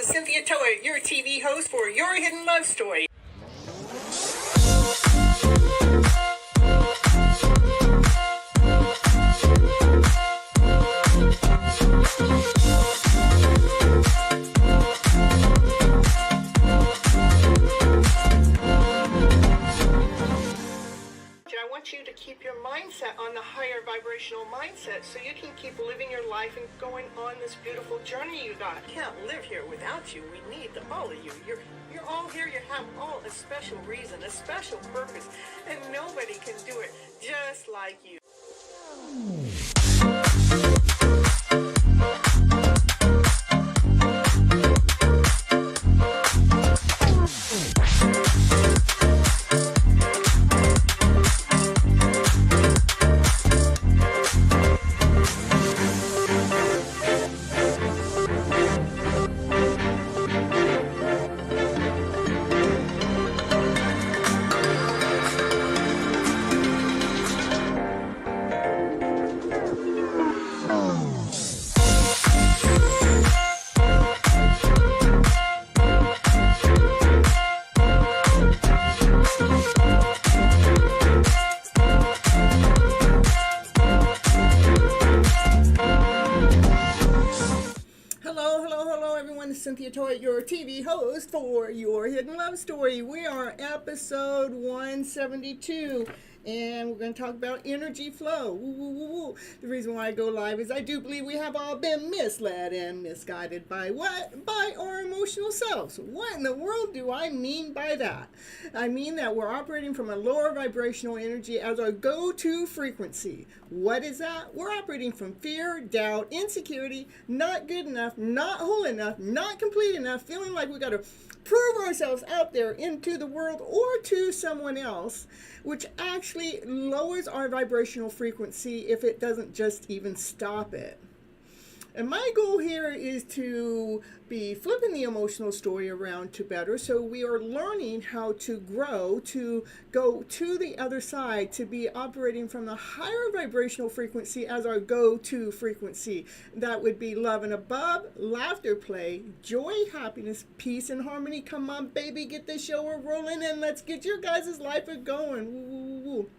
Cynthia Toet, your TV host for Your Hidden Love Story. I want you to keep your mindset on the higher vibrational mindset so you can keep living your life and going on this beautiful journey you got. I can't live here without you. We need all of you. You're all here. You have all a special reason, a special purpose, and nobody can do it just like you. Cynthia Toet, your TV host for Your Hidden Love Story. We are episode 172, and we're going to talk about energy flow. Woo, woo, woo, woo. The reason why I go live is I do believe we have all been misled and misguided by what? By our emotional selves. What in the world do I mean by that? I mean that we're operating from a lower vibrational energy as our go-to frequency. What is that? We're operating from fear, doubt, insecurity, not good enough, not whole enough, not complete enough, feeling like we got to prove ourselves out there into the world or to someone else, which actually lowers our vibrational frequency if it doesn't just even stop it. And my goal here is to be flipping the emotional story around to better. So we are learning how to grow, to go to the other side, to be operating from the higher vibrational frequency as our go-to frequency. That would be love and above, laughter, play, joy, happiness, peace, and harmony. Come on, baby, get this show rolling and let's get your guys' life going. Woo, woo, woo.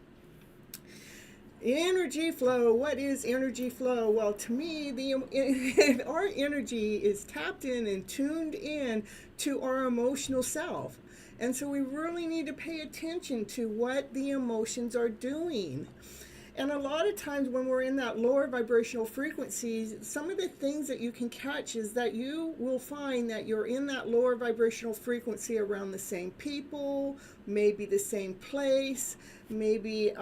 Energy flow. What is energy flow? Well, to me, our energy is tapped in and tuned in to our emotional self. And so we really need to pay attention to what the emotions are doing. And a lot of times when we're in that lower vibrational frequencies, some of the things that you can catch is that you will find that you're in that lower vibrational frequency around the same people, maybe the same place, maybe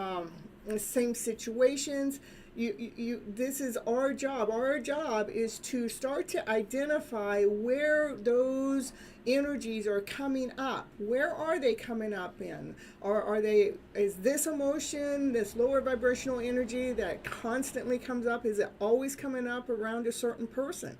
the same situations. This is our job. Our job is to start to identify where those energies are coming up. Where are they coming up in? Or is this emotion, this lower vibrational energy that constantly comes up, is it always coming up around a certain person?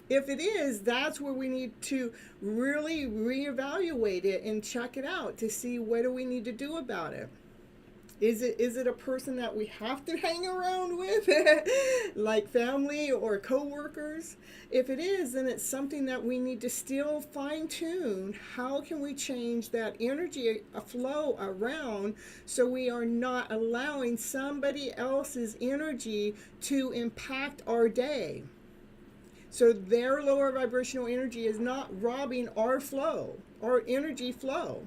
If it is, that's where we need to really reevaluate it and check it out to see what do we need to do about it. Is it a person that we have to hang around with, like family or coworkers? If it is, then it's something that we need to still fine tune. How can we change that energy flow around so we are not allowing somebody else's energy to impact our day? So their lower vibrational energy is not robbing our flow, our energy flow.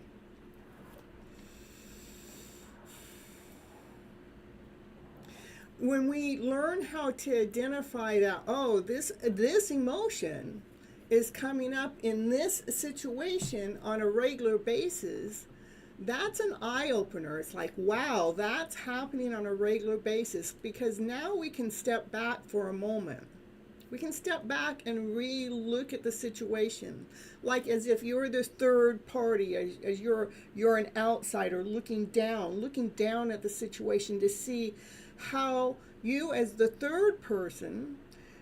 When we learn how to identify that, oh, this emotion is coming up in this situation on a regular basis, that's an eye-opener. It's like, wow, that's happening on a regular basis, because now we can step back for a moment. We can step back and re-look at the situation, like as if you're the third party, as you're an outsider looking down at the situation to see how you as the third person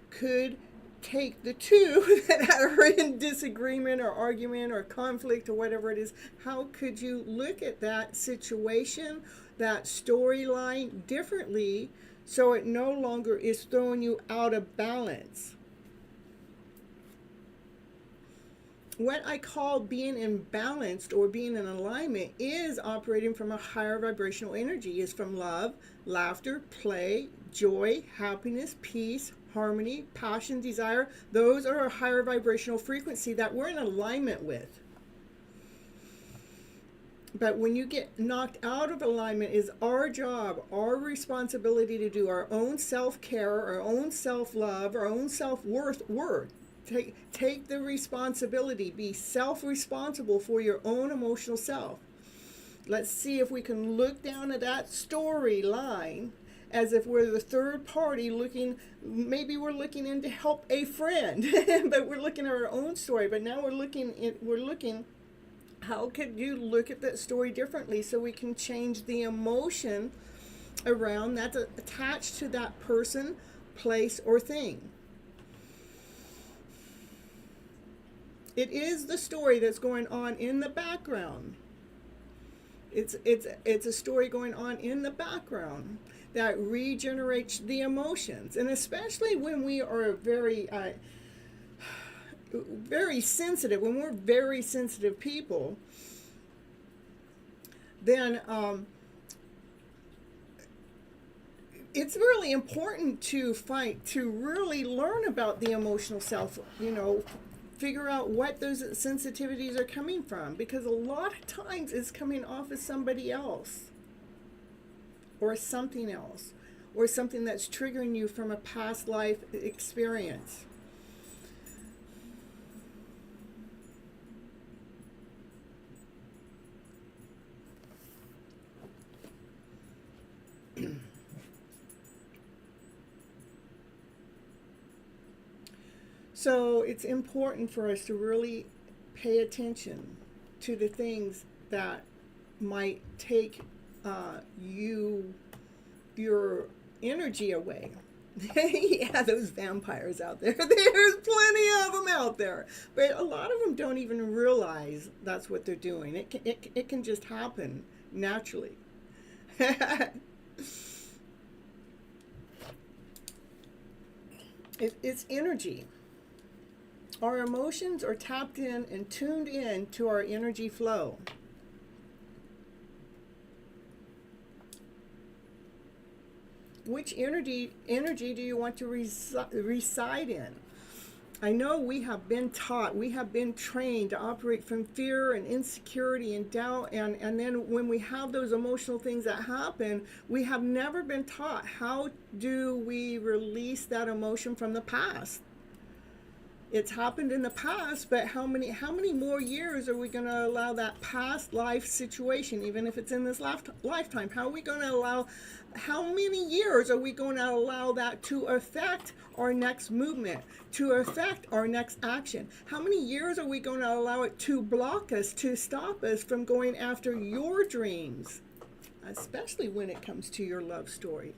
could take the two that are in disagreement or argument or conflict or whatever it is. How could you look at that situation, that storyline differently, so it no longer is throwing you out of balance? What I call being imbalanced or being in alignment is operating from a higher vibrational energy, is from love, laughter, play, joy, happiness, peace, harmony, passion, desire. Those are a higher vibrational frequency that we're in alignment with. But when you get knocked out of alignment, is our job, our responsibility to do our own self-care, our own self-love, our own self-worth. Take the responsibility. Be self-responsible for your own emotional self. Let's see if we can look down at that storyline as if we're the third party looking. Maybe we're looking in to help a friend, but we're looking at our own story. But now we're looking. How could you look at that story differently so we can change the emotion around that's attached to that person, place, or thing? It is the story that's going on in the background. It's a story going on in the background that regenerates the emotions. And especially when we are very sensitive, when we're very sensitive people, then it's really important to really learn about the emotional self, figure out what those sensitivities are coming from, because a lot of times it's coming off as somebody else or something else or something that's triggering you from a past life experience. So it's important for us to really pay attention to the things that might take your energy away. Yeah, those vampires out there. There's plenty of them out there. But a lot of them don't even realize that's what they're doing. It can just happen naturally. It's energy. Our emotions are tapped in and tuned in to our energy flow. Which energy do you want to reside in? I know we have been taught, we have been trained to operate from fear and insecurity and doubt, and then when we have those emotional things that happen, we have never been taught how do we release that emotion from the past. It's happened in the past, but how many more years are we going to allow that past life situation, even if it's in this lifetime? How many years are we going to allow that to affect our next movement, to affect our next action? How many years are we going to allow it to block us, to stop us from going after your dreams, especially when it comes to your love story?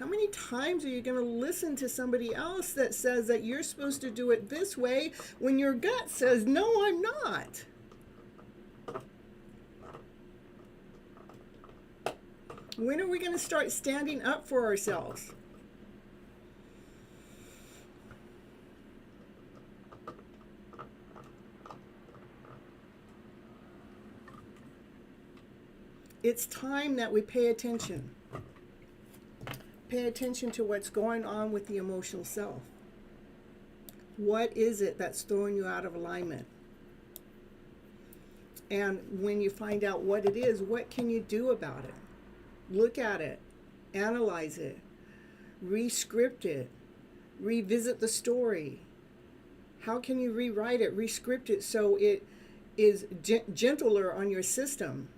How many times are you going to listen to somebody else that says that you're supposed to do it this way when your gut says, no, I'm not? When are we going to start standing up for ourselves? It's time that we pay attention. Pay attention to what's going on with the emotional self. What is it that's throwing you out of alignment? And when you find out what it is, what can you do about it? Look at it, analyze it, re-script it, revisit the story. How can you rewrite it, re-script it so it is gentler on your system?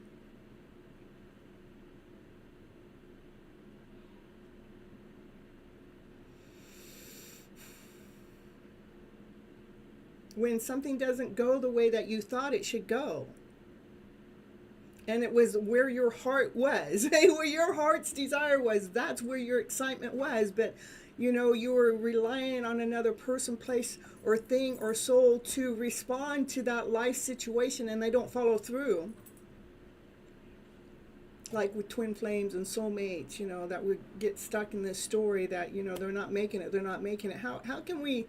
When something doesn't go the way that you thought it should go, and it was where your heart was, where your heart's desire was, that's where your excitement was, but you were relying on another person, place, or thing, or soul to respond to that life situation, and they don't follow through. Like with twin flames and soulmates, that we get stuck in this story that, they're not making it. How can we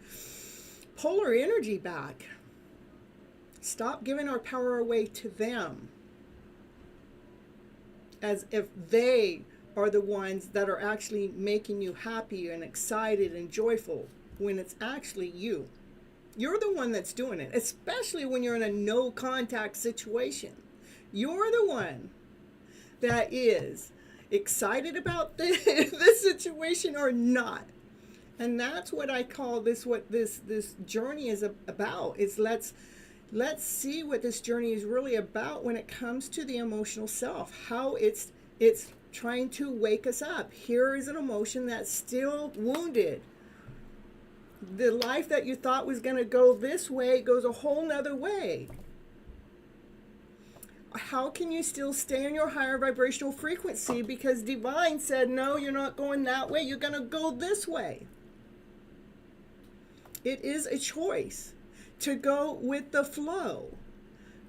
pull our energy back? Stop giving our power away to them as if they are the ones that are actually making you happy and excited and joyful, when it's actually you. You're the one that's doing it, especially when you're in a no contact situation. You're the one that is excited about this situation or not. And that's what I call this, what this journey is about. Is let's see what this journey is really about when it comes to the emotional self. How it's trying to wake us up. Here is an emotion that's still wounded. The life that you thought was going to go this way goes a whole nother way. How can you still stay in your higher vibrational frequency? Because divine said, no, you're not going that way. You're going to go this way. It is a choice to go with the flow.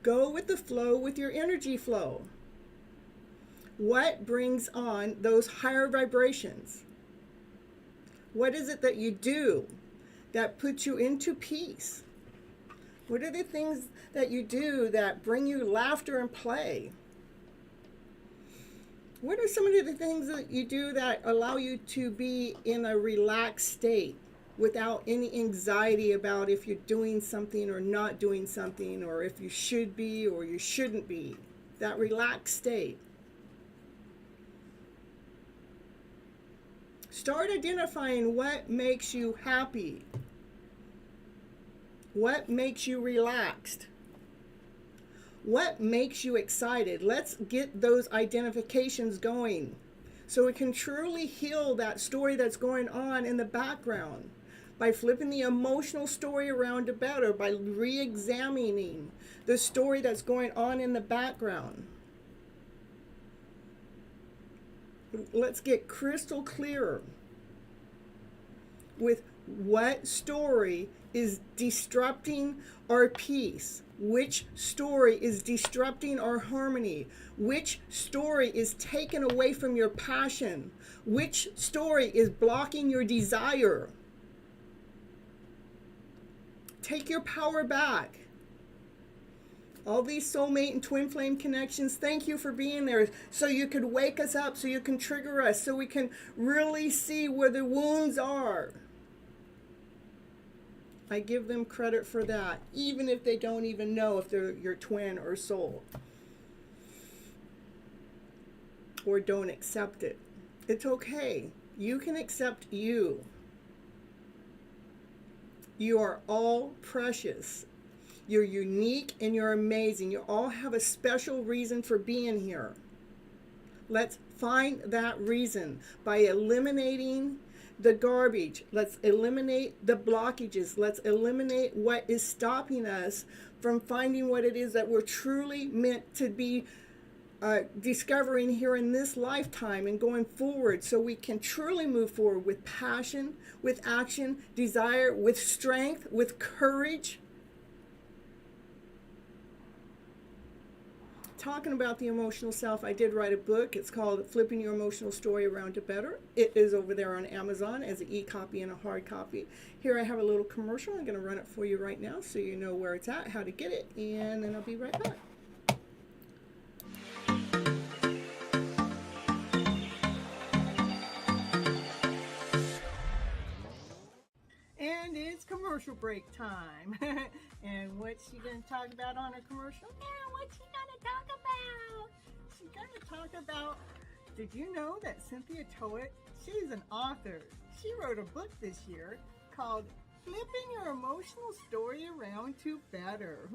Go with the flow with your energy flow. What brings on those higher vibrations? What is it that you do that puts you into peace? What are the things that you do that bring you laughter and play? What are some of the things that you do that allow you to be in a relaxed state without any anxiety about if you're doing something or not doing something, or if you should be or you shouldn't be? That relaxed state. Start identifying what makes you happy. What makes you relaxed? What makes you excited? Let's get those identifications going so we can truly heal that story that's going on in the background by flipping the emotional story around to better, by re-examining the story that's going on in the background. Let's get crystal clear with what story is disrupting our peace, which story is disrupting our harmony, which story is taken away from your passion, which story is blocking your desire. Take your power back. All these soulmate and twin flame connections, thank you for being there so you could wake us up, so you can trigger us, so we can really see where the wounds are. I give them credit for that, even if they don't even know if they're your twin or soul, or don't accept it. It's okay. You can accept you. You are all precious. You're unique and you're amazing. You all have a special reason for being here. Let's find that reason by eliminating the garbage. Let's eliminate the blockages. Let's eliminate what is stopping us from finding what it is that we're truly meant to be discovering here in this lifetime and going forward, so we can truly move forward with passion, with action, desire, with strength, with courage. Talking about the emotional self, I did write a book. It's called FlipN Your Emotional Story Around to Better. It is over there on Amazon as an e-copy and a hard copy. Here I have a little commercial. I'm going to run it for you right now so you know where it's at, how to get it, and then I'll be right back. And it's commercial break time. And what's she going to talk about on her commercial? Now, what's she going to talk about? She's going to talk about, did you know that Cynthia Toet, she's an author. She wrote a book this year called FlipN Your Emotional Story Around to Better.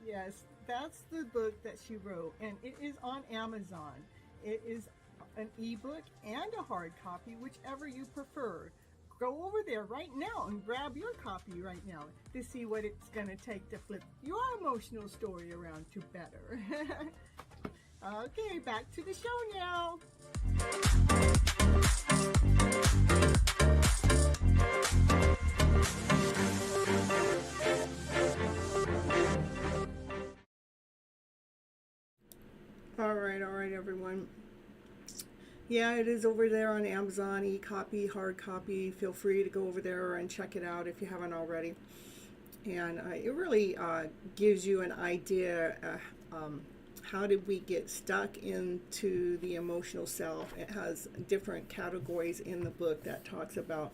Yes, that's the book that she wrote, and it is on Amazon. It is an ebook and a hard copy, whichever you prefer. Go over there right now and grab your copy right now to see what it's going to take to flip your emotional story around to better. Okay, back to the show now. All right, everyone. Yeah, it is over there on Amazon, e-copy, hard copy. Feel free to go over there and check it out if you haven't already. And it really gives you an idea how did we get stuck into the emotional self. It has different categories in the book that talks about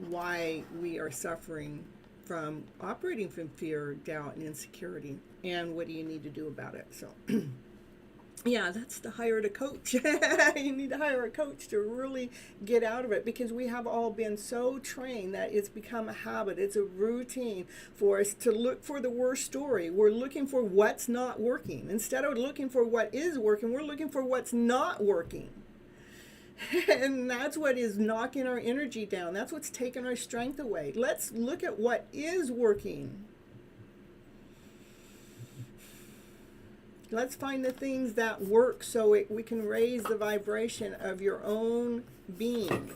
why we are suffering from operating from fear, doubt, and insecurity, and what do you need to do about it. So yeah, that's to hire a coach. You need to hire a coach to really get out of it, because we have all been so trained that it's become a habit. It's a routine for us to look for the worst story. We're looking for what's not working. Instead of looking for what is working, we're looking for what's not working. And that's what is knocking our energy down. That's what's taking our strength away. Let's look at what is working. Let's find the things that work so we can raise the vibration of your own being.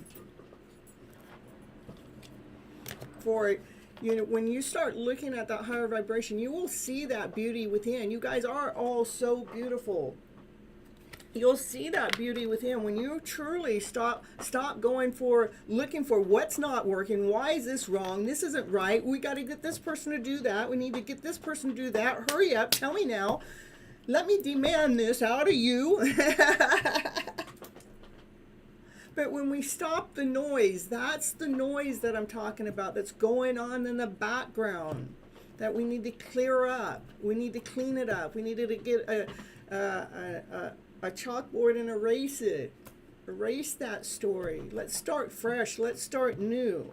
For, you know, when you start looking at that higher vibration, you will see that beauty within. You guys are all so beautiful. You'll see that beauty within when you truly stop looking for what's not working. Why is this wrong? This isn't right. We got to get this person to do that. We need to get this person to do that. Hurry up. Tell me now. Let me demand this out of you. But when we stop the noise, that's the noise that I'm talking about, that's going on in the background, that we need to clear up. We need to clean it up. We need to get a chalkboard and erase it. Erase that story. Let's start fresh. Let's start new.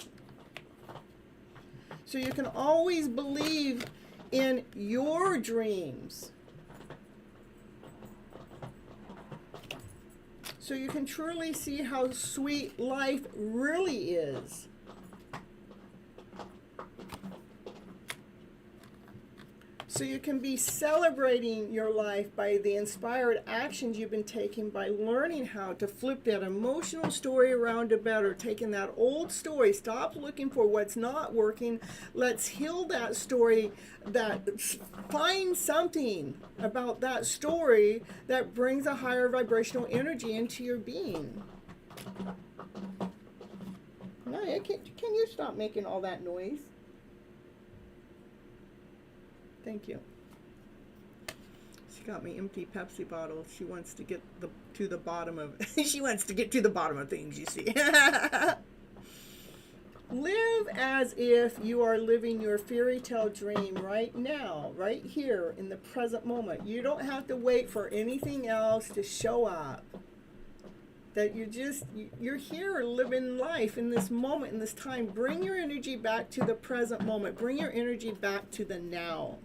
So you can always believe in your dreams. So you can truly see how sweet life really is. So you can be celebrating your life by the inspired actions you've been taking, by learning how to flip that emotional story around to better, taking that old story. Stop looking for what's not working. Let's heal that story. Find something about that story that brings a higher vibrational energy into your being. No, can you stop making all that noise? Thank you. She got me empty Pepsi bottle. She wants to get to the bottom of she wants to get to the bottom of things, you see. Live as if you are living your fairy tale dream right now, right here in the present moment. You don't have to wait for anything else to show up. That you're here living life in this moment, in this time. Bring your energy back to the present moment. Bring your energy back to the now.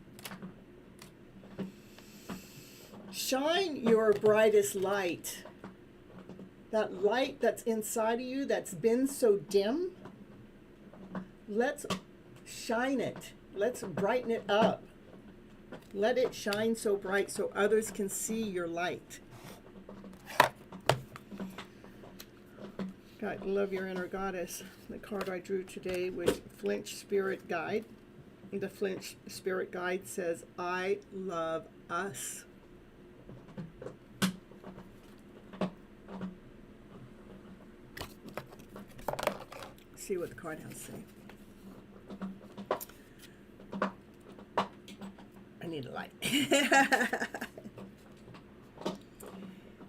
Shine your brightest light. That light that's inside of you that's been so dim. Let's shine it. Let's brighten it up. Let it shine so bright so others can see your light. God, love your inner goddess. The card I drew today was Flinch Spirit Guide. The Flinch Spirit Guide says, I love us. See what the card has to say. I need a light.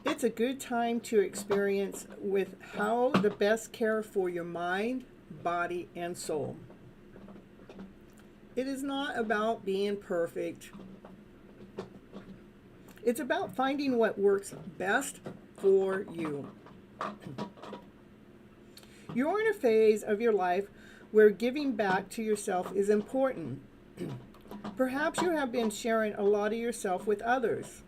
It's a good time to experience with how to best care for your mind, body, and soul. It is not about being perfect. It's about finding what works best for you. You're in a phase of your life where giving back to yourself is important. Perhaps you have been sharing a lot of yourself with others,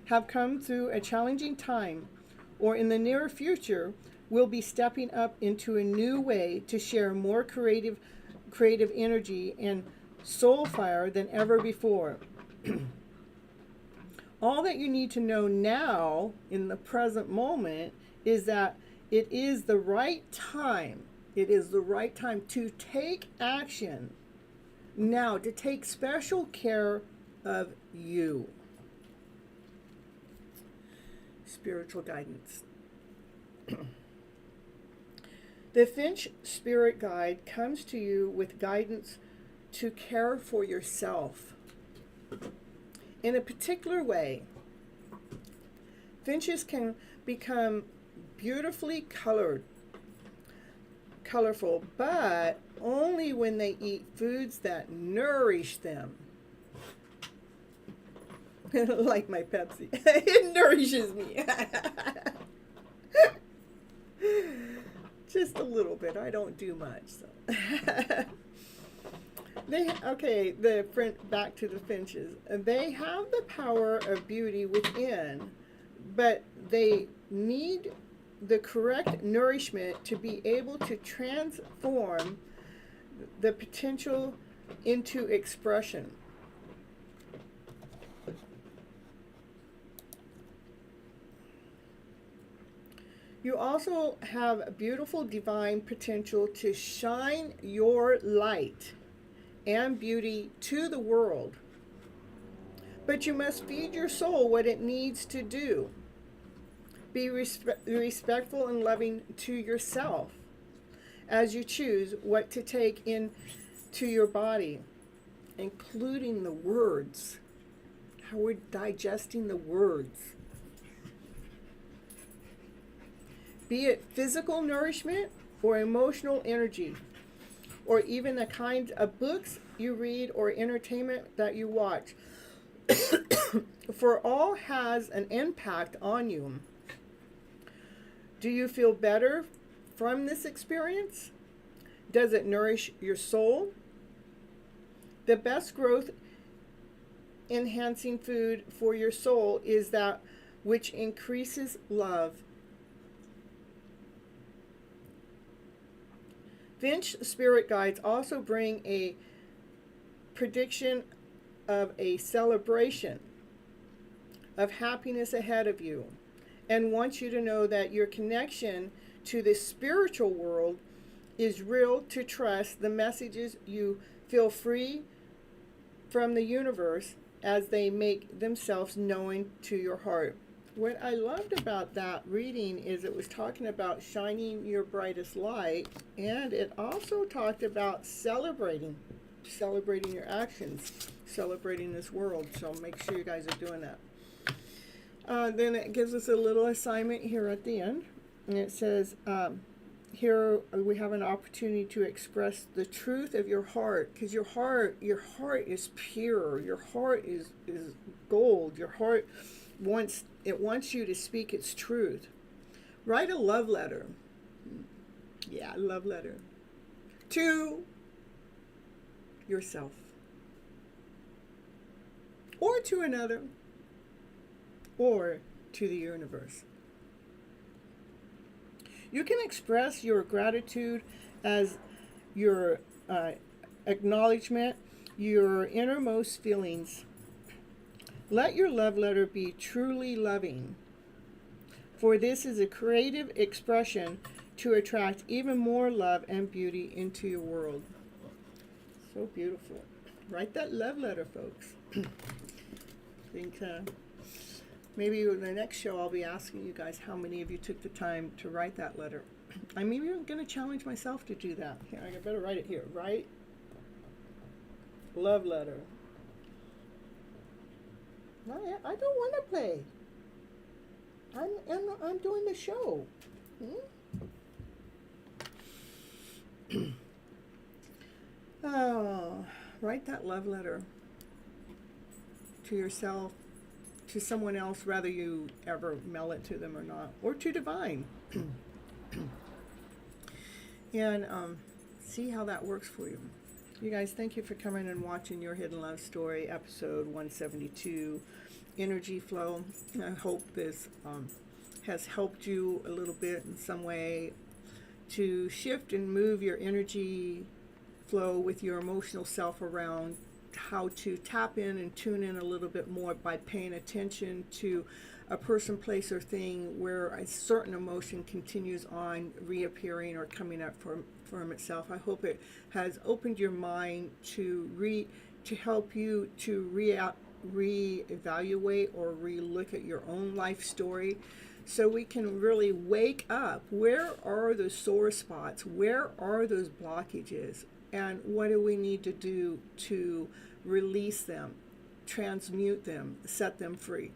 have come through a challenging time, or in the near future will be stepping up into a new way to share more creative energy and soul fire than ever before. All that you need to know now in the present moment is that it is the right time. It is the right time to take action now, to take special care of you. Spiritual guidance. The Finch Spirit Guide comes to you with guidance to care for yourself in a particular way. Finches can become beautifully colorful, but only when they eat foods that nourish them. Like my Pepsi. It nourishes me. Just a little bit. I don't do much. So. Back to the finches. They have the power of beauty within, but they need the correct nourishment to be able to transform the potential into expression. You also have beautiful divine potential to shine your light and beauty to the world. But you must feed your soul what it needs to do. Be respectful and loving to yourself as you choose what to take into your body, including the words, how we're digesting the words. Be it physical nourishment or emotional energy, or even the kind of books you read or entertainment that you watch. For all has an impact on you. Do you feel better from this experience? Does it nourish your soul? The best growth enhancing food for your soul is that which increases love. Finch Spirit Guides also bring a prediction of a celebration of happiness ahead of you, and want you to know that your connection to the spiritual world is real, to trust the messages. You feel free from the universe as they make themselves known to your heart. What I loved about that reading is it was talking about shining your brightest light, and it also talked about celebrating. celebrating your actions, celebrating this world. So make sure you guys are doing that. Then it gives us a little assignment here at the end, and it says, here we have an opportunity to express the truth of your heart, because your heart is pure. Your heart is gold. Your heart wants you to speak its truth. Write a love letter. Yeah, love letter to yourself or to another or to the universe. You can express your gratitude as your acknowledgement, your innermost feelings. Let your love letter be truly loving, for this is a creative expression to attract even more love and beauty into your world. So beautiful. Write that love letter, folks. I think maybe in the next show I'll be asking you guys how many of you took the time to write that letter. I'm even going to challenge myself to do that. Here, I better write it here. Write love letter. Not yet. I don't want to play. I'm doing the show. Oh, write that love letter to yourself, to someone else, whether you ever mail it to them or not, or to divine. And see how that works for you. You guys, thank you for coming and watching Your Hidden Love Story, episode 172, Energy Flow. I hope this has helped you a little bit in some way to shift and move your energy flow with your emotional self around how to tap in and tune in a little bit more by paying attention to a person, place, or thing where a certain emotion continues on reappearing or coming up from itself. I hope it has opened your mind to help you to reevaluate or relook at your own life story, so we can really wake up. Where are those sore spots? Where are those blockages? And what do we need to do to release them, transmute them, set them free?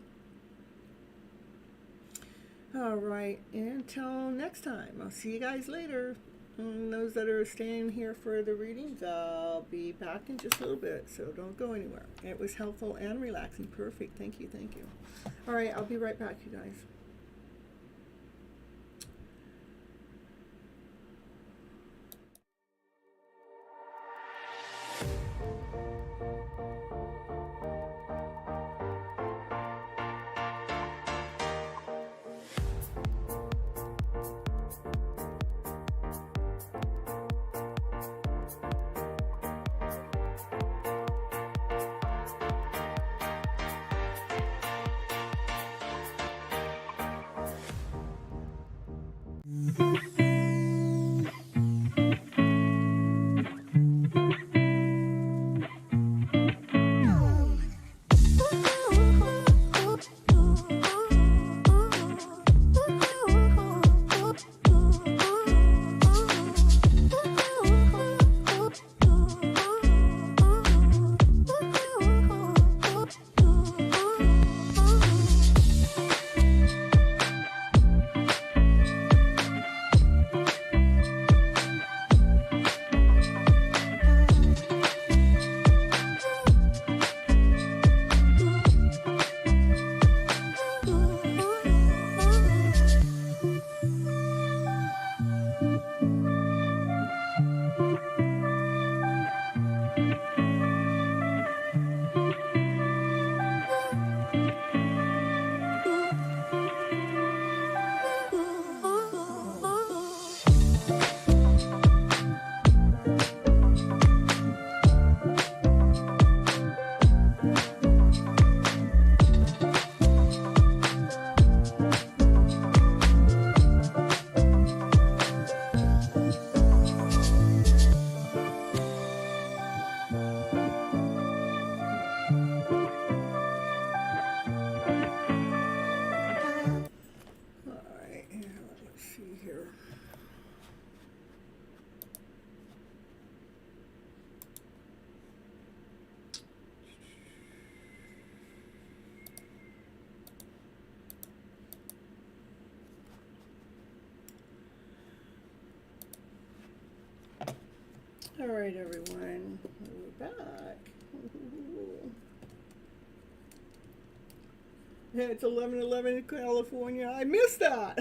All right, until next time, I'll see you guys later. And those that are staying here for the readings, I'll be back in just a little bit, so don't go anywhere. It was helpful and relaxing. Perfect. Thank you. Thank you. All right, I'll be right back, you guys. All right, everyone, we're back. It's 11:11 in California. I missed that.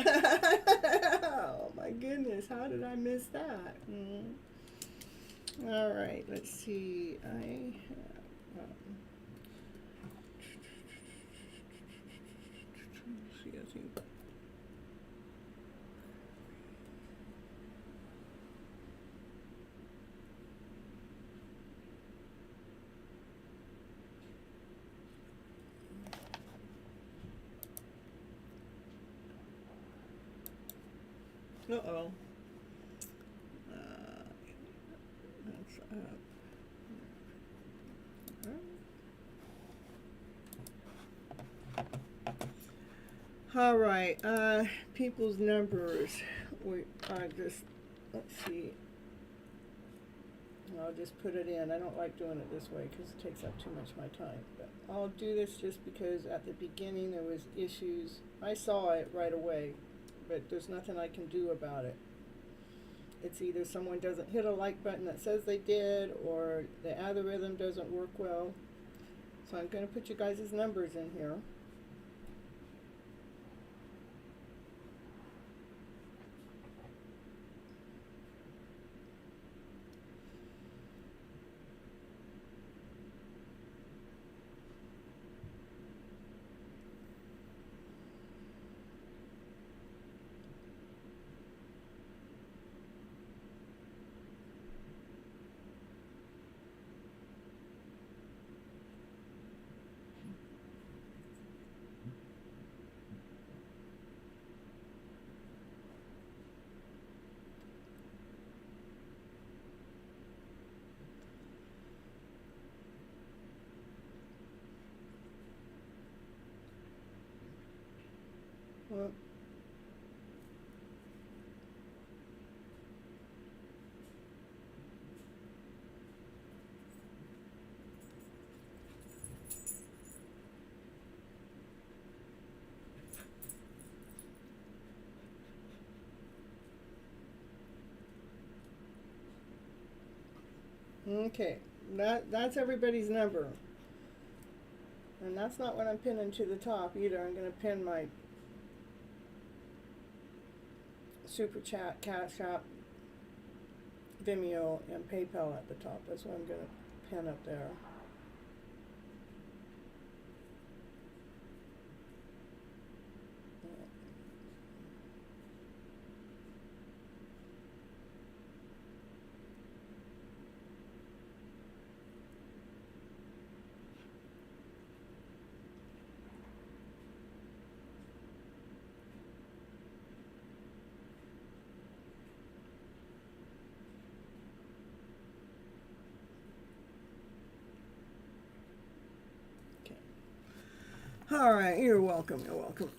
Oh my goodness, how did I miss that? All right, let's see. I have. See, I think. Uh-oh. That's up. All right. People's numbers. We are just, let's see. I'll just put it in. I don't like doing it this way because it takes up too much of my time. But I'll do this just because at the beginning there was issues. I saw it right away, but there's nothing I can do about it. It's either someone doesn't hit a like button that says they did, or the algorithm doesn't work well. So I'm going to put you guys' numbers in here. Well, okay, that's everybody's number. And that's not what I'm pinning to the top either. I'm going to pin my Super Chat, CashApp, Venmo, and PayPal at the top. That's what I'm going to pin up there. All right, you're welcome, you're welcome.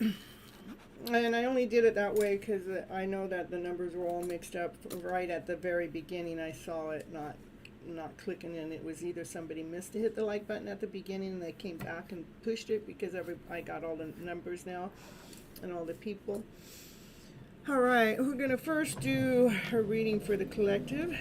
And I only did it that way because I know that the numbers were all mixed up right at the very beginning. I saw it not clicking in. It was either somebody missed to hit the like button at the beginning and they came back and pushed it because I got all the numbers now and all the people. All right, we're going to first do a reading for the collective.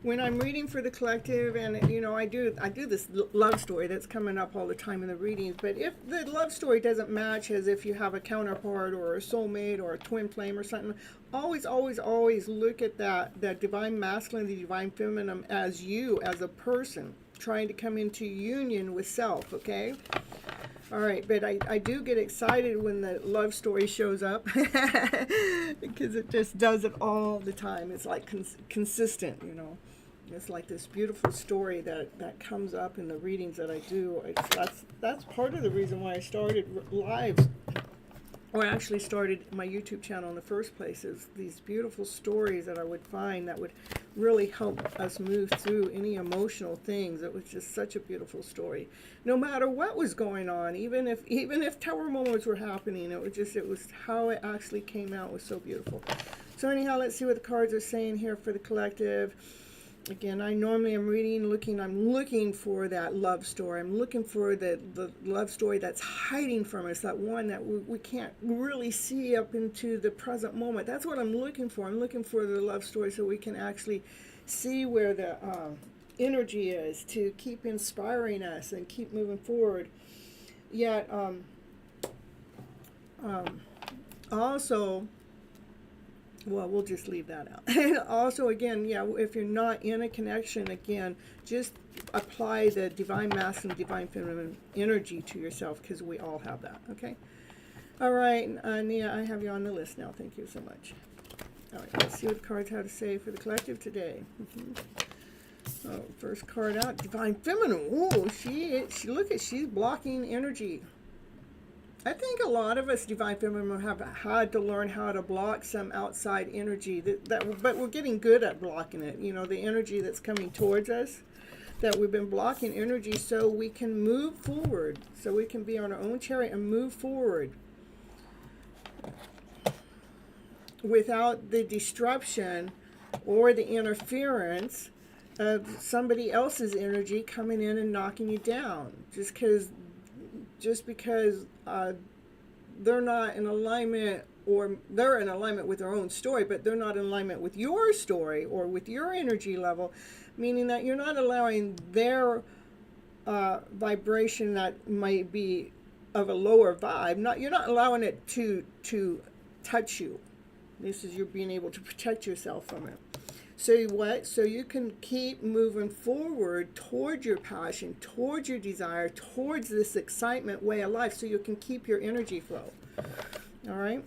When I'm reading for the collective, and you know, I do this love story that's coming up all the time in the readings, but if the love story doesn't match, as if you have a counterpart or a soulmate or a twin flame or something, always look at that divine masculine, the divine feminine as you, as a person trying to come into union with self, okay? All right, but I do get excited when the love story shows up because it just does it all the time. It's like consistent, you know. It's like this beautiful story that comes up in the readings that I do. That's part of the reason why I started lives, or actually started my YouTube channel in the first place, is these beautiful stories that I would find that would really help us move through any emotional things. It was just such a beautiful story. No matter what was going on, even if tower moments were happening, it was how it actually came out was so beautiful. So anyhow, let's see what the cards are saying here for the collective. Again, I normally am reading, I'm looking for that love story. I'm looking for the love story that's hiding from us, that one that we can't really see up into the present moment. That's what I'm looking for. I'm looking for the love story so we can actually see where the energy is to keep inspiring us and keep moving forward. Yet, also, well, we'll just leave that out. And also, again, yeah, if you're not in a connection, again, just apply the divine masculine, divine feminine energy to yourself, because we all have that, okay? All right, Nia, I have you on the list now. Thank you so much. All right, let's see what the cards have to say for the collective today. Oh, first card out, divine feminine. Oh, she's blocking energy. I think a lot of us divine feminine have had to learn how to block some outside energy, but we're getting good at blocking it. You know, the energy that's coming towards us, that we've been blocking energy so we can move forward, so we can be on our own chariot and move forward without the disruption or the interference of somebody else's energy coming in and knocking you down, just because they're not in alignment, or they're in alignment with their own story, but they're not in alignment with your story or with your energy level, meaning that you're not allowing their vibration that might be of a lower vibe, you're not allowing it to touch you. This is you being able to protect yourself from it. So what? So you can keep moving forward towards your passion, towards your desire, towards this excitement way of life, so you can keep your energy flow. All right?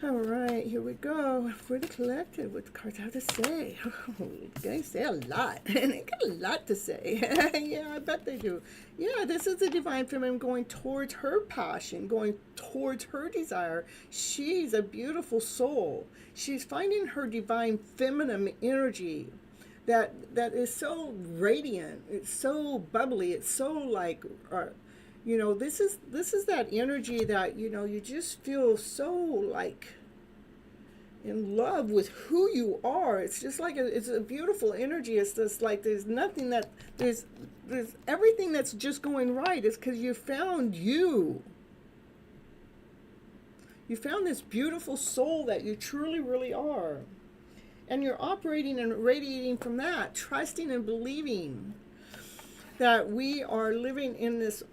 All right, here we go. For the collective, what the cards have to say. Oh, they say a lot. They got a lot to say. Yeah, I bet they do. Yeah, this is the divine feminine going towards her passion, going towards her desire. She's a beautiful soul. She's finding her divine feminine energy that is so radiant. It's so bubbly. It's so like... you know, this is that energy that, you know, you just feel so like in love with who you are. It's just like it's a beautiful energy. It's just like there's nothing that there's everything that's just going right. It's because you found you. You found this beautiful soul that you truly, really are. And you're operating and radiating from that, trusting and believing that we are living in this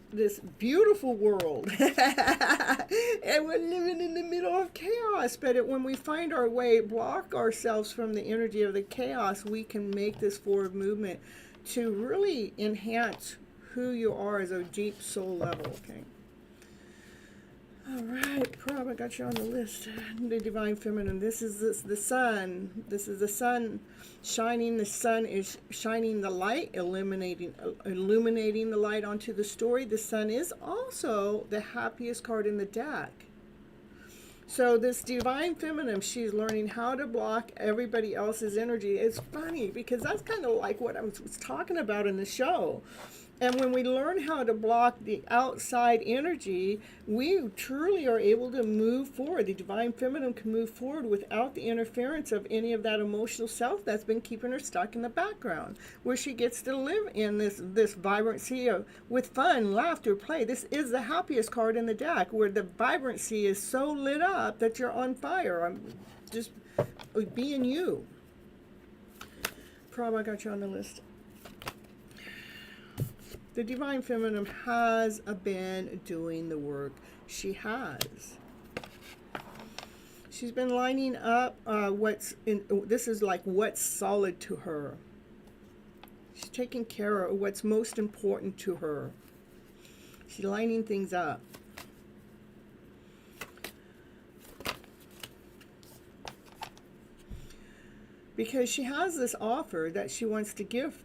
beautiful world. And we're living in the middle of chaos. But when we find our way, block ourselves from the energy of the chaos, we can make this forward movement to really enhance who you are as a deep soul level, okay? All right, Prob, I got you on the list. The divine feminine. This is the sun. This is the sun shining. The sun is shining the light, illuminating the light onto the story. The sun is also the happiest card in the deck. So this divine feminine, she's learning how to block everybody else's energy. It's funny because that's kind of like what I was talking about in the show. And when we learn how to block the outside energy, we truly are able to move forward. The divine feminine can move forward without the interference of any of that emotional self that's been keeping her stuck in the background, where she gets to live in this vibrancy with fun, laughter, play. This is the happiest card in the deck, where the vibrancy is so lit up that you're on fire. I'm just being you. Probably got you on the list. The divine feminine has been doing the work. She has. She's been lining up this is like what's solid to her. She's taking care of what's most important to her. She's lining things up. Because she has this offer that she wants to gift.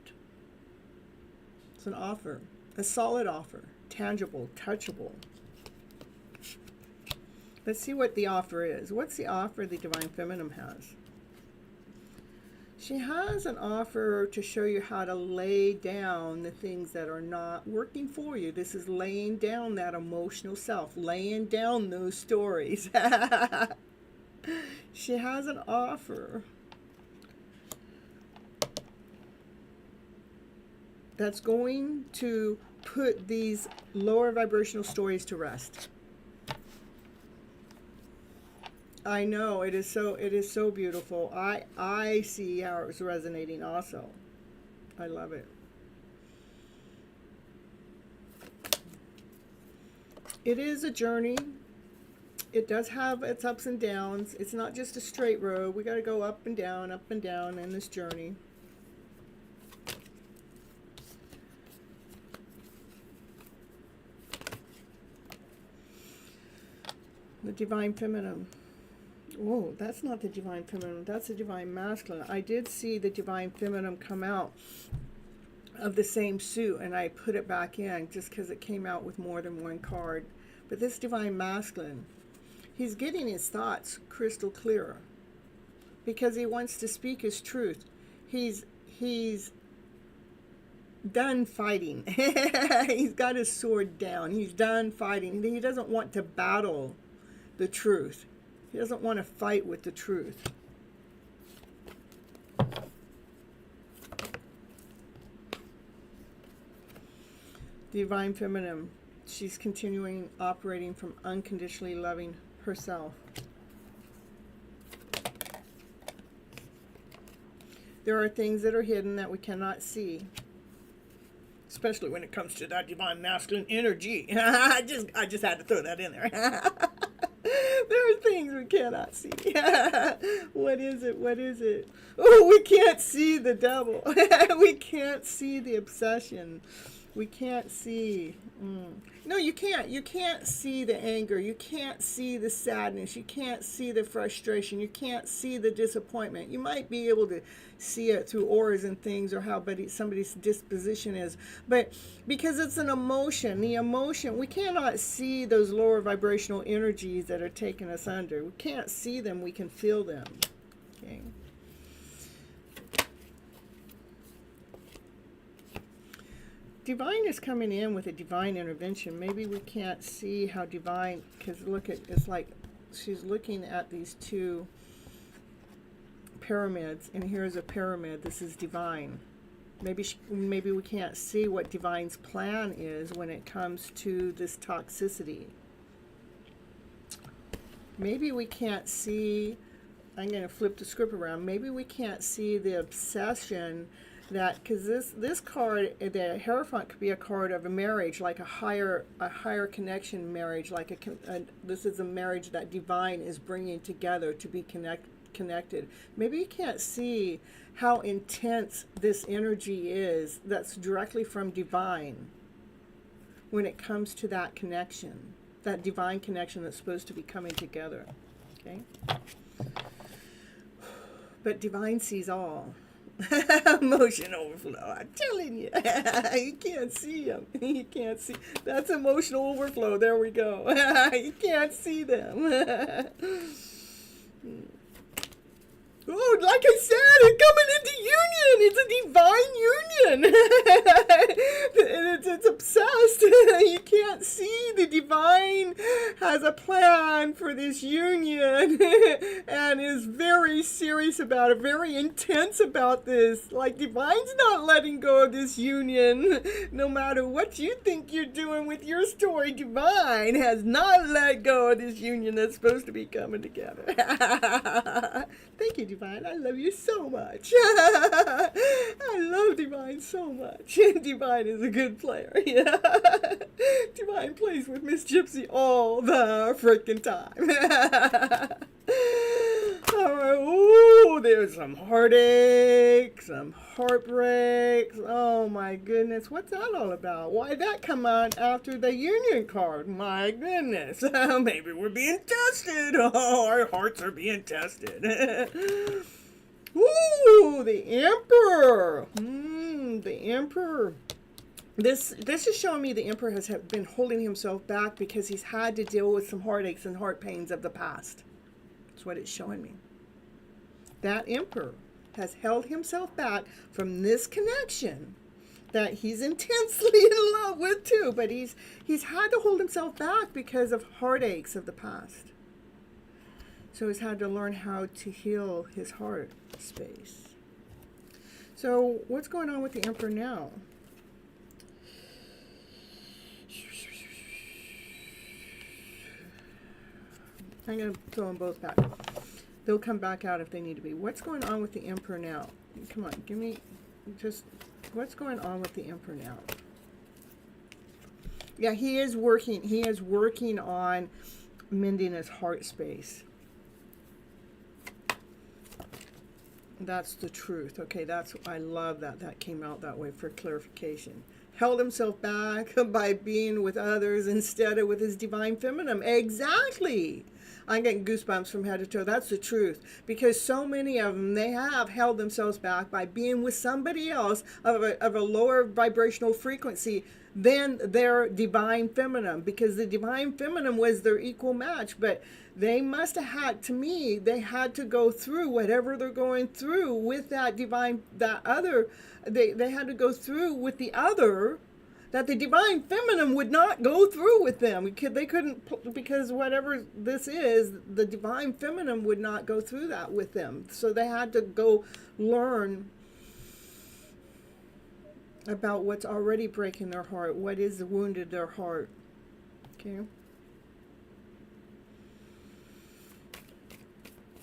It's an offer, a solid offer, tangible, touchable. Let's see what the offer is. What's the offer the divine feminine has? She has an offer to show you how to lay down the things that are not working for you. This is laying down that emotional self, laying down those stories. She has an offer that's going to put these lower vibrational stories to rest. I know, it is so beautiful. I see how it's resonating also. I love it. It is a journey. It does have its ups and downs. It's not just a straight road. We got to go up and down in this journey. The Divine Feminine. Oh, that's not the Divine Feminine. That's the Divine Masculine. I did see the Divine Feminine come out of the same suit, and I put it back in just because it came out with more than one card. But this Divine Masculine, he's getting his thoughts crystal clear because he wants to speak his truth. He's done fighting. He's got his sword down. He's done fighting. He doesn't want to battle the truth. He doesn't want to fight with the truth. Divine Feminine, she's continuing operating from unconditionally loving herself. There are things that are hidden that we cannot see, especially when it comes to that Divine Masculine energy. I just had to throw that in there. There are things we cannot see. What is it? What is it? Oh, we can't see the devil. We can't see the obsession. We can't see. No, you can't. You can't see the anger. You can't see the sadness. You can't see the frustration. You can't see the disappointment. You might be able to see it through auras and things, or how somebody's disposition is. But because it's an emotion, the emotion, we cannot see those lower vibrational energies that are taking us under. We can't see them. We can feel them. Okay. Divine is coming in with a divine intervention. Maybe we can't see how divine, because look at, it's like she's looking at these two pyramids, and here's a pyramid. This is divine. Maybe we can't see what divine's plan is when it comes to this toxicity. Maybe we can't see, I'm going to flip the script around, maybe we can't see the obsession that, because this card, the Hierophant, could be a card of a marriage, like a higher connection marriage, like this is a marriage that divine is bringing together to be connected. Maybe you can't see how intense this energy is that's directly from divine when it comes to that connection, that divine connection that's supposed to be coming together. Okay, but divine sees all. Emotion overflow. I'm telling you, you can't see them. You can't see. That's emotional overflow. There we go. You can't see them. Oh, like I said, it's coming into union. It's a divine union. It's obsessed. You can't see the divine has a plan for this union and is very serious about it, very intense about this. Like, divine's not letting go of this union. No matter what you think you're doing with your story, divine has not let go of this union that's supposed to be coming together. Thank you, Divine. I love you so much. I love Divine so much. Divine is a good player. Yeah. Divine plays with Miss Gypsy all the freaking time. All right. Ooh, there's some heartache, some heartbreaks. Oh my goodness. What's that all about? Why'd that come out after the union card? My goodness. Maybe we're being tested. Oh, our hearts are being tested. Ooh, the Emperor. The Emperor. This is showing me the Emperor has been holding himself back because he's had to deal with some heartaches and heart pains of the past. That's what it's showing me. That Emperor has held himself back from this connection that he's intensely in love with too, but he's had to hold himself back because of heartaches of the past. So he's had to learn how to heal his heart space. So what's going on with the Emperor now? I'm going to throw them both back. They'll come back out if they need to be. What's going on with the Emperor now? Come on, give me just what's going on with the Emperor now? Yeah, he is working. He is working on mending his heart space. That's the truth. Okay, I love that came out that way for clarification. Held himself back by being with others instead of with his divine feminine. Exactly. I'm getting goosebumps from head to toe. That's the truth. Because so many of them, they have held themselves back by being with somebody else of a lower vibrational frequency than their divine feminine. Because the divine feminine was their equal match. But they must have had, to me, they had to go through whatever they're going through with that divine, that other, they had to go through with the other, that the divine feminine would not go through with them. They couldn't, because whatever this is, the divine feminine would not go through that with them. So they had to go learn about what's already breaking their heart, what is wounded their heart. Okay.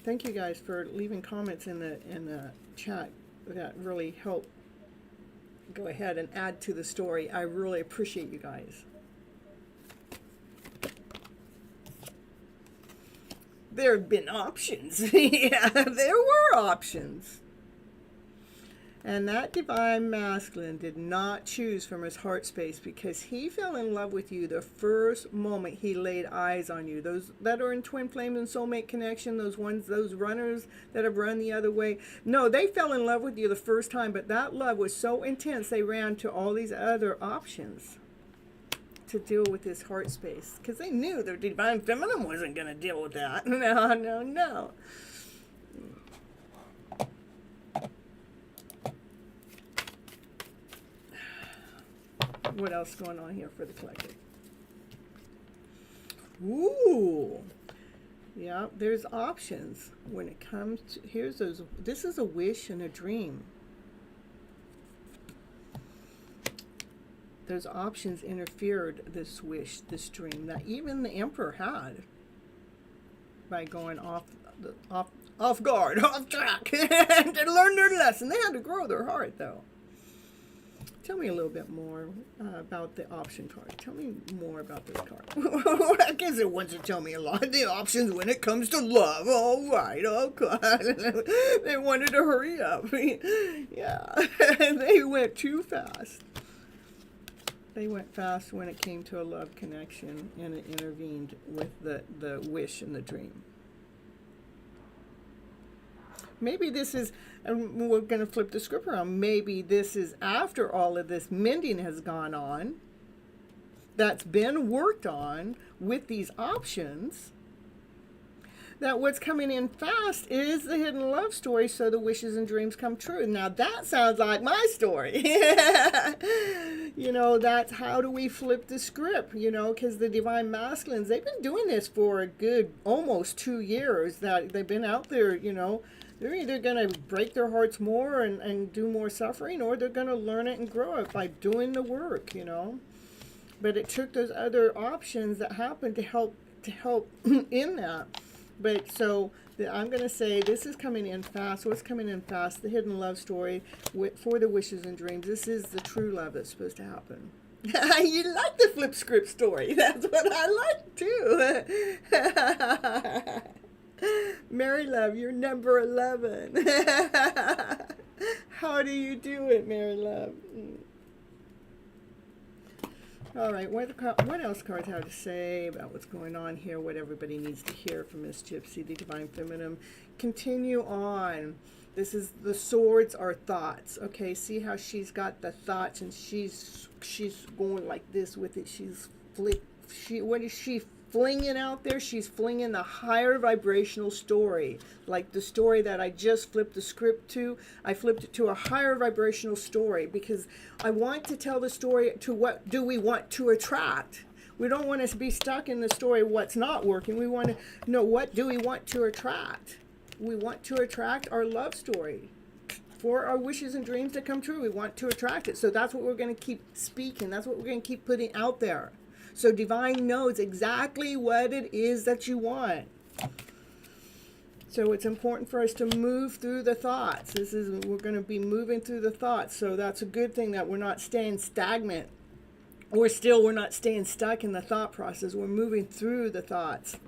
Thank you guys for leaving comments in the chat. That really helped go ahead and add to the story. I really appreciate you guys. There have been options. Yeah, there were options. And that divine masculine did not choose from his heart space, because he fell in love with you the first moment he laid eyes on you. Those that are in twin flame and soulmate connection, those runners that have run the other way. No, they fell in love with you the first time, but that love was so intense they ran to all these other options to deal with his heart space, because they knew their divine feminine wasn't going to deal with that. No. What else going on here for the collective? Ooh. Yeah, there's options when it comes to, this is a wish and a dream. Those options interfered this wish, this dream that even the Emperor had by going off guard, off track, and to learn their lesson. They had to grow their heart, though. Tell me a little bit more about the option card. Tell me more about this card. I guess it wants to tell me a lot of the options when it comes to love. All right, oh God. They wanted to hurry up. Yeah, they went too fast. They went fast when it came to a love connection, and it intervened with the wish and the dream. Maybe this is, and we're going to flip the script around, maybe this is after all of this mending has gone on, that's been worked on with these options, that what's coming in fast is the hidden love story, so the wishes and dreams come true. Now that sounds like my story. You know, that's how do we flip the script, you know, because the divine masculines, they've been doing this for a good almost 2 years, that they've been out there, you know. They're either going to break their hearts more and do more suffering, or they're going to learn it and grow it by doing the work, you know. But it took those other options that happened to help in that. But so I'm going to say this is coming in fast. What's coming in fast? The hidden love story for the wishes and dreams. This is the true love that's supposed to happen. You like the flip script story. That's what I like too. Mary Love, you're number 11. How do you do it, Mary Love? All right, what else cards have to say about what's going on here, what everybody needs to hear from Miss Gypsy, the Divine Feminine? Continue on. This is, the swords are thoughts. Okay, see how she's got the thoughts, and she's going like this with it. What is she flinging out there? She's flinging the higher vibrational story, like the story that I just flipped the script to. I flipped it to a higher vibrational story, because I want to tell the story to what do we want to attract. We don't want to be stuck in the story what's not working. We want to know, what do we want to attract. We want to attract our love story for our wishes and dreams to come true. We want to attract it. So that's what we're going to keep speaking. That's what we're going to keep putting out there. So Divine knows exactly what it is that you want. So it's important for us to move through the thoughts. We're going to be moving through the thoughts. So that's a good thing, that we're not staying stagnant, or still we're not staying stuck in the thought process. We're moving through the thoughts.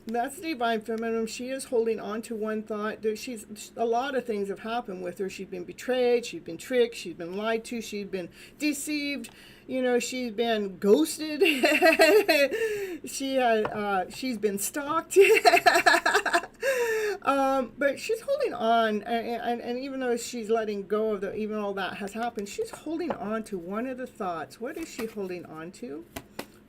That's the Divine Feminine. She is holding on to one thought. A lot of things have happened with her. She's been betrayed. She's been tricked. She's been lied to. She's been deceived. She's been ghosted. She's been stalked. But she's holding on, and even though she's letting go of even all that has happened, she's holding on to one of the thoughts. What is she holding on to?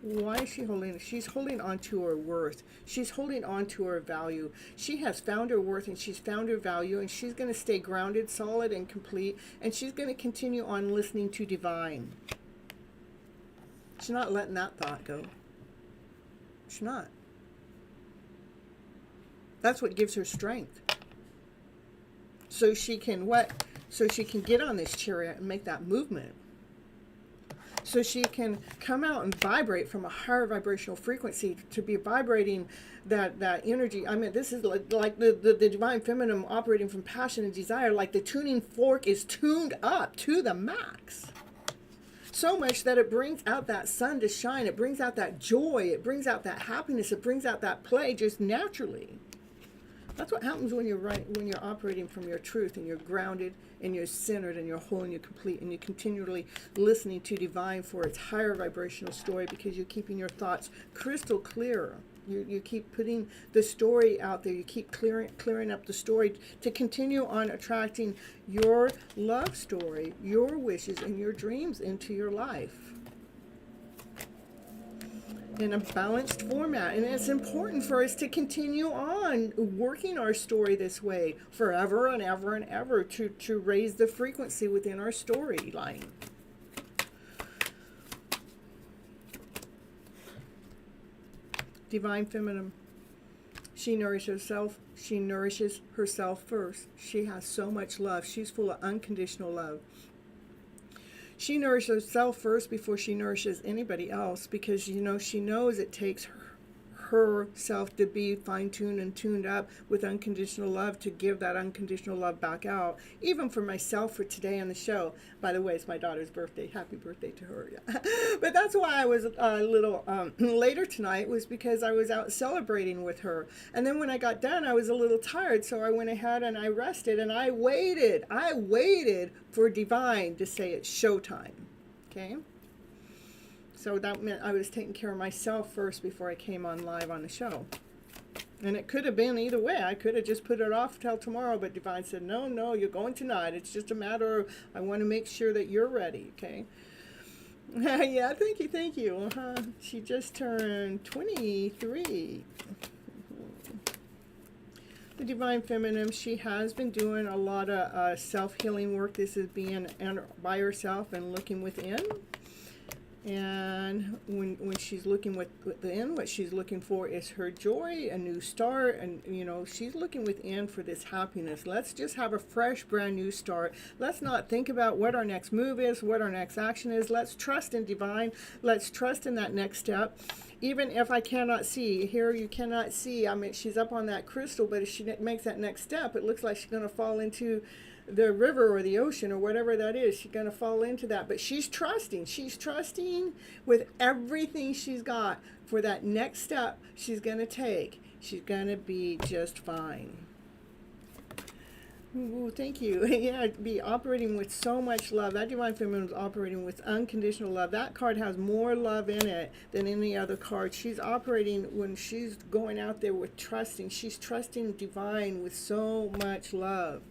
Why is she holding? She's holding on to her worth. She's holding on to her value. She has found her worth and she's found her value, and she's going to stay grounded, solid, and complete, and she's going to continue on listening to divine. She's not letting that thought go. She's not. That's what gives her strength. So she can what? So she can get on this chariot and make that movement. So she can come out and vibrate from a higher vibrational frequency, to be vibrating that energy. I mean, this is like the Divine Feminine operating from passion and desire, like the tuning fork is tuned up to the max. So much that it brings out that sun to shine. It brings out that joy. It brings out that happiness. It brings out that play just naturally. That's what happens when you're operating from your truth, and you're grounded, and you're centered, and you're whole, and you're complete, and you're continually listening to divine for its higher vibrational story, because you're keeping your thoughts crystal clear. You keep putting the story out there. You keep clearing up the story to continue on attracting your love story, your wishes, and your dreams into your life in a balanced format. And it's important for us to continue on working our story this way forever and ever and ever, to raise the frequency within our storyline. Divine Feminine. She nourishes herself. She nourishes herself first. She has so much love. She's full of unconditional love. She nourishes herself first before she nourishes anybody else, because she knows it takes herself to be fine-tuned and tuned up with unconditional love to give that unconditional love back out. Even for myself, for today on the show. By the way, it's my daughter's birthday. Happy birthday to her. Yeah. But that's why I was a little later tonight, was because I was out celebrating with her. And then when I got done, I was a little tired, so I went ahead and I rested, and I waited for divine to say it's showtime. Okay? So that meant I was taking care of myself first before I came on live on the show. And it could have been either way. I could have just put it off till tomorrow, but divine said, no, you're going tonight. It's just a matter of, I want to make sure that you're ready, okay? Yeah, thank you. She just turned 23. The Divine Feminine, she has been doing a lot of self-healing work. This is being by herself and looking within. And when she's looking within, what she's looking for is her joy, a new start, and she's looking within for this happiness. Let's just have a fresh, brand new start. Let's not think about what our next move is, what our next action is. Let's trust in divine. Let's trust in that next step. Even if I cannot see, here you cannot see, I mean, she's up on that crystal, but if she makes that next step, it looks like she's going to fall into the river or the ocean or whatever that is. She's going to fall into that, but she's trusting with everything she's got for that next step she's going to take. She's going to be just fine. Ooh, thank you. Yeah, be operating with so much love. That Divine Feminine is operating with unconditional love. That card has more love in it than any other card. She's operating, when she's going out there with trusting, she's trusting divine with so much love.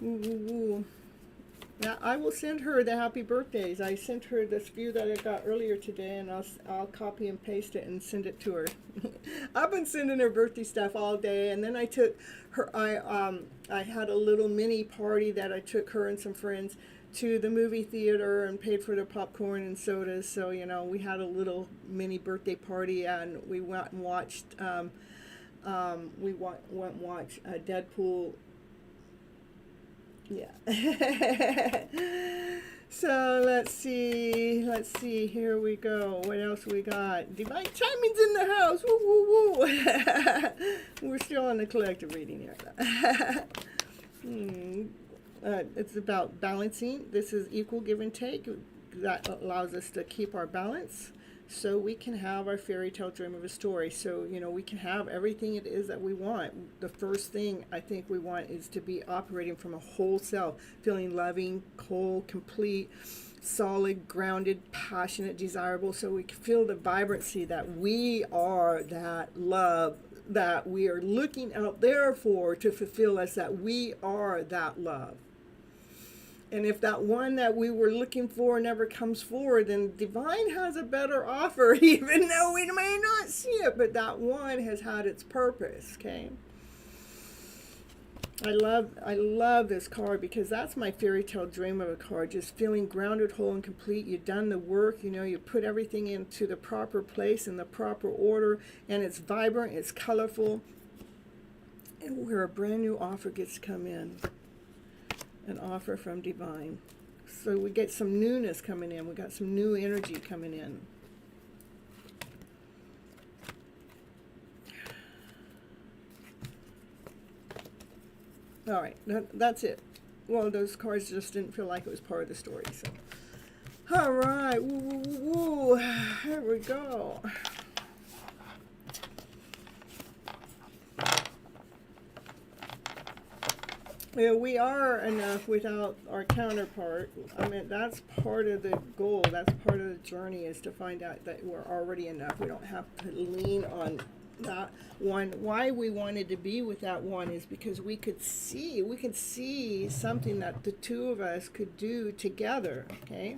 Ooh. Now, I will send her the happy birthdays. I sent her this few that I got earlier today, and I'll copy and paste it and send it to her. I've been sending her birthday stuff all day, and then I took her. I had a little mini party that I took her and some friends to the movie theater and paid for their popcorn and sodas. So we had a little mini birthday party, and we went and watched. We went and watched Deadpool. Yeah. So let's see, here we go. What else we got? Divine Timing's in the house. Woo, woo, woo. We're still on the collective reading here. It's about balancing. This is equal give and take. That allows us to keep our balance so we can have our fairy tale dream of a story. So, we can have everything it is that we want. The first thing I think we want is to be operating from a whole self, feeling loving, whole, complete, solid, grounded, passionate, desirable, so we can feel the vibrancy that we are that love that we are looking out there for to fulfill us, that we are that love. And if that one that we were looking for never comes forward, then divine has a better offer, even though we may not see it, but that one has had its purpose, okay? I love this card because that's my fairy tale dream of a card, just feeling grounded, whole, and complete. You've done the work, you put everything into the proper place in the proper order, and it's vibrant, it's colorful, and where a brand new offer gets to come in. An offer from divine. So we get some newness coming in. We got some new energy coming in. All right, that's it. Well, those cards just didn't feel like it was part of the story. So, all right, woo, woo, woo, woo. Here we go. Yeah, we are enough without our counterpart. I mean, that's part of the goal. That's part of the journey, is to find out that we're already enough. We don't have to lean on that one. Why we wanted to be with that one is because we could see something that the two of us could do together, okay?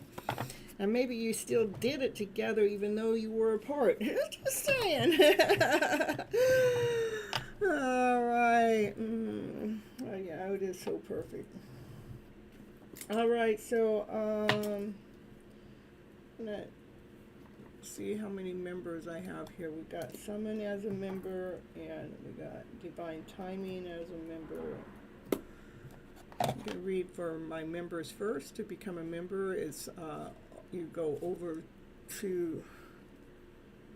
And maybe you still did it together even though you were apart. Just saying. All right. Oh, yeah, it is so perfect. All right, so I'm gonna see how many members I have here. We got Summon as a member, and we got Divine Timing as a member. I'm gonna read for my members first. To become a member is you go over to,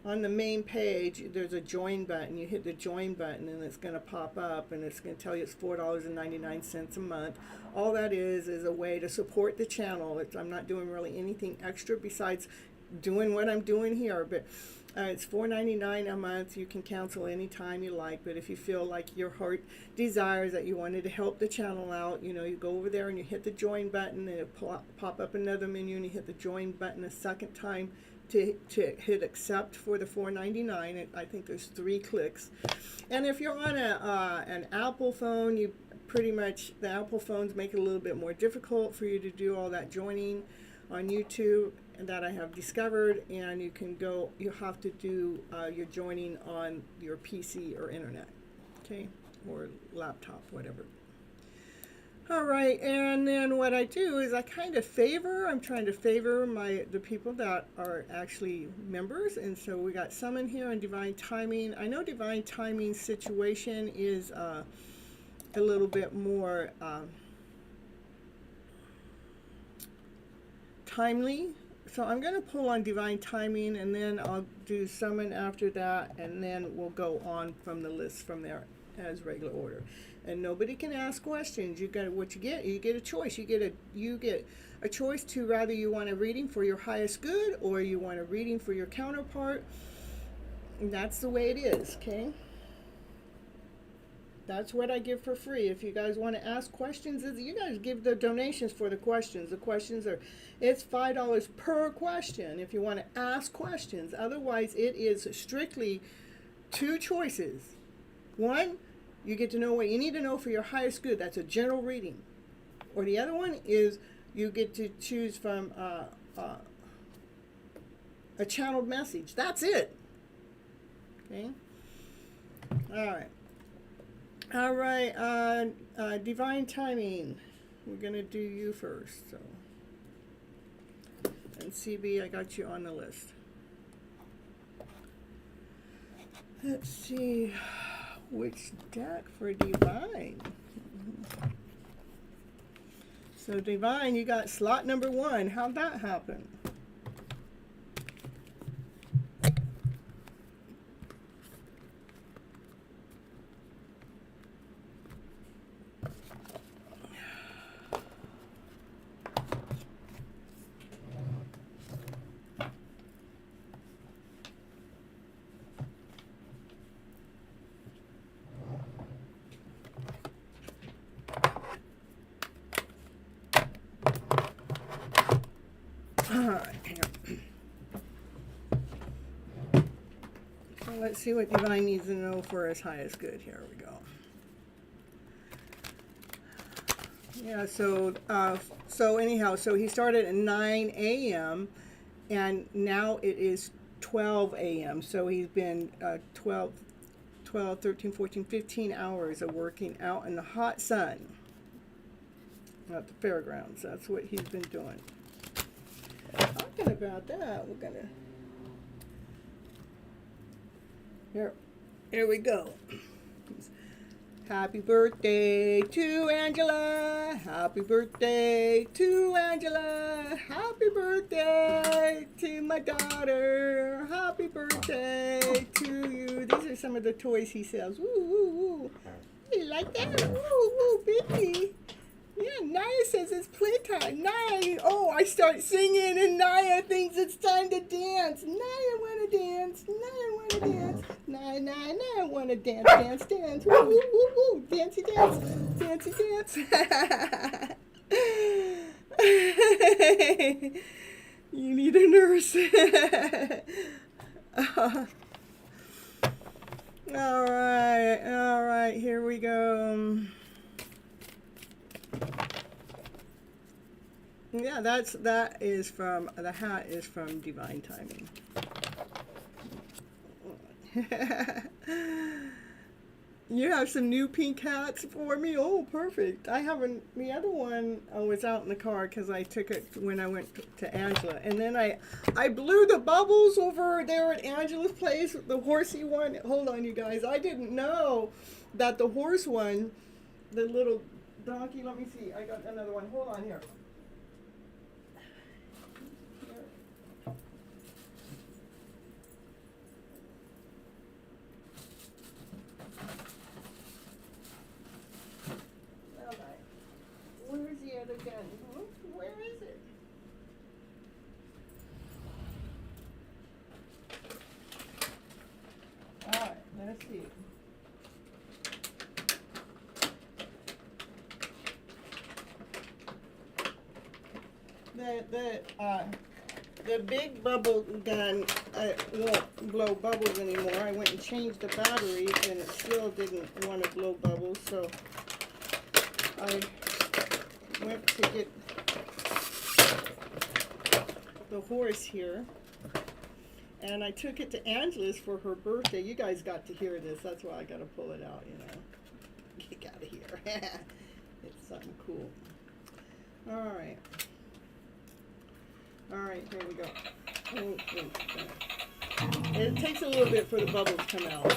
on the main page, there's a join button. You hit the join button and it's going to pop up and it's going to tell you it's $4.99 a month. All that is a way to support the channel. I'm not doing really anything extra besides doing what I'm doing here, but it's $4.99 a month. You can cancel anytime you like, but if you feel like your heart desires that you wanted to help the channel out, you go over there and you hit the join button, and it'll pop up another menu, and you hit the join button a second time to hit accept for the $4.99. I think there's 3 clicks. And if you're on an Apple phone, you pretty much, the Apple phones make it a little bit more difficult for you to do all that joining on YouTube, and that I have discovered, and you have to do your joining on your PC or internet, okay, or laptop, whatever. All right, and then what I do is I'm trying to favor the people that are actually members, and so we got Summon here and Divine Timing. I know Divine Timing's situation is a little bit more timely. So I'm going to pull on Divine Timing, and then I'll do Summon after that, and then we'll go on from the list from there as regular order. And nobody can ask questions. You get what you get. You get a choice. You get a choice to rather you want a reading for your highest good or you want a reading for your counterpart. And that's the way it is, okay? That's what I give for free. If you guys want to ask questions, you guys give the donations for the questions. The questions it's $5 per question if you want to ask questions. Otherwise, it is strictly 2 choices. One, you get to know what you need to know for your highest good. That's a general reading. Or the other one is you get to choose from a channeled message. That's it. Okay? All right. All right, Divine Timing. We're going to do you first. So, and CB, I got you on the list. Let's see which deck for Divine. So Divine, you got slot number 1. How'd that happen? So let's see what Divine needs to know for as high as good. Here we go. Yeah, so anyhow, so he started at 9 a.m. and now it is 12 a.m. So he's been 12, 13, 14, 15 hours of working out in the hot sun at the fairgrounds. That's what he's been doing. Talking about that, we're gonna here we go. Happy birthday to Angela. Happy birthday to Angela. Happy birthday to my daughter. Happy birthday to you. These are some of the toys he sells. Woo, woo, woo. You like that? Woo, woo, baby. Yeah, Naya says it's playtime. Naya, oh, I start singing and Naya thinks it's time to dance. Naya wanna dance. Naya wanna dance. Naya, Naya, Naya wanna dance, dance, dance. Woo, woo, woo, woo. Dancey dance. Dancey dance. You need a nurse. All right, here we go. Yeah, that is from, the hat is from Divine Timing. You have some new pink hats for me? Oh, perfect. I haven't, the other one was out in the car because I took it when I went to Angela. And then I blew the bubbles over there at Angela's place, the horsey one. Hold on, you guys. I didn't know that the horse one, the little donkey, let me see. I got another one. Hold on here. Where's the other gun? Where is it? All right, let's see. The big bubble gun won't blow bubbles anymore. I went and changed the batteries and it still didn't want to blow bubbles, so I went to get the horse here, and I took it to Angela's for her birthday. You guys got to hear this. That's why I got to pull it out, you know. Get out of here. It's something cool. All right. All right, here we go. Oh, it takes a little bit for the bubbles to come out.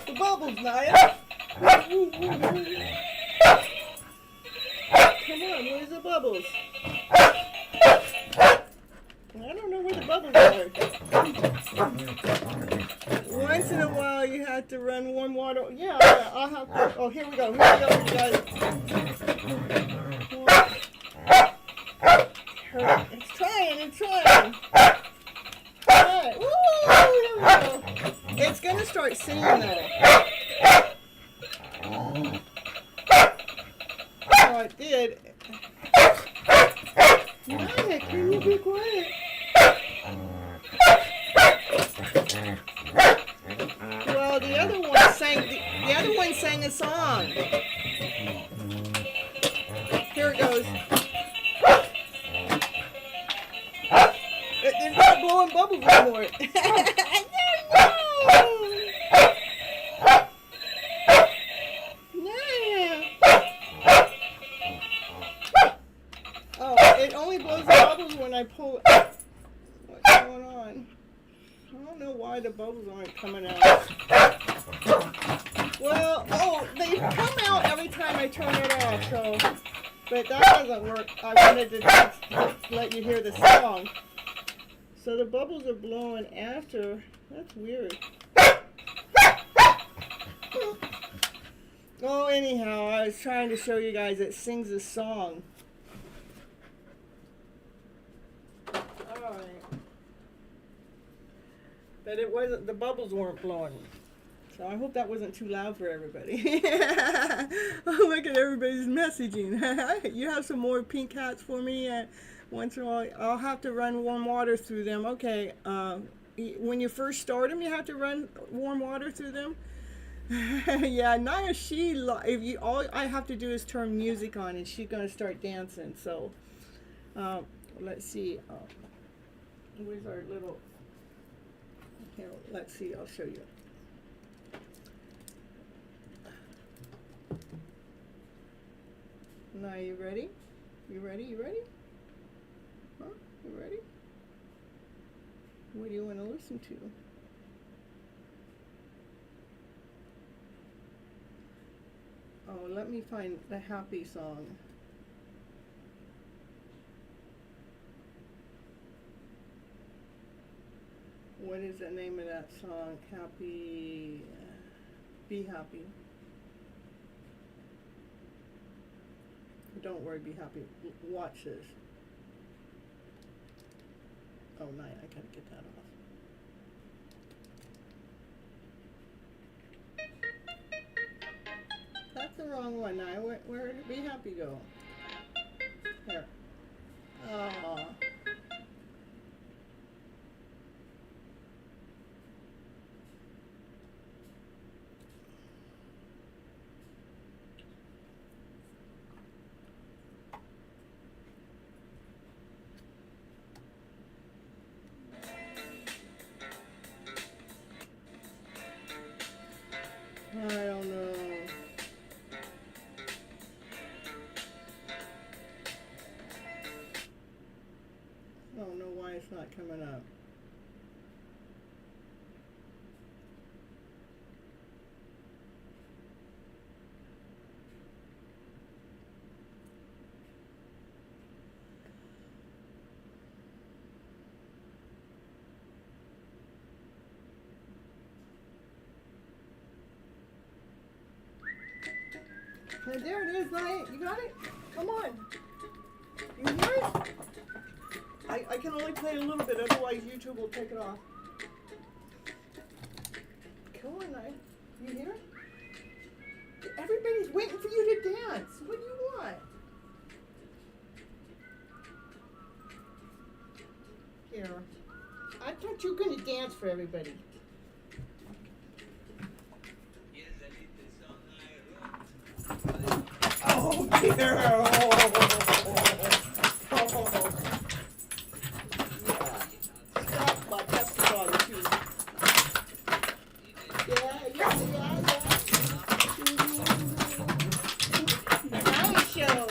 The bubbles, Naya. Come on, where's the bubbles? I don't know where the bubbles are. Once in a while, you have to run warm water. Yeah, I'll have to. Oh, here we go. Here we go, you guys. It's trying. It's trying. All right. Woo! Here we go. It's going to start singing though. Oh, it did. Naya, can you be quiet? Well, the other one sang a song. Here it goes. It's not blowing bubbles anymore. Oh, it only blows the bubbles when I pull it. on. I don't know why the bubbles aren't coming out. Well, oh, they come out every time I turn it off, so, but that doesn't work. I wanted to just let you hear the song. So the bubbles are blowing after. That's weird. Oh, anyhow, I was trying to show you guys it sings a song. Alright. But it wasn't, the bubbles weren't blowing. So I hope that wasn't too loud for everybody. Oh, look at everybody's messaging. You have some more pink hats for me? Once in a while, I'll have to run warm water through them. Okay. When you first start them, you have to run warm water through them. Yeah, Naya, if you, all I have to do is turn music on, and she's gonna start dancing. So, let's see. Where's our little? Here, let's see. I'll show you. Naya, you ready? You ready? You ready? Huh? You ready? What do you want to listen to? Oh, let me find the happy song. What is the name of that song? Happy, Be Happy. Don't worry, be happy. Watch this. Oh, no, I gotta get that off. That's the wrong one now. Where did Be Happy go? Here. Oh. I don't know. I don't know why it's not coming up. Now, there it is, Naya. You got it? Come on. You hear it? I can only play a little bit, otherwise YouTube will take it off. Come on, Naya. You hear it? Everybody's waiting for you to dance. What do you want? Here. I thought you were going to dance for everybody. Oh dear! Stop my Pepsi too. Yeah. Nice show.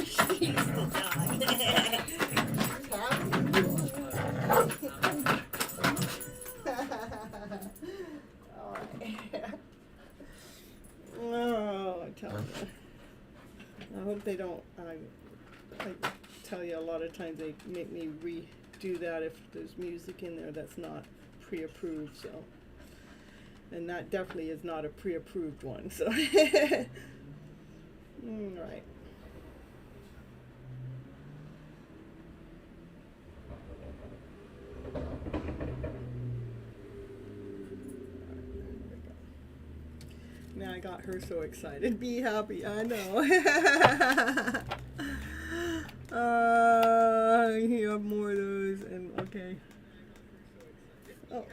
She's the dog. All right. Oh, I tell you. I hope they don't. I tell you, a lot of times they make me redo that if there's music in there that's not pre-approved. So, and that definitely is not a pre-approved one. So, all right. Now I got her so excited. Be happy, I know. You have more of those, and okay. Oh.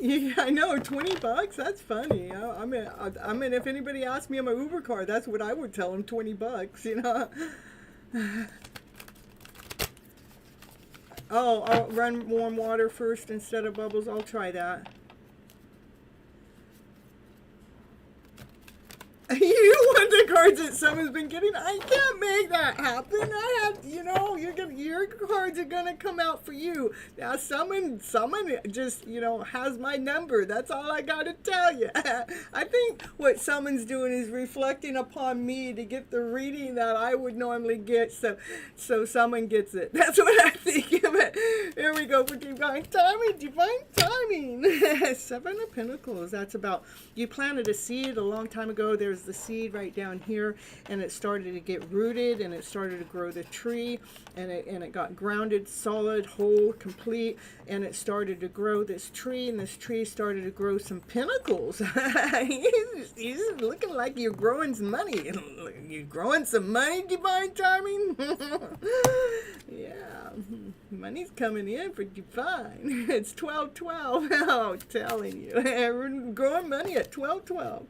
Yeah, I know, $20. That's funny. I mean, if anybody asked me on my Uber card, that's what I would tell them. $20, you know. Oh, I'll run warm water first instead of bubbles. I'll try that. You want to cards that someone's been getting. I can't make that happen. I have, your cards are gonna come out for you. Now, someone just, has my number. That's all I gotta tell you. I think what someone's doing is reflecting upon me to get the reading that I would normally get, so someone gets it. That's what I think of it. Here we go for divine timing. Divine timing. Seven of Pentacles. That's about, you planted a seed a long time ago. There's the seed right down here, and it started to get rooted, and it started to grow the tree, and it got grounded, solid, whole, complete, and it started to grow this tree, and this tree started to grow some pinnacles. He's looking like you're growing some money. You're growing some money, divine timing. Yeah, money's coming in for divine. It's 12-12. Oh, I'm telling you, we're growing money at 12-12.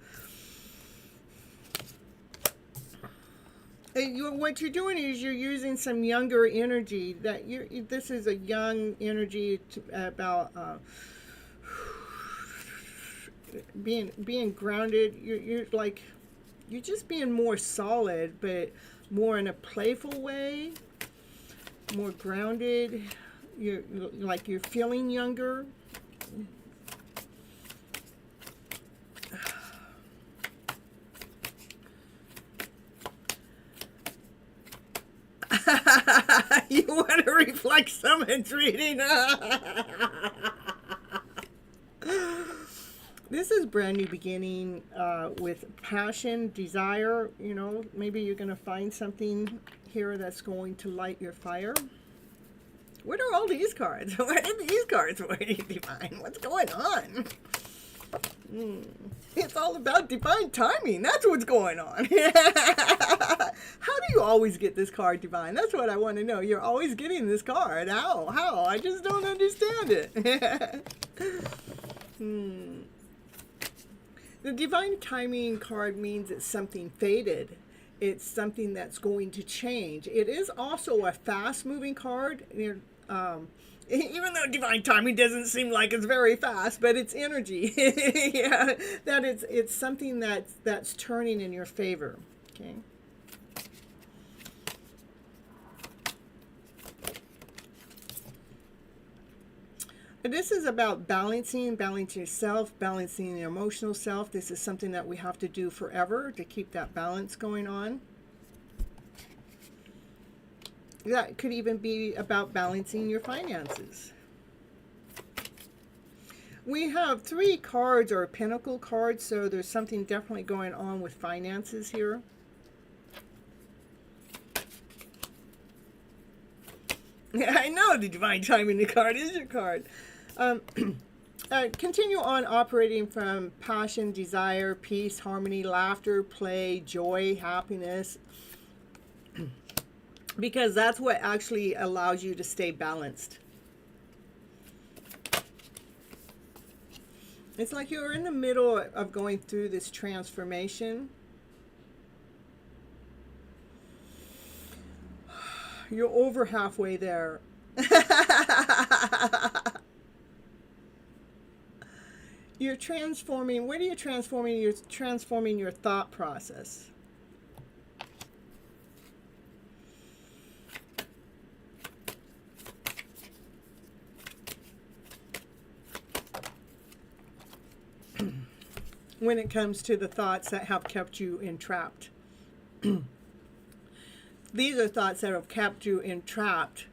What you're doing is you're using some younger energy. This is a young energy about being grounded. You're just being more solid, but more in a playful way, more grounded. You're feeling younger. You want to reflect someone's reading. This is brand new beginning with passion, desire. Maybe you're going to find something here that's going to light your fire. What are all these cards? What are these cards for you, divine? What's going on? It's all about divine timing. That's what's going on. How do you always get this card, divine? That's what I want to know. You're always getting this card. How? I just don't understand it. The divine timing card means it's something fated. It's something that's going to change. It is also a fast-moving card. Even though divine timing doesn't seem like it's very fast, but it's energy. Yeah, that it's something that's turning in your favor. Okay. This is about balancing yourself, balancing your emotional self. This is something that we have to do forever to keep that balance going on. That could even be about balancing your finances. We have 3 cards or pentacle cards, so there's something definitely going on with finances here. Yeah, I know the divine timing card is your card. Continue on operating from passion, desire, peace, harmony, laughter, play, joy, happiness. Because that's what actually allows you to stay balanced. It's like you're in the middle of going through this transformation. You're over halfway there. You're transforming. What are you transforming? You're transforming your thought process. When it comes to the thoughts that have kept you entrapped. These are thoughts that have kept you entrapped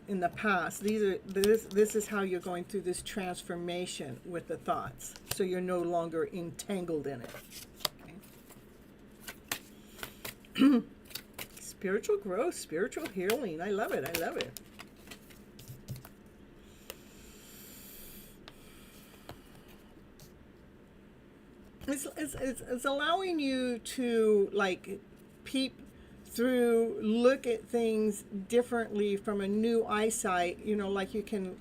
in the past. This is how you're going through this transformation with the thoughts. So you're no longer entangled in it. Okay. Spiritual growth, spiritual healing. I love it. I love it. It's allowing you to peep through, look at things differently from a new eyesight. You can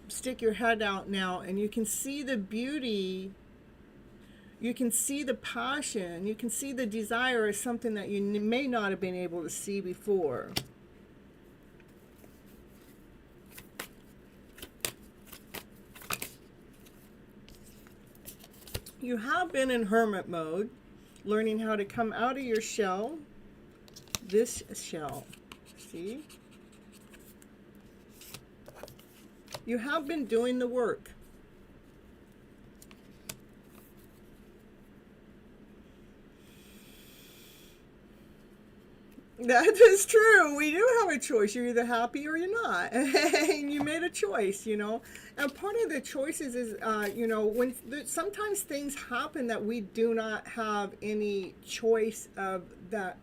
stick your head out now and you can see the beauty, you can see the passion, you can see the desire as something that you may not have been able to see before. You have been in hermit mode, learning how to come out of your shell, this shell. See? You have been doing the work. That is true. We do have a choice. You're either happy or you're not. And you made a choice, you know. And part of the choices is, you know, when sometimes things happen that we do not have any choice of that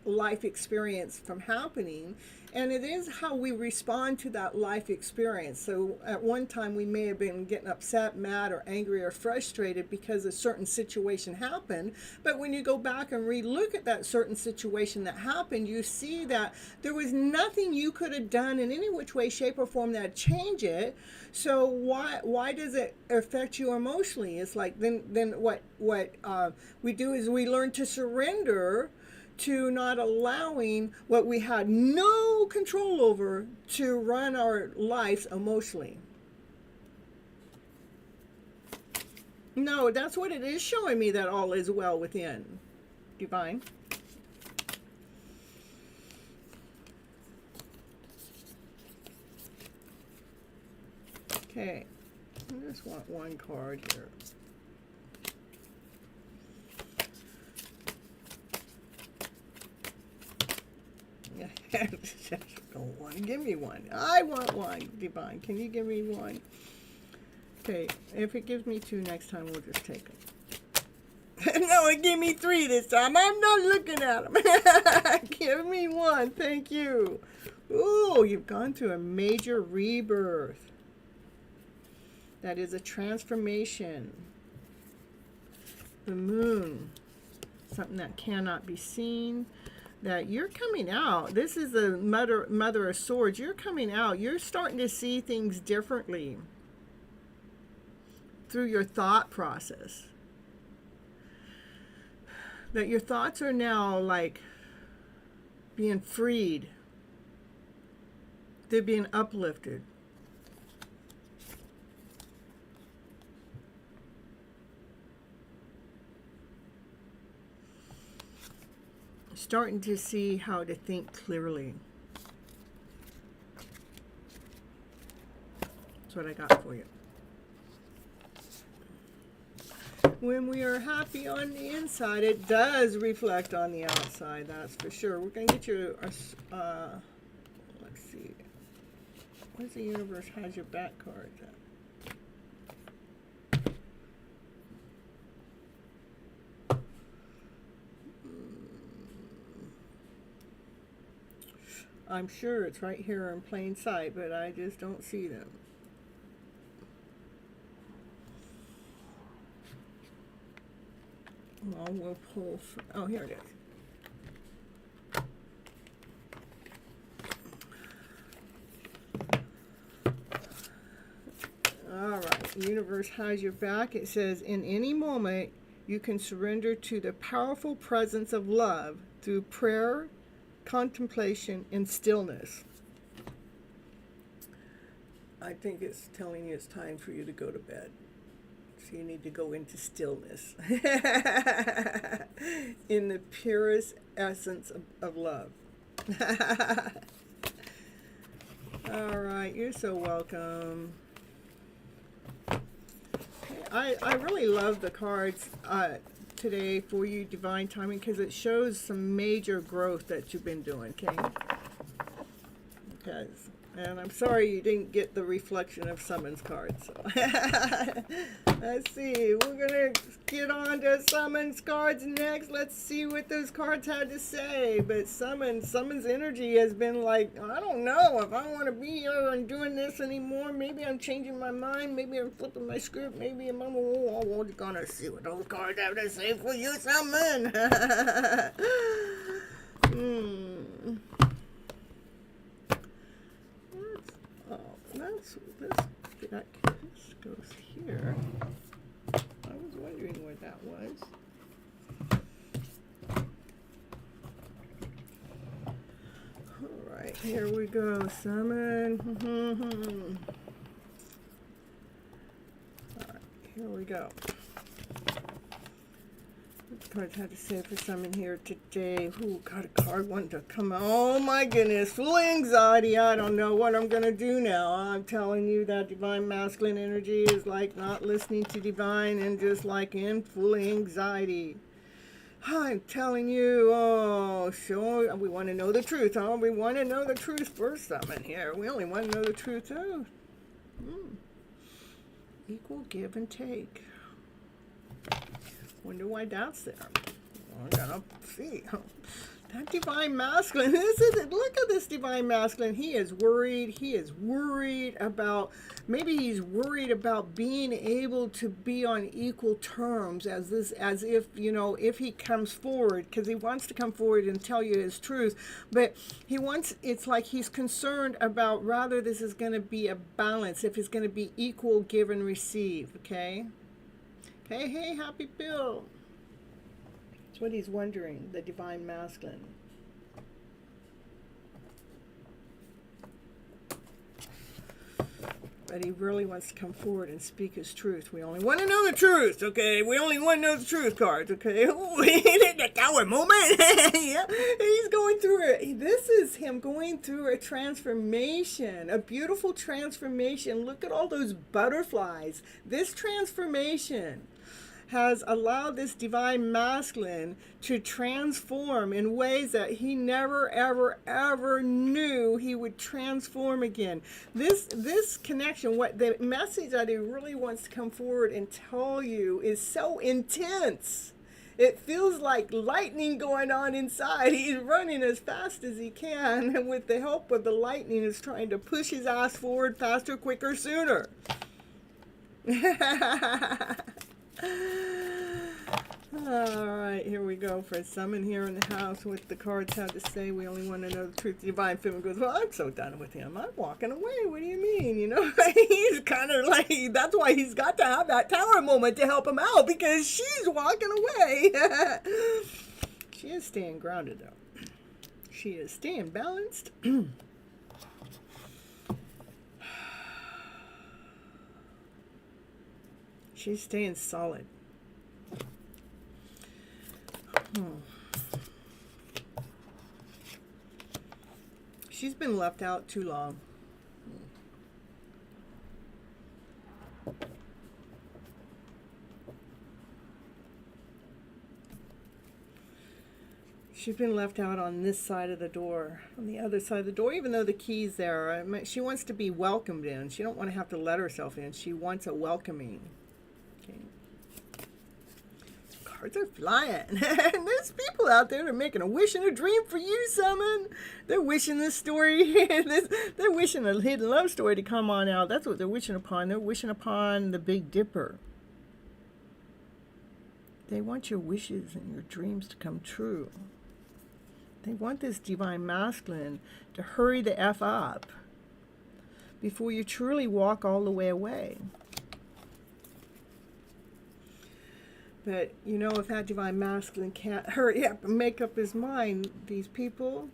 life experience from happening. And it is how we respond to that life experience. So at one time we may have been getting upset, mad, or angry, or frustrated because a certain situation happened. But when you go back and relook at that certain situation that happened, you see that there was nothing you could have done in any which way, shape, or form that change it. So why does it affect you emotionally? It's like then what we do is we learn to surrender to not allowing what we had no control over to run our lives emotionally. No, that's what it is showing me, that all is well within. Divine. Okay, I just want one card here. Don't want to give me one. I want one, Divine. Can you give me one? Okay, if it gives me two next time, we'll just take them. No, it gave me three this time. I'm not looking at them. Give me one. Thank you. Ooh, you've gone through a major rebirth. That is a transformation. The moon. Something that cannot be seen. That you're coming out. This is the mother of swords. You're coming out. You're starting to see things differently through your thought process. That your thoughts are now like being freed. They're being uplifted. Starting to see how to think clearly. That's what I got for you. When we are happy on the inside, it does reflect on the outside, that's for sure. We're going to get you, let's see. Where's the universe has your back cards at? I'm sure it's right here in plain sight, but I just don't see them. Well, we'll pull. Oh, here it is. All right. The universe has your back. It says, in any moment, you can surrender to the powerful presence of love through prayer, contemplation, and stillness. I think it's telling you it's time for you to go to bed. So you need to go into stillness. In the purest essence of love. All right, you're so welcome. I really love the cards today for you, Divine Timing, because it shows some major growth that you've been doing, okay? And I'm sorry you didn't get the reflection of summons cards. So. Let's see. We're going to get on to summons cards next. Let's see what those cards had to say. But summons energy has been like, I don't know if I want to be here and doing this anymore. Maybe I'm changing my mind. Maybe I'm flipping my script. Maybe I'm we're going to see what those cards have to say for you, summon. This goes here. I was wondering where that was. All right, here we go. Summon. All right, here we go. Let's cards had to say for some in here today. Who got a card wanting to come out? Oh my goodness, full anxiety. I don't know what I'm going to do now. I'm telling you that divine masculine energy is like not listening to divine and just like in full anxiety. I'm telling you, oh, sure, we want to know the truth, huh? We want to know the truth for some in here. We only want to know the truth, too. Equal give and take. Wonder why that's there. We're gonna see. That divine masculine. This is it. Look at this divine masculine. He is worried. He is worried about. Maybe he's worried about being able to be on equal terms as if if he comes forward, because he wants to come forward and tell you his truth, but he wants. It's like he's concerned about rather this is going to be a balance. If it's going to be equal give and receive. Okay. Hey, Happy Bill. That's what he's wondering, the divine masculine. But he really wants to come forward and speak his truth. We only want to know the truth, okay? We only want to know the truth cards, okay? Ooh, the tower moment. Yeah, he's going through it. This is him going through a transformation, a beautiful transformation. Look at all those butterflies. This transformation has allowed this divine masculine to transform in ways that he never, ever, ever knew he would transform again. This connection, what the message that he really wants to come forward and tell you is so intense. It feels like lightning going on inside. He's running as fast as he can, and with the help of the lightning is trying to push his ass forward faster, quicker, sooner. All right, here we go for someone here in the house with the cards have to say. We only want to know the truth. The divine feminine goes, well, I'm so done with him. I'm walking away. What do you mean? He's kind of like, that's why he's got to have that tower moment to help him out, because she's walking away. She is staying grounded, though. She is staying balanced. She's staying solid. She's been left out too long. She's been left out on this side of the door, on the other side of the door, even though the key's there. She wants to be welcomed in. She don't want to have to let herself in. She wants a welcoming. Okay. Cards are flying. And there's people out there that are making a wish and a dream for you, Summon. They're wishing this story, they're wishing a hidden love story to come on out. That's what they're wishing upon. They're wishing upon the Big Dipper. They want your wishes and your dreams to come true. They want this divine masculine to hurry the F up before you truly walk all the way away. But, if that divine masculine can't hurry up and make up his mind, these people,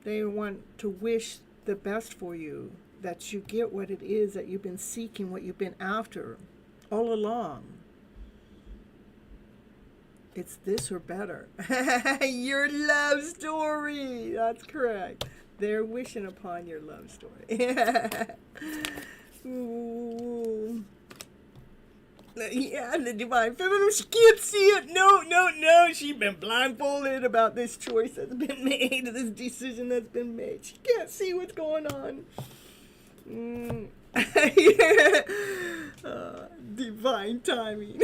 they want to wish the best for you, that you get what it is that you've been seeking, what you've been after all along. It's this or better. Your love story. That's correct. They're wishing upon your love story. Ooh. Yeah, the divine feminine, she can't see it. No. She's been blindfolded about this choice that's been made, this decision that's been made. She can't see what's going on. Divine timing.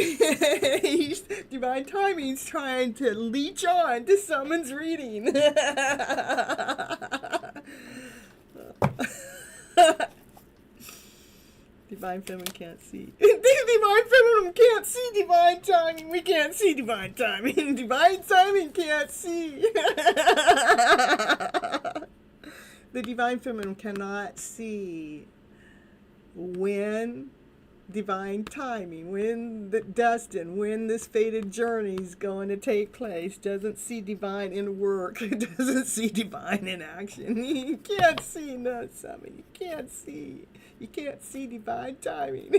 Divine timing's trying to leech on to someone's reading. Divine feminine can't see. Divine feminine can't see divine timing. We can't see divine timing. Divine timing can't see. The divine feminine cannot see when divine timing, when Dustin, when this fated journey is going to take place, doesn't see divine in work, doesn't see divine in action. You can't see, no, Sammy, you can't see divine timing,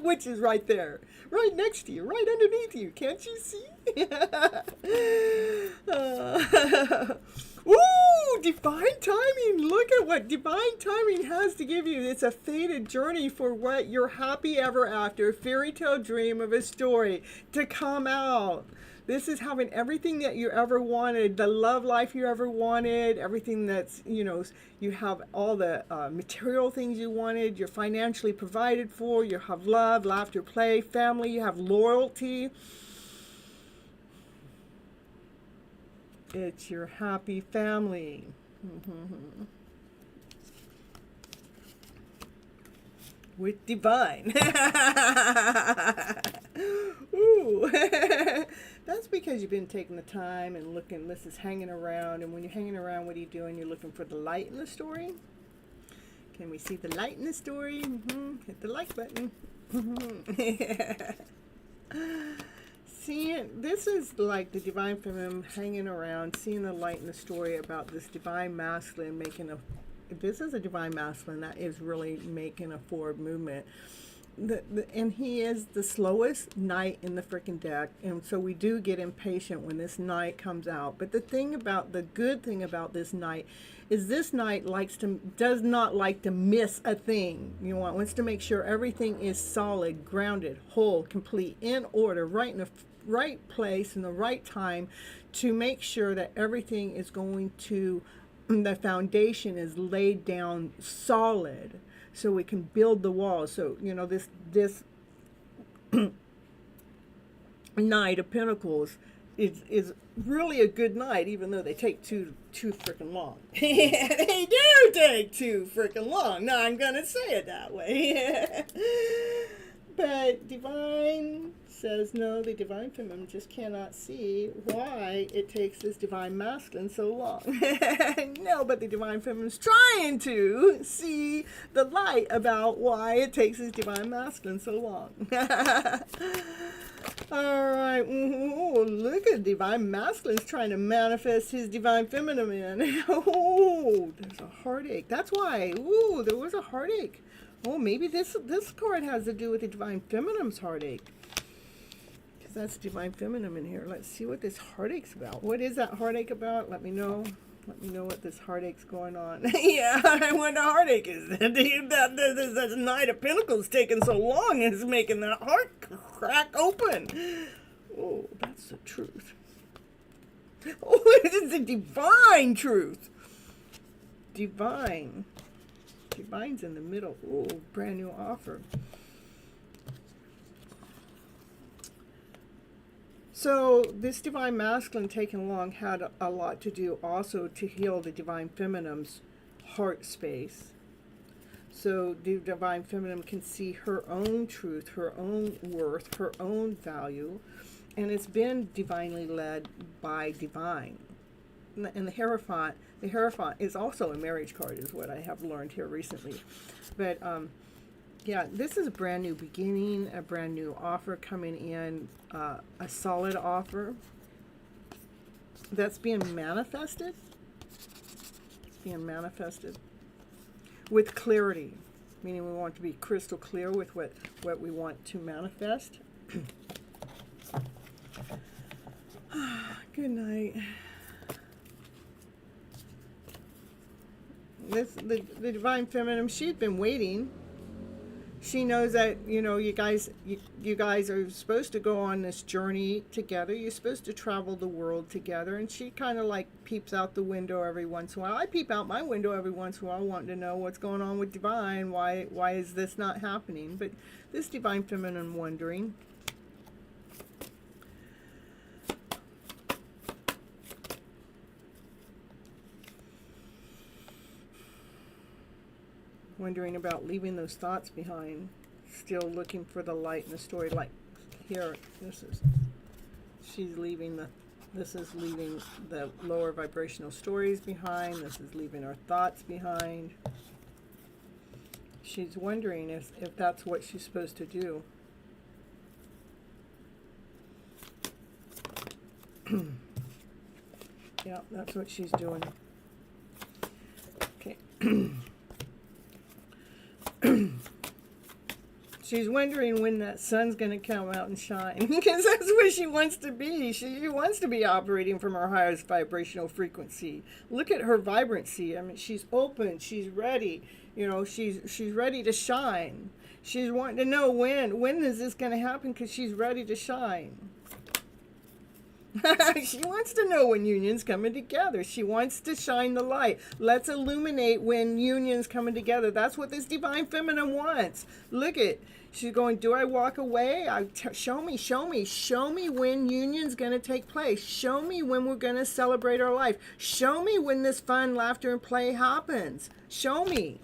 which is right there, right next to you, right underneath you. Can't you see? Ooh, divine timing. Look at what divine timing has to give you. It's a fated journey for what your happy ever after fairy tale dream of a story to come out. This is having everything that you ever wanted, the love life you ever wanted, everything that's, you have all the material things you wanted, you're financially provided for, you have love, laughter, play, family, you have loyalty. It's your happy family. With divine. Ooh. That's because you've been taking the time and looking. This is hanging around. And when you're hanging around, what are you doing? You're looking for the light in the story. Can we see the light in the story? Hit the like button. Seeing, this is like the divine feminine hanging around, seeing the light in the story about this divine masculine making a, this is a divine masculine that is really making a forward movement. And he is the slowest knight in the freaking deck, and so we do get impatient when this knight comes out. But the good thing about this knight is this knight does not like to miss a thing. Wants to make sure everything is solid, grounded, whole, complete, in order, right in the right place in the right time, to make sure that everything is going to, the foundation is laid down solid, so we can build the walls. So this Knight of Pentacles is really a good knight, even though they take too freaking long. They do take too freaking long. No, I'm gonna say it that way. But divine says no, the divine feminine just cannot see why it takes this divine masculine so long. No, but the divine feminine's trying to see the light about why it takes this divine masculine so long. All right. Ooh, look at divine masculine's trying to manifest his divine feminine in. Oh, there's a heartache. That's why. Ooh, there was a heartache. Oh, maybe this card has to do with the divine feminine's heartache. Because that's divine feminine in here. Let's see what this heartache's about. What is that heartache about? Let me know. Let me know what this heartache's going on. Yeah, what the heartache is. That Knight of Pentacles taking so long is making that heart crack open. Oh, that's the truth. Oh, it is the divine truth. Divine. Divine's in the middle. Oh, brand new offer. So this divine masculine taking long had a lot to do also to heal the divine feminine's heart space. So the divine feminine can see her own truth, her own worth, her own value, and it's been divinely led by divine. And the Hierophant is also a marriage card, is what I have learned here recently. But yeah, this is a brand new beginning, a brand new offer coming in, a solid offer that's being manifested. It's being manifested with clarity, meaning we want to be crystal clear with what we want to manifest. Good night. The divine feminine, she's been waiting. She knows that you guys are supposed to go on this journey together. You're supposed to travel the world together, and she kind of like peeps out the window every once in a while. I peep out my window every once in a while, wanting to know what's going on with divine. Why is this not happening? But this divine feminine wondering. Wondering about leaving those thoughts behind, still looking for the light in the story. Like here, she's leaving this is leaving the lower vibrational stories behind. This is leaving our thoughts behind. She's wondering if that's what she's supposed to do. Yeah, that's what she's doing. Okay. She's wondering when that sun's going to come out and shine, because that's where she wants to be. She wants to be operating from her highest vibrational frequency. Look at her vibrancy. I mean, she's open. She's ready. You know, she's ready to shine. She's wanting to know when is this going to happen, because she's ready to shine. She wants to know when union's coming together. She wants to shine the light. Let's illuminate when union's coming together. That's what this divine feminine wants. Look at, she's going, do I walk away? Show me when union's going to take place. Show me when we're going to celebrate our life. Show me when this fun, laughter, and play happens. Show me.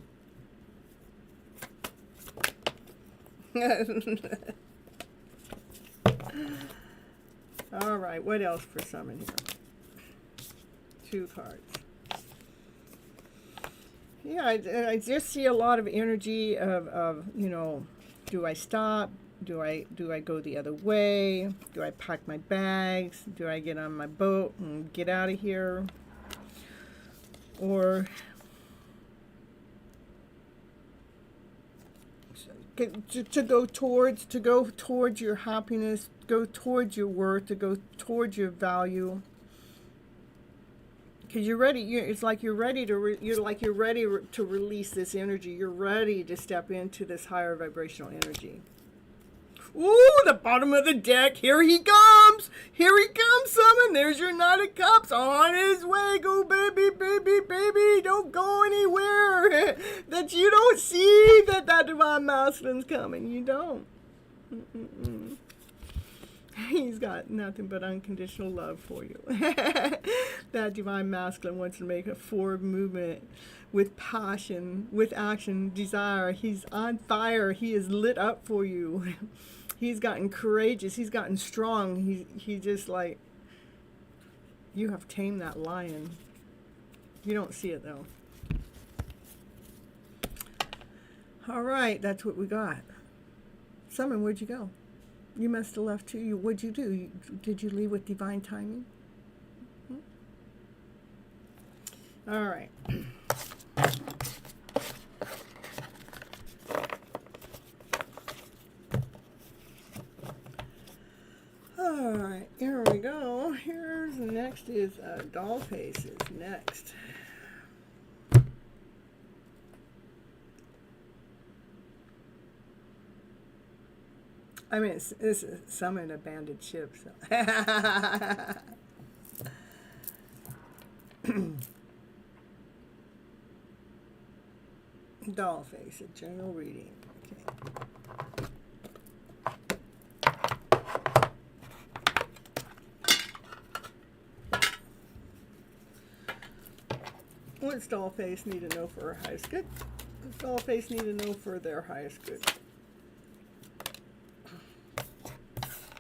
All right, what else for some in here? 2 cards. Yeah, I just see a lot of energy of you know, do I stop? Do I go the other way? Do I pack my bags? Do I get on my boat and get out of here? Or to go towards your happiness, go towards your worth, to go towards your value, because you're ready. It's like you're ready to release this energy. You're ready to step into this higher vibrational energy. Ooh, the bottom of the deck. Here he comes. Here he comes, Summon. There's your Knight of Cups on his way. Go, baby, baby, baby. Don't go anywhere. That you don't see that divine masculine's coming. You don't. Mm-mm-mm. He's got nothing but unconditional love for you. That divine masculine wants to make a forward movement with passion, with action, desire. He's on fire. He is lit up for you. He's gotten courageous. He's gotten strong. He's just like, you have tamed that lion. You don't see it though. All right, that's what we got. Summon, where'd you go? You must have left too. What'd you do? Did you leave with divine timing? All right. All right, here we go. Here's next is doll faces next. I mean, this is Summon abandoned ship. So. Doll face, a general reading. Okay. What's Dollface need to know for her highest good? What's Dollface need to know for their highest good?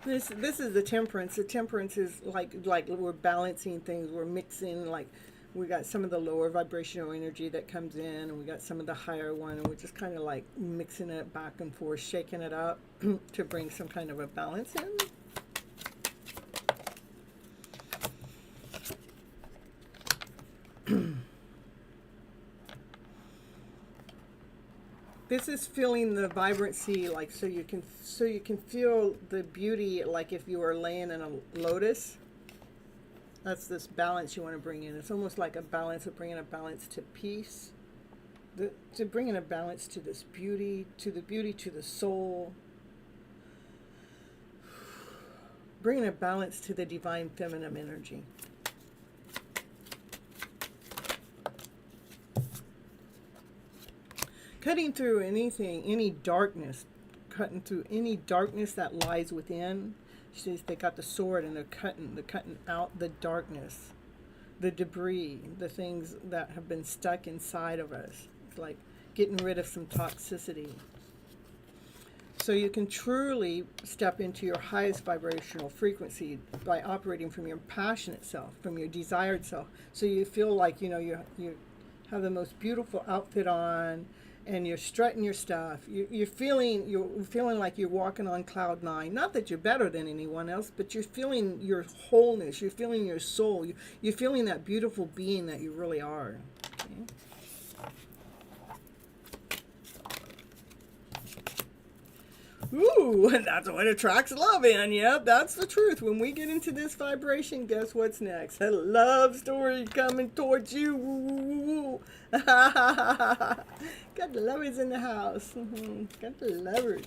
This is the Temperance. The Temperance is like we're balancing things. We're mixing, like we got some of the lower vibrational energy that comes in, and we got some of the higher one, and we're just kind of like mixing it back and forth, shaking it up to bring some kind of a balance in. This is feeling the vibrancy, like so you can feel the beauty, like if you were laying in a lotus. That's this balance you want to bring in. It's almost like a balance of bringing a balance to peace, to bringing a balance to this beauty, to the soul, bringing a balance to the divine feminine energy. Cutting through anything, any darkness, cutting through any darkness that lies within. She says they got the sword and they're cutting out the darkness, the debris, the things that have been stuck inside of us. It's like getting rid of some toxicity. So you can truly step into your highest vibrational frequency by operating from your passionate self, from your desired self. So you feel like, you know, you have the most beautiful outfit on, and you're strutting your stuff. You're feeling like you're walking on cloud nine. Not that you're better than anyone else, but you're feeling your wholeness. You're feeling your soul. You're feeling that beautiful being that you really are. Okay? Ooh, that's what attracts love in. Yep, that's the truth. When we get into this vibration, guess what's next? A love story coming towards you. Woo, woo, woo. Got the lovers in the house. Got the lovers.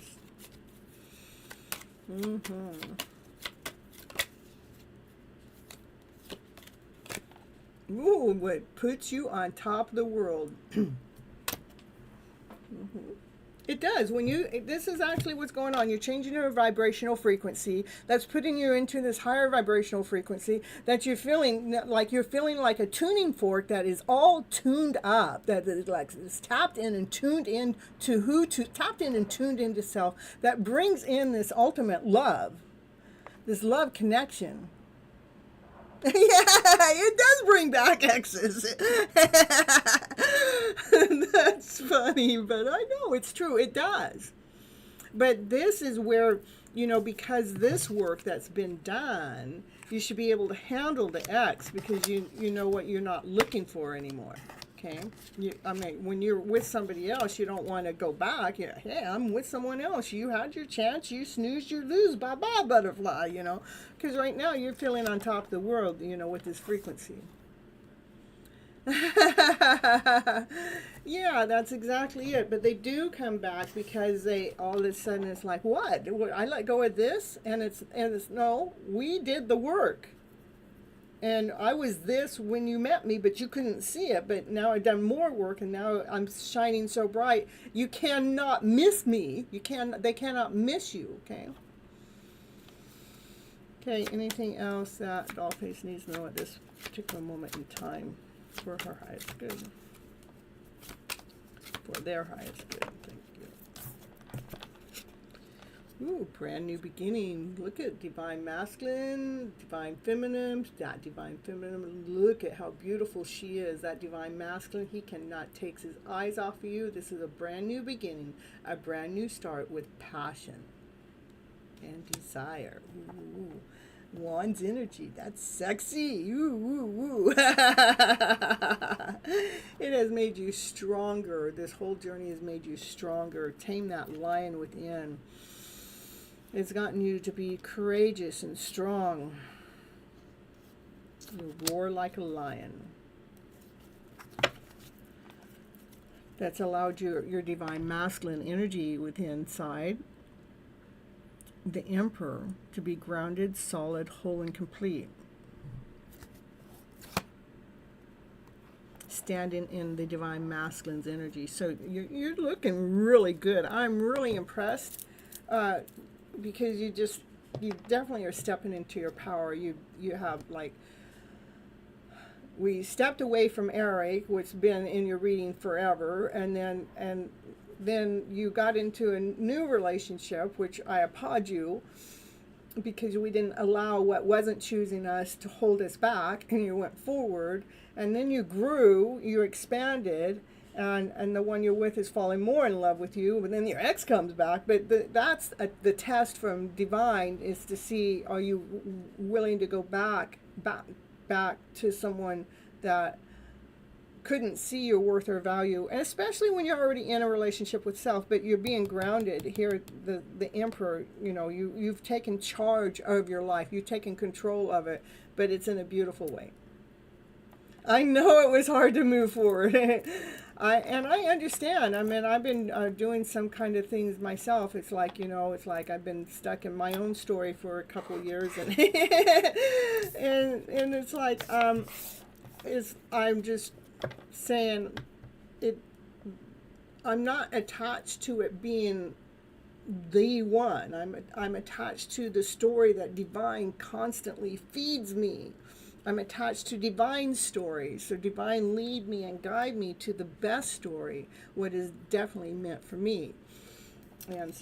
Ooh, what puts you on top of the world. It does. This is actually what's going on. You're changing your vibrational frequency. That's putting you into this higher vibrational frequency that you're feeling like a tuning fork that is all tuned up. That is like it's tapped in and tuned in to tapped in and tuned into self. That brings in this ultimate love, this love connection. Yeah, it does bring back exes. That's funny, but I know it's true. It does. But this is where, because this work that's been done, you should be able to handle the ex because you know what you're not looking for anymore. Okay? When you're with somebody else, you don't want to go back. Hey, I'm with someone else. You had your chance. You snoozed, you lose. Bye-bye, butterfly, Because right now you're feeling on top of the world, with this frequency. Yeah, that's exactly it. But they do come back because they all of a sudden it's like, what? I let go of this? And it's no, we did the work. And I was this when you met me, but you couldn't see it. But now I've done more work, and now I'm shining so bright. You cannot miss me. They cannot miss you. Okay. Okay. Anything else that Dollface needs to know at this particular moment in time for her highest good? For their highest good. Thank you. Ooh, brand new beginning. Look at divine masculine, divine feminine. That divine feminine, look at how beautiful she is. That divine masculine, he cannot take his eyes off of you. This is a brand new beginning, a brand new start with passion and desire. Ooh, Wands energy, that's sexy. Ooh, ooh, ooh. It has made you stronger. This whole journey has made you stronger. Tame that lion within. It's gotten you to be courageous and strong. You roar like a lion. That's allowed your divine masculine energy within inside the Emperor to be grounded, solid, whole, and complete. Standing in the divine masculine's energy. So you're looking really good. I'm really impressed. Because you definitely are stepping into your power. You have we stepped away from Eric, which has been in your reading forever, and then you got into a new relationship, which I applaud you, because we didn't allow what wasn't choosing us to hold us back, and you went forward, and then you grew, you expanded. And the one you're with is falling more in love with you, but then your ex comes back. But that's the test from divine, is to see, are you willing to go back to someone that couldn't see your worth or value, and especially when you're already in a relationship with self, but you're being grounded here. The Emperor, you've taken charge of your life, you've taken control of it, but it's in a beautiful way. I know it was hard to move forward. I understand. I've been doing some kind of things myself. It's like, I've been stuck in my own story for a couple of years, and and it's like, I'm just saying it. I'm not attached to it being the one. I'm attached to the story that divine constantly feeds me. I'm attached to divine stories, so divine lead me and guide me to the best story, what is definitely meant for me. And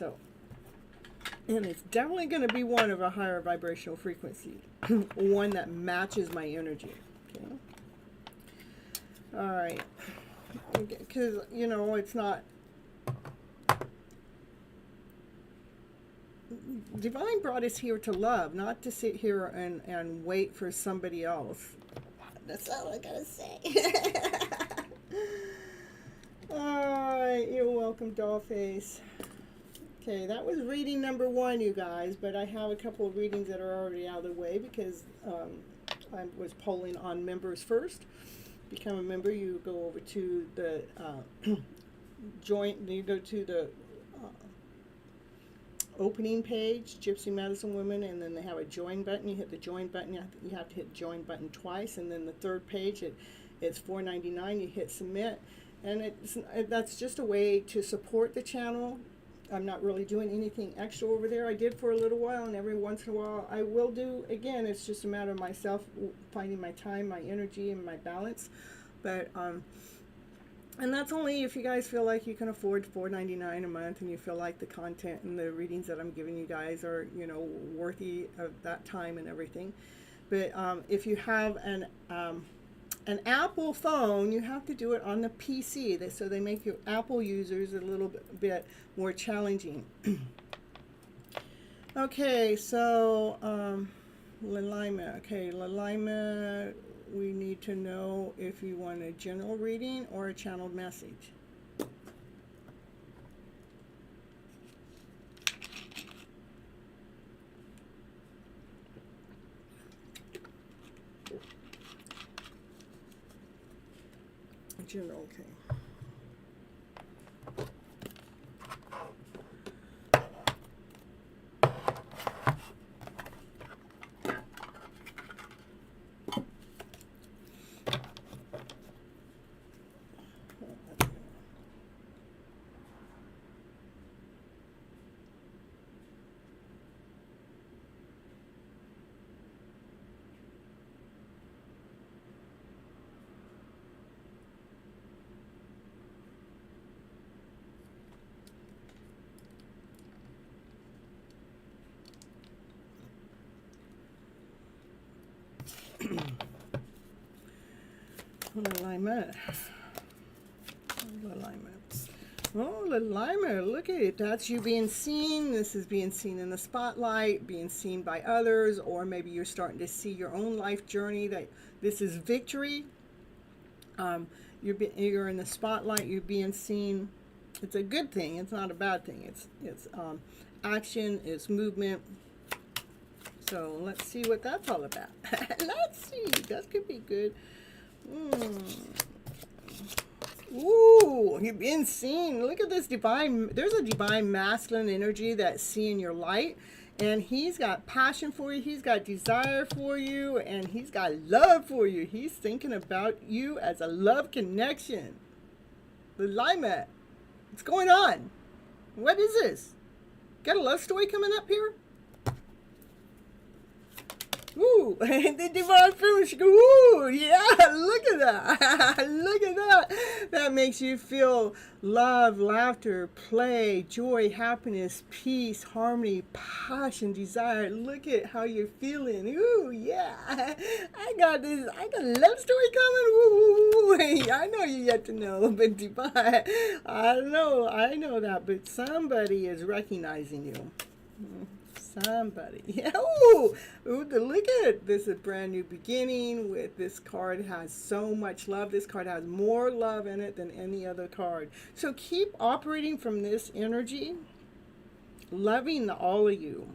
it's definitely going to be one of a higher vibrational frequency, one that matches my energy. Okay. All right. Because, it's not Divine brought us here to love, not to sit here and wait for somebody else. That's all I gotta say. Alright, you're welcome, Dollface. Okay, that was reading number 1, you guys, but I have a couple of readings that are already out of the way because I was polling on members first. Become a member, you go over to the you go to the opening page, Gypsy Madison Women, and then they have a join button. You hit the join button. You have to hit join button twice, and then the third page, it's $4.99. You hit submit, and that's just a way to support the channel. I'm not really doing anything extra over there. I did for a little while, and every once in a while I will do again. It's just a matter of myself finding my time, my energy, and my balance. But and that's only if you guys feel like you can afford $4.99 a month, and you feel like the content and the readings that I'm giving you guys are, you know, worthy of that time and everything. But if you have an Apple phone, you have to do it on the PC. So they make your Apple users a little bit more challenging. Okay, so Lalima. Okay, Lalima, we need to know if you want a general reading or a channeled message. General, okay. Alignment. Oh, Lalima, look at it. That's you being seen. This is being seen in the spotlight, being seen by others, or maybe you're starting to see your own life journey. That this is victory. You're in the spotlight. You're being seen. It's a good thing. It's not a bad thing. It's action. It's movement. So let's see what that's all about. Let's see. That could be good. Ooh, you're being seen. Look at this divine. There's a divine masculine energy that's seeing your light, and he's got passion for you. He's got desire for you, and he's got love for you. He's thinking about you as a love connection. The Lima. What's going on? What is this? Got a love story coming up here? Ooh, the divine feminine. She go, ooh, yeah, look at that. Look at that. That makes you feel love, laughter, play, joy, happiness, peace, harmony, passion, desire. Look at how you're feeling. Ooh, yeah. I got a love story coming. Ooh, I know you yet to know, but divine, I know that, but somebody is recognizing you. Somebody. Yeah. Ooh, look at it. This is a brand new beginning. With this card has so much love. This card has more love in it than any other card. So keep operating from this energy, loving all of you.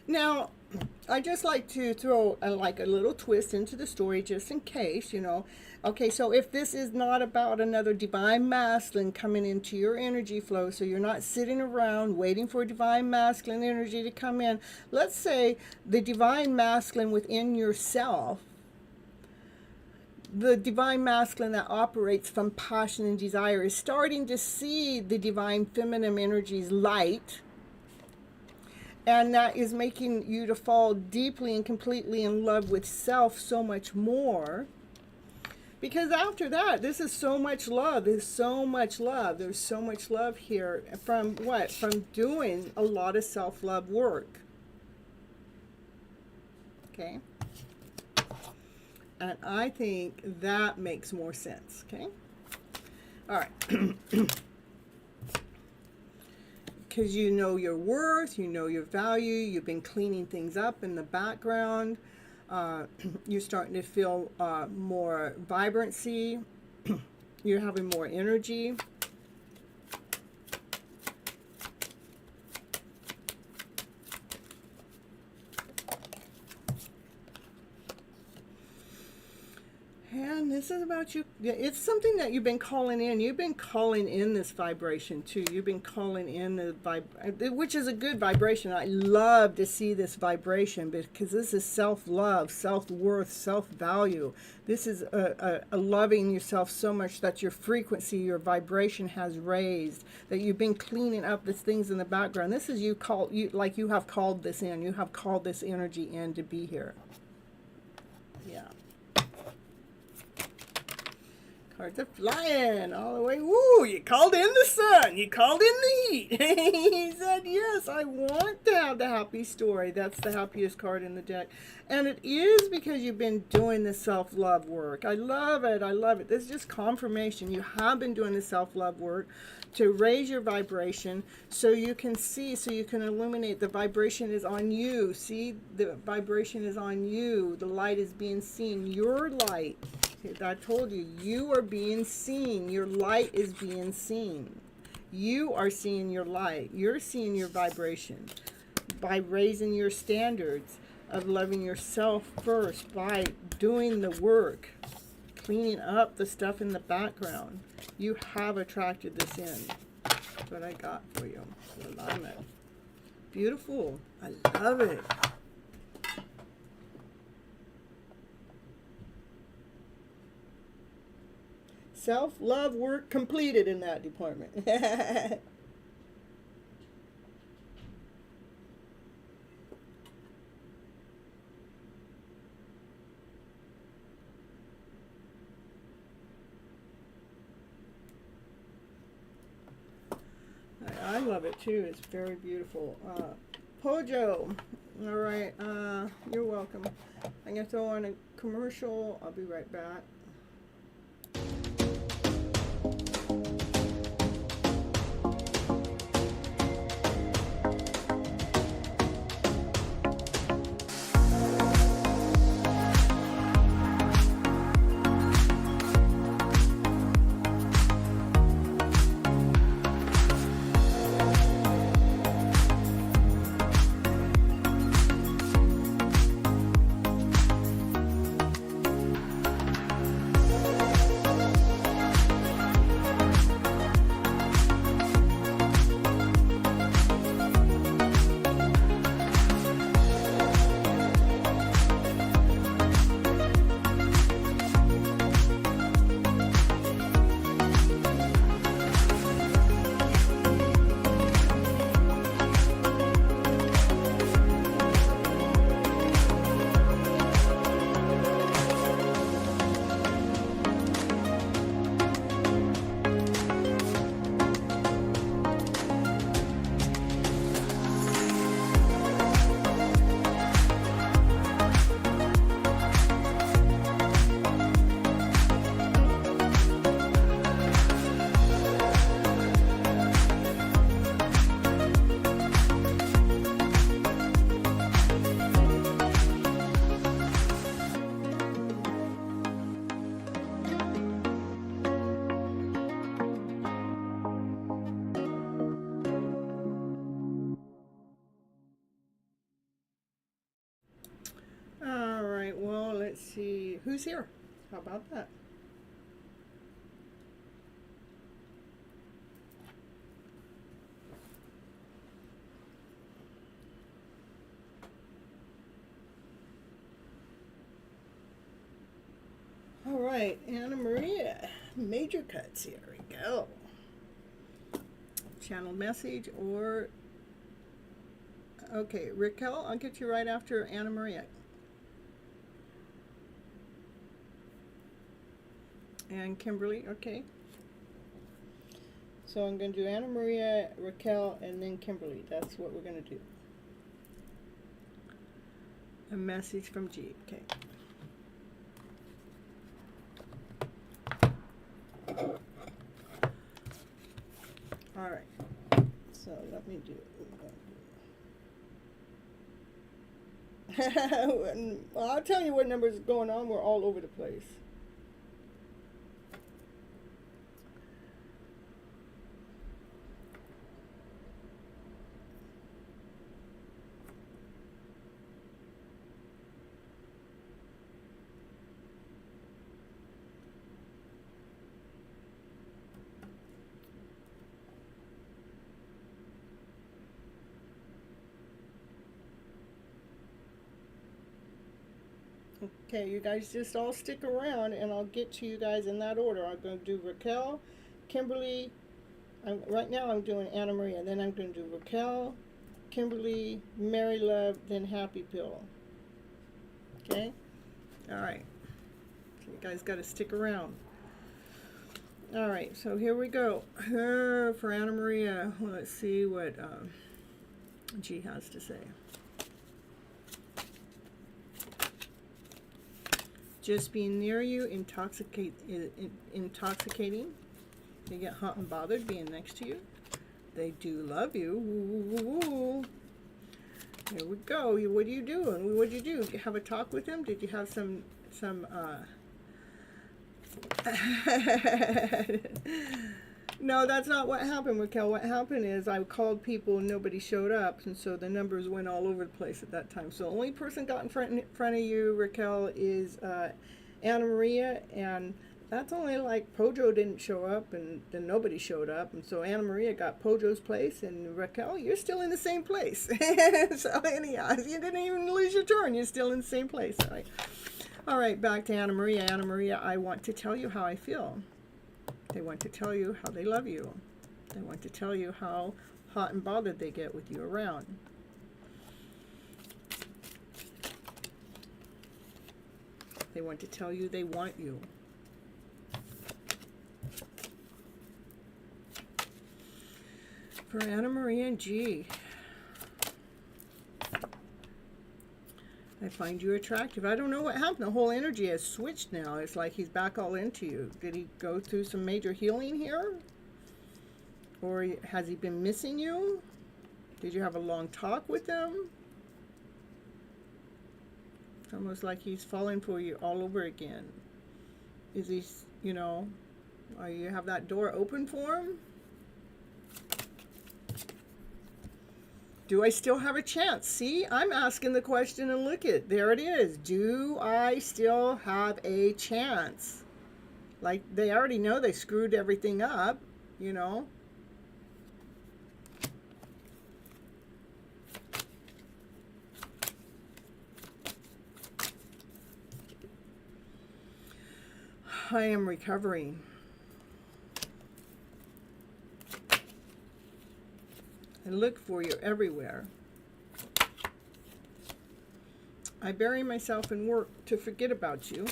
Now, I just like to throw a little twist into the story just in case, you know. Okay, so if this is not about another divine masculine coming into your energy flow, so you're not sitting around waiting for divine masculine energy to come in. Let's say the divine masculine within yourself, the divine masculine that operates from passion and desire, is starting to see the divine feminine energy's light. And that is making you to fall deeply and completely in love with self so much more. Because after that, this is so much love. There's so much love. There's so much love here. From what? From doing a lot of self-love work. okay? And I think that makes more sense, okay? All right. Because you know your worth, you know your value, you've been cleaning things up in the background. You're starting to feel more vibrancy. You're having more energy. And this is about you. It's something that you've been calling in. You've been calling in this vibration too. You've been calling in the which is a good vibration. I love to see this vibration because this is self-love, self-worth, self-value. This is a loving yourself so much that your frequency, your vibration has raised. That you've been cleaning up the things in the background. This is you like you have called this in. You have called this energy in to be here. Yeah. Cards are flying all the way. Woo! You called in the sun. You called in the heat. He said, yes, I want to have the happy story. That's the happiest card in the deck. And it is because you've been doing the self-love work. I love it. I love it. This is just confirmation. You have been doing the self-love work to raise your vibration so you can see, so you can illuminate. The vibration is on you. See, the vibration is on you. The light is being seen. Your light. I told you, you are being seen. Your light is being seen. You are seeing your light. You're seeing your vibration by raising your standards of loving yourself first, by doing the work, cleaning up the stuff in the background. You have attracted this in. That's what I got for you. Alignment. Beautiful. I love it. Self-love work completed in that department. I love it too. It's very beautiful. Pojo. All right. You're welcome. I'm going to throw on a commercial. I'll be right back. Let's see who's here. How about that? All right, Anna Maria, major cuts. Here we go. Channel message or okay, Raquel, I'll get you right after Anna Maria. And Kimberly, okay. So I'm going to do Anna Maria, Raquel, and then Kimberly. That's what we're going to do. A message from G. Okay. All right. So let me do. Well, I'll tell you what numbers is going on. We're all over the place. Okay, you guys just all stick around and I'll get to you guys in that order. I'm going to do Raquel, Kimberly. Right now I'm doing Anna Maria. Then I'm going to do Raquel, Kimberly, Mary Love, then Happy Pill. Okay? All right. So you guys got to stick around. All right, so here we go. For Anna Maria, let's see what G has to say. Just being near you intoxicating. They get hot and bothered being next to you. They do love you. Woo, woo, woo, woo. Here we go. What are you doing? What did you do? Did you have a talk with him? Did you have some No, that's not what happened, Raquel. What happened is I called people and nobody showed up, and so the numbers went all over the place at that time. So the only person got in front of you, Raquel, is Anna Maria, and that's only like Pojo didn't show up, and then nobody showed up, and so Anna Maria got Pojo's place, and Raquel, you're still in the same place. So anyhow, you didn't even lose your turn. You're still in the same place. All right, back to Anna Maria. Anna Maria, I want to tell you how I feel. They want to tell you how they love you. They want to tell you how hot and bothered they get with you around. They want to tell you they want you. For Anna Maria and G, I find you attractive. I don't know what happened. The whole energy has switched now. It's like he's back all into you. Did he go through some major healing here? Or has he been missing you? Did you have a long talk with him? It's almost like he's falling for you all over again. Is he, you know, you have that door open for him? Do I still have a chance? See, I'm asking the question and look it. There it is. Do I still have a chance? Like, they already know they screwed everything up, you know. I am recovering. I look for you everywhere. I bury myself in work to forget about you.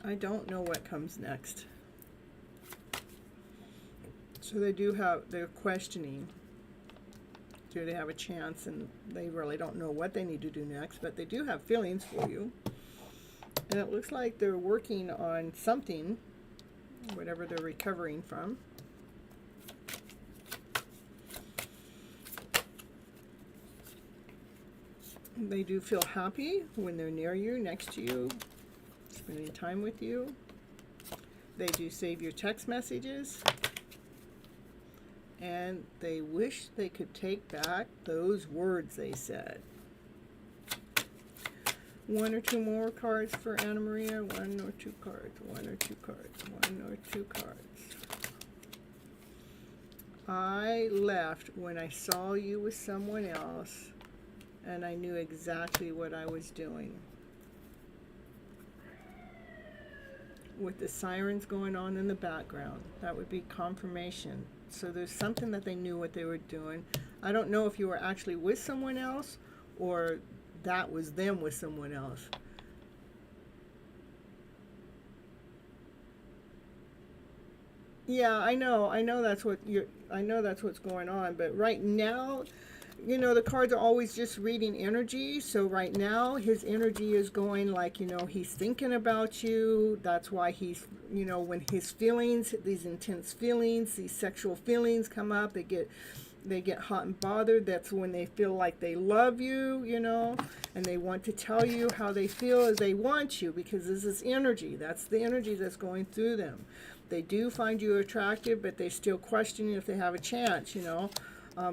I don't know what comes next. So they're questioning. Do they have a chance? And they really don't know what they need to do next, but they do have feelings for you. And it looks like they're working on something, whatever they're recovering from. They do feel happy when they're near you, next to you, spending time with you. They do save your text messages. And they wish they could take back those words they said. One or two more cards for Anna Maria. One or two cards. One or two cards. One or two cards. I left when I saw you with someone else, and I knew exactly what I was doing. With the sirens going on in the background, that would be confirmation. So there's something that they knew what they were doing. I don't know if you were actually with someone else or that was them with someone else. Yeah, I know that's what you're, I know that's what's going on, but right now, the cards are always just reading energy. So right now, his energy is going like, he's thinking about you. That's why he's, when his feelings, these intense feelings, these sexual feelings come up, they get hot and bothered. That's when they feel like they love you, and they want to tell you how they feel as they want you, because this is energy. That's the energy that's going through them. They do find you attractive, but they still question if they have a chance,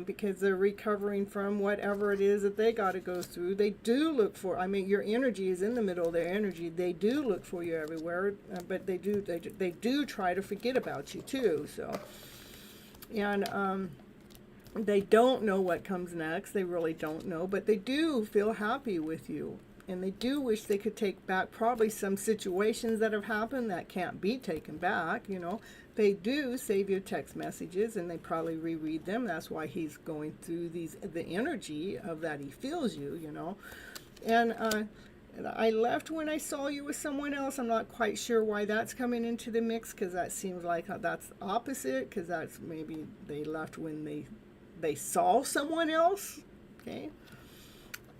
because they're recovering from whatever it is that they got to go through. They do look for, your energy is in the middle of their energy. They do look for you everywhere, but they do try to forget about you too. So, and they don't know what comes next. They really don't know, but they do feel happy with you. And they do wish they could take back probably some situations that have happened that can't be taken back, They do save your text messages, and they probably reread them. That's why he's going through the energy of that he feels you, And I left when I saw you with someone else. I'm not quite sure why that's coming into the mix, because that seems like that's opposite, because that's maybe they left when they saw someone else, okay?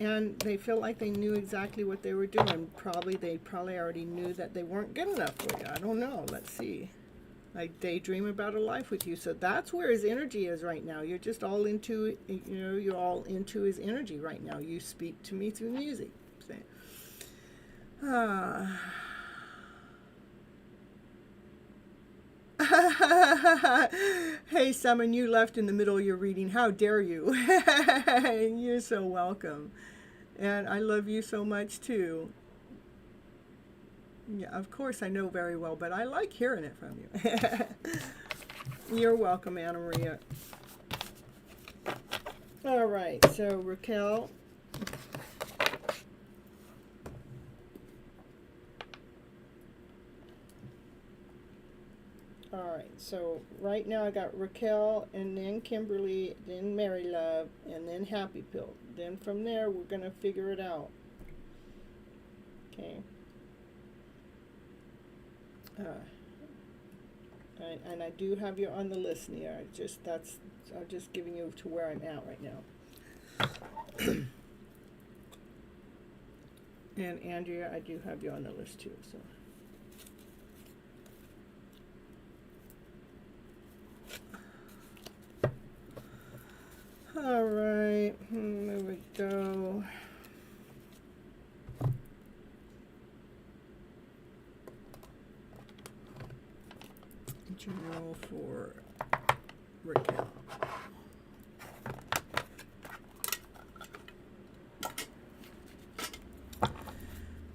And they feel like they knew exactly what they were doing. They probably already knew that they weren't good enough for you. I don't know. Let's see. I daydream about a life with you. So that's where his energy is right now. You're just all into, you're all into his energy right now. You speak to me through music. Hey, Simon, you left in the middle of your reading. How dare you? You're so welcome. And I love you so much, too. Yeah, of course, I know very well, but I like hearing it from you. You're welcome, Anna Maria. All right, so Raquel. All right, so right now I got Raquel, and then Kimberly, then Mary Love, and then Happy Pill. Then from there, we're going to figure it out. Okay. And I do have you on the list, Nia. I'm just giving you to where I'm at right now. And Andrea, I do have you on the list too, so. All right, there we go. General for Raquel.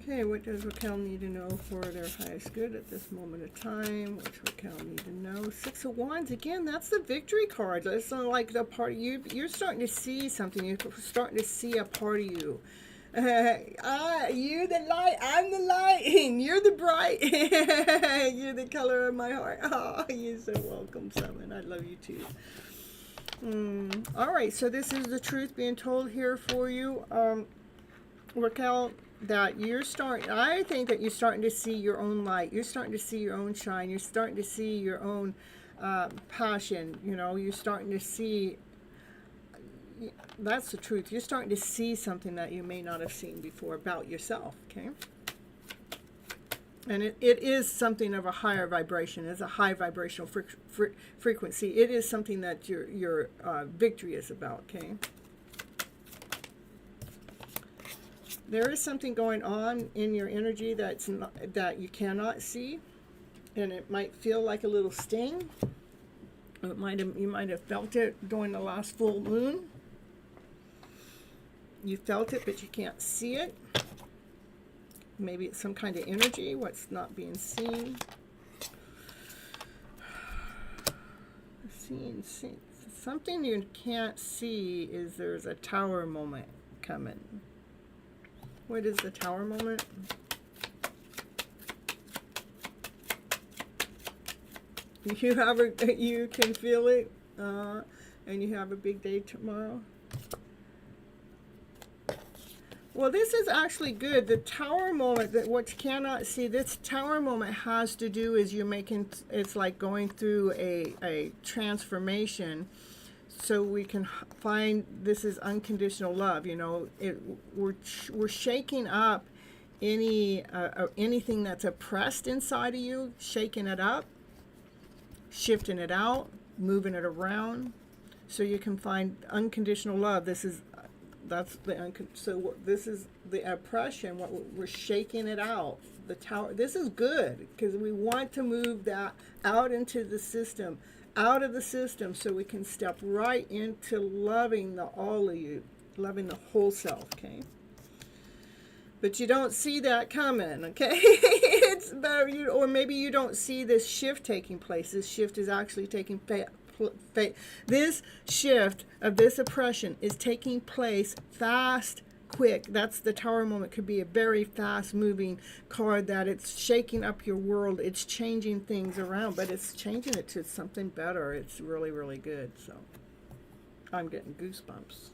Okay, what does Raquel need to know for their highest good at this moment of time? What's Raquel need to know? Six of Wands, again, that's the victory card. That's not like the part of you. You're starting to see something. You're starting to see a part of you. You're the light, I'm the light, and you're the bright. You're the color of my heart. Oh, you're so welcome, Simon. I love you too. All right, so this is the truth being told here for you, Raquel. That I think that you're starting to see your own light. You're starting to see your own shine. You're starting to see your own passion. You're starting to see. That's the truth. You're starting to see something that you may not have seen before about yourself, okay? And it is something of a higher vibration. It's a high vibrational frequency. It is something that your victory is about, okay? There is something going on in your energy that you cannot see, and it might feel like a little sting. You might have felt it during the last full moon. You felt it, but you can't see it. Maybe it's some kind of energy, what's not being seen. Something you can't see is there's a tower moment coming. What is the tower moment? You can feel it, and you have a big day tomorrow. Well, this is actually good. The tower moment, that what you cannot see, this tower moment has to do is you're making, it's like going through a transformation. So we can find this is unconditional love. You know, we're shaking up anything that's oppressed inside of you, shaking it up, shifting it out, moving it around, so you can find unconditional love. This is this is the oppression. What we're shaking it out. The tower. This is good because we want to move that out into the system, out of the system, so we can step right into loving the all of you, loving the whole self. Okay. But you don't see that coming, okay? It's better, or maybe you don't see this shift taking place. This shift is actually taking this shift of this oppression is taking place fast, quick. That's the tower moment. Could be a very fast moving card that it's shaking up your world. It's changing things around, but it's changing it to something better. It's really, really good. So I'm getting goosebumps.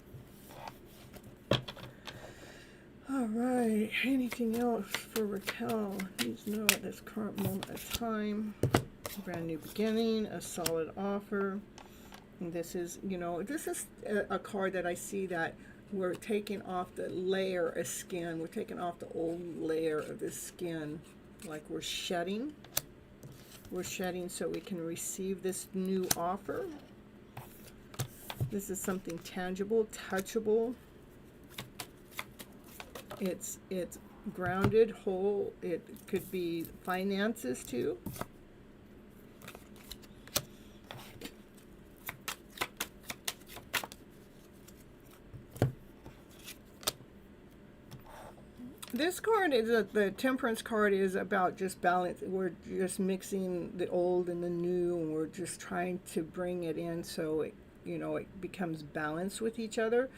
All right, anything else for Raquel needs to know at this current moment of time? A brand new beginning, a solid offer. And this is, you know, this is a card that I see that we're taking off the layer of skin. We're taking off the old layer of the skin, like we're shedding. We're shedding so we can receive this new offer. This is something tangible, touchable. It's grounded, whole. It could be finances too. This card is the Temperance card is about just balance. We're just mixing the old and the new, and we're just trying to bring it in so it, you know, it becomes balanced with each other.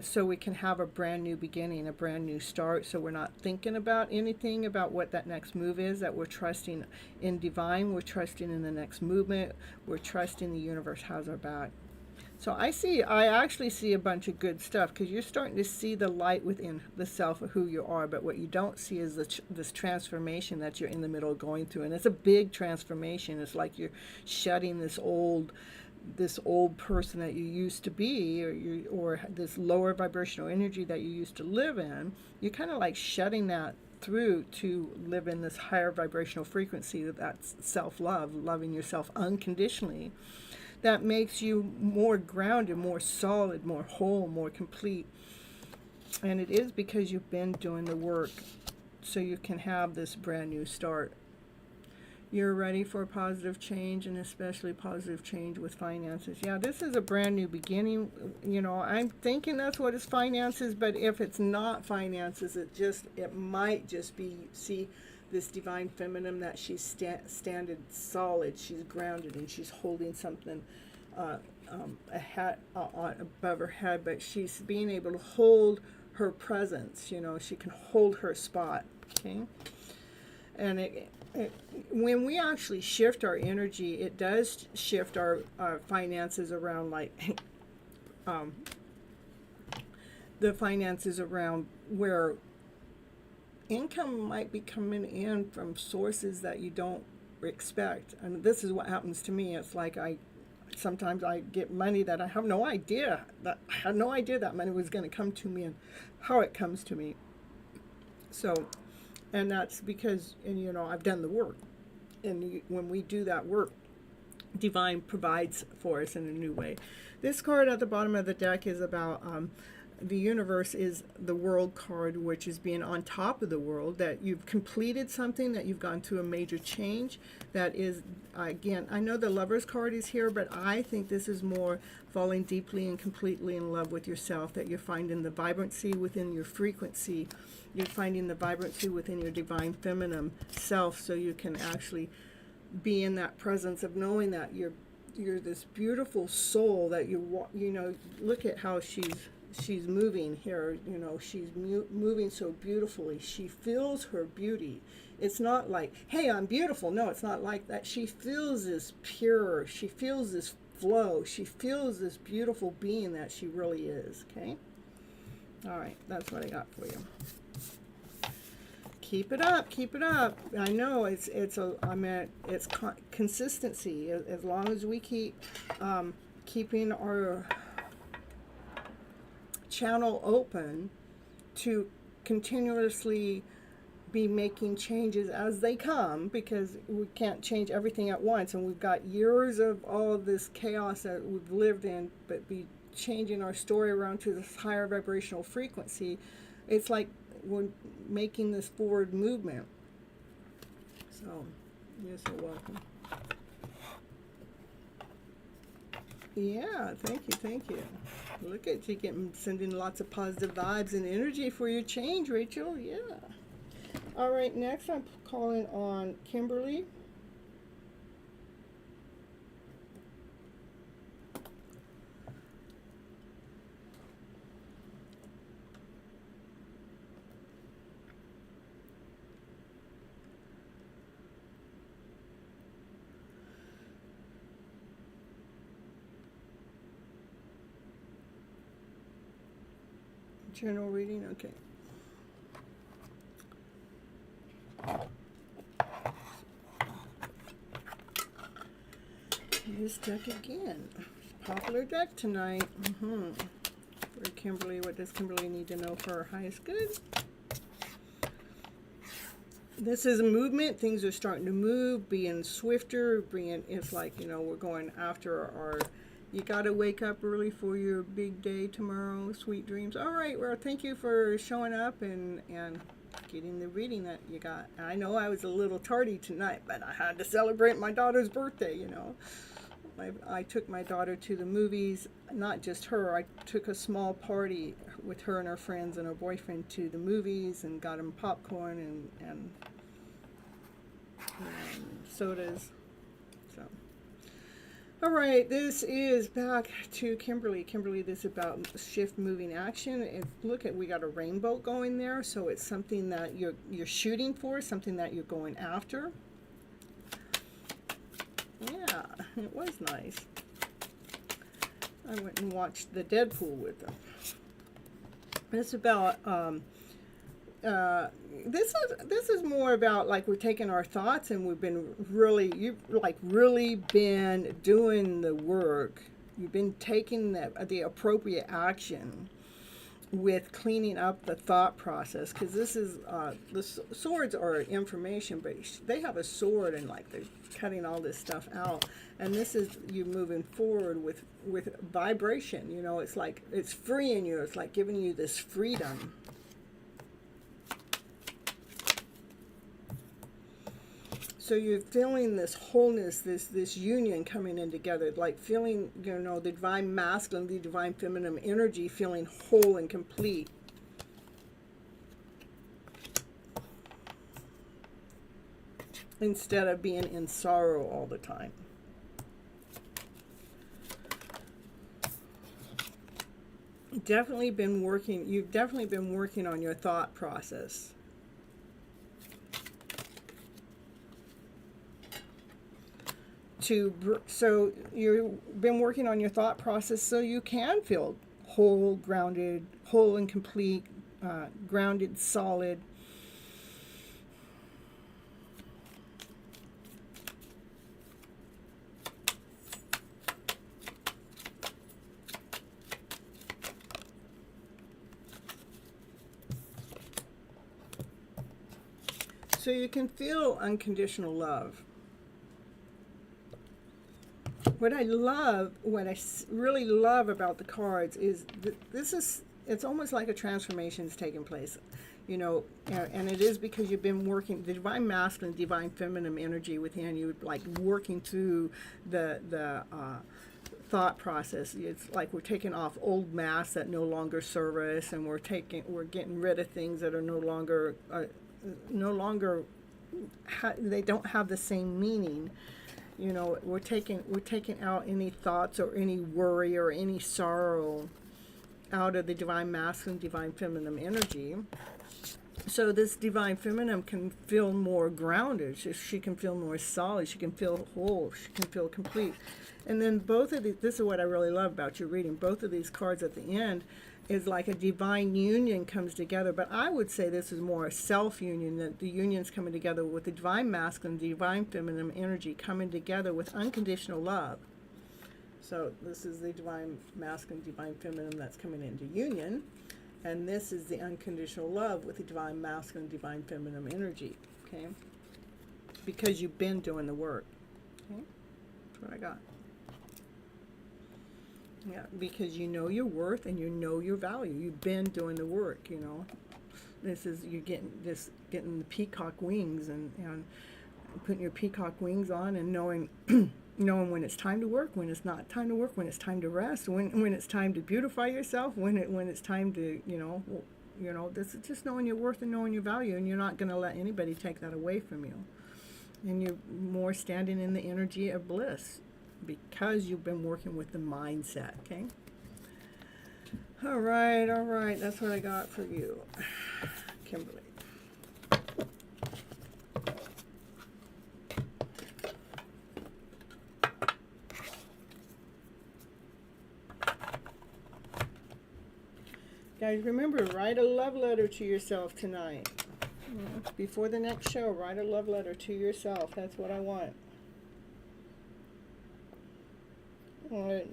So we can have a brand new beginning, a brand new start. So we're not thinking about anything about what that next move is, that we're trusting in divine, we're trusting in the next movement, we're trusting the universe has our back. So I actually see a bunch of good stuff because you're starting to see the light within the self of who you are. But what you don't see is this transformation that you're in the middle of going through. And it's a big transformation. It's like you're shedding this old person that you used to be, or this lower vibrational energy that you used to live in. You're kind of like shedding that through to live in this higher vibrational frequency. That's self-love, loving yourself unconditionally. That makes you more grounded, more solid, more whole, more complete. And it is because you've been doing the work, so you can have this brand new start. You're ready for positive change, and especially positive change with finances. Yeah, this is a brand new beginning. You know, I'm thinking that's what is finances, but if it's not finances, it might just be, see, this divine feminine that she's standing solid, she's grounded, and she's holding something a hat above her head, but she's being able to hold her presence. You know, she can hold her spot. Okay, and when we actually shift our energy, it does shift our finances around, like the finances around where income might be coming in from sources that you don't expect. And this is what happens to me. It's like sometimes I get money that I have no idea, that I had no idea that money was going to come to me and how it comes to me. So, and that's because, and you know, I've done the work. And when we do that work, divine provides for us in a new way. This card at the bottom of the deck is about the universe is the world card, which is being on top of the world, that you've completed something, that you've gone through a major change. That is, again, I know the Lover's card is here, but I think this is more falling deeply and completely in love with yourself, that you're finding the vibrancy within your frequency. You're finding the vibrancy within your divine feminine self, so you can actually be in that presence of knowing that you're this beautiful soul, that you know, look at how she's moving here. You know, she's moving so beautifully. She feels her beauty. It's not like, hey, I'm beautiful. No, it's not like that. She feels this pure. She feels this flow. She feels this beautiful being that she really is. Okay. All right, that's what I got for you. Keep it up, keep it up. I know it's consistency. As long as we keep keeping our channel open to continuously be making changes as they come, because we can't change everything at once, and we've got years of all of this chaos that we've lived in, but be changing our story around to this higher vibrational frequency. It's like we're making this forward movement. So you're so welcome. Yeah, thank you. Look at you sending lots of positive vibes and energy for your change, Rachel. Yeah. All right, next I'm calling on Kimberly. General reading, okay. This deck again. Popular deck tonight. For Kimberly, what does Kimberly need to know for her highest good? This is a movement. Things are starting to move, being swifter, it's like, we're going after our, you got to wake up early for your big day tomorrow. Sweet dreams. All right, well, thank you for showing up and getting the reading that you got. I know I was a little tardy tonight, but I had to celebrate my daughter's birthday, I took my daughter to the movies, not just her. I took a small party with her and her friends and her boyfriend to the movies and got them popcorn and sodas. So, all right, this is back to Kimberly. Kimberly, this is about shift, moving, action. And look at, we got a rainbow going there, so it's something that you're shooting for, something that you're going after. Yeah, it was nice. I went and watched the Deadpool with them. It's about this is more about, like, we're taking our thoughts and we've been really been doing the work. You've been taking the appropriate action with cleaning up the thought process, because this is the swords are information, but they have a sword and like they're cutting all this stuff out, and this is you moving forward with vibration. It's like it's freeing you. It's like giving you this freedom. So you're feeling this wholeness, this union coming in together, like feeling, the divine masculine, the divine feminine energy, feeling whole and complete. Instead of being in sorrow all the time. You've definitely been working on your thought process. So you've been working on your thought process so you can feel whole, grounded, whole and complete, grounded, solid. So you can feel unconditional love. What I really love about the cards is it's almost like a transformation is taking place, and it is because you've been working the divine masculine, divine feminine energy within you, like working through the thought process. It's like we're taking off old masks that no longer serve us, and we're getting rid of things that are no longer they don't have the same meaning. We're taking out any thoughts or any worry or any sorrow out of the divine masculine, divine feminine energy. So this divine feminine can feel more grounded. She can feel more solid. She can feel whole. She can feel complete. And then both of these, this is what I really love about your reading, both of these cards at the end, is like a divine union comes together, but I would say this is more a self-union, that the union's coming together with the divine masculine, divine feminine energy coming together with unconditional love. So this is the divine masculine, divine feminine that's coming into union, and this is the unconditional love with the divine masculine, divine feminine energy, okay? Because you've been doing the work, okay? That's what I got. Yeah, because you know your worth and you know your value. You've been doing the work, you know. This is, you're getting the peacock wings and putting your peacock wings on and knowing knowing when it's time to work, when it's not time to work, when it's time to rest, when it's time to beautify yourself, when it's time to, you know, this is just knowing your worth and knowing your value, and you're not going to let anybody take that away from you. And you're more standing in the energy of bliss, because you've been working with the mindset, okay? All right, that's what I got for you, Kimberly. Guys, remember, write a love letter to yourself tonight. Before the next show, write a love letter to yourself. That's what I want.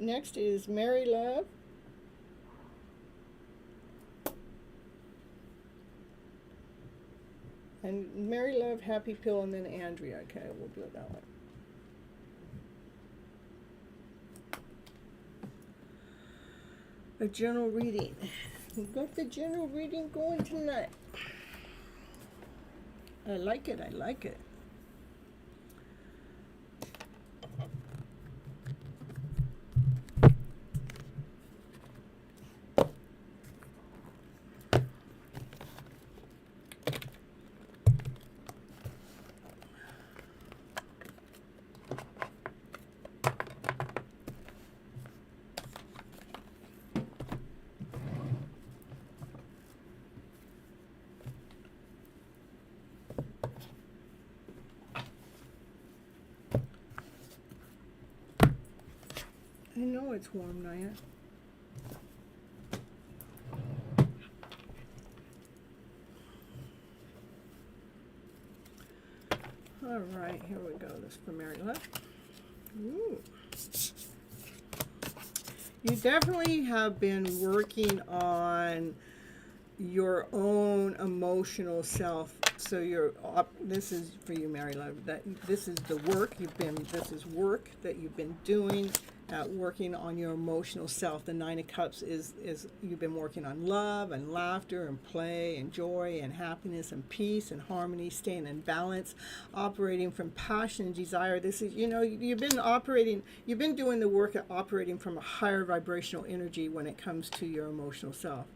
Next is Mary Love. And Mary Love, Happy Pill, and then Andrea. Okay, we'll do it that way. A general reading. We've got the general reading going tonight. I like it, I like it. I know it's warm, Naya. All right, here we go. This is for Mary Love. Ooh. You definitely have been working on your own emotional self. So this is for you, Mary Love. That this is the work this is work that you've been doing. Working on your emotional self. The Nine of Cups is you've been working on love and laughter and play and joy and happiness and peace and harmony, staying in balance, operating from passion and desire. This is, you've been doing the work of operating from a higher vibrational energy when it comes to your emotional self.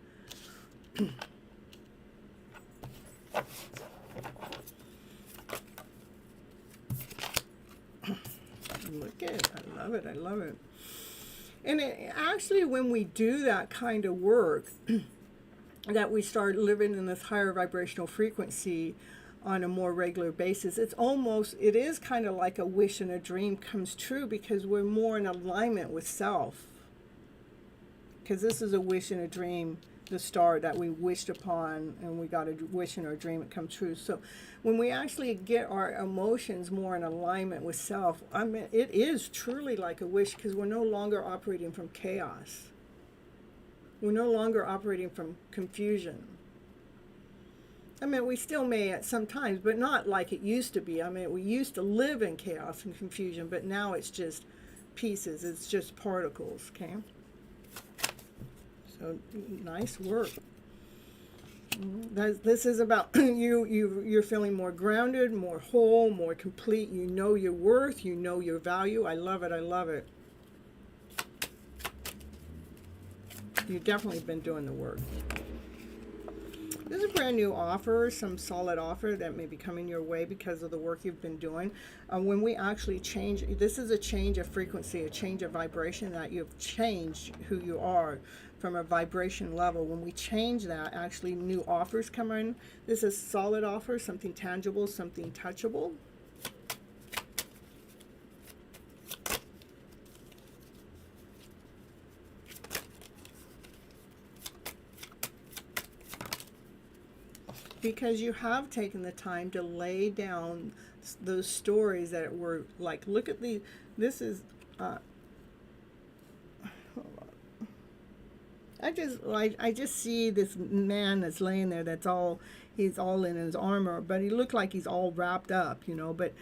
Look at it. I love it. I love it. And actually, when we do that kind of work, that we start living in this higher vibrational frequency on a more regular basis, it is kind of like a wish and a dream comes true, because we're more in alignment with self. Because this is a wish and a dream, the star that we wished upon, and we got a wish and our dream, it comes true. So when we actually get our emotions more in alignment with self, I mean, it is truly like a wish, because we're no longer operating from chaos. We're no longer operating from confusion. I mean, we still may at some times, but not like it used to be. I mean, we used to live in chaos and confusion, but now it's just pieces. It's just particles, okay? So nice work. This is about you're feeling more grounded, more whole, more complete. You know your worth, you know your value. I love it, I love it. You've definitely been doing the work. This is a brand new offer, some solid offer that may be coming your way because of the work you've been doing. When we actually change, this is a change of frequency, a change of vibration, that you've changed who you are from a vibration level. When we change that, actually new offers come in. This is a solid offer, something tangible, something touchable. because you have taken the time to lay down those stories that were like, look at this is, I just see this man that's laying there he's all in his armor, but he looked like he's all wrapped up, but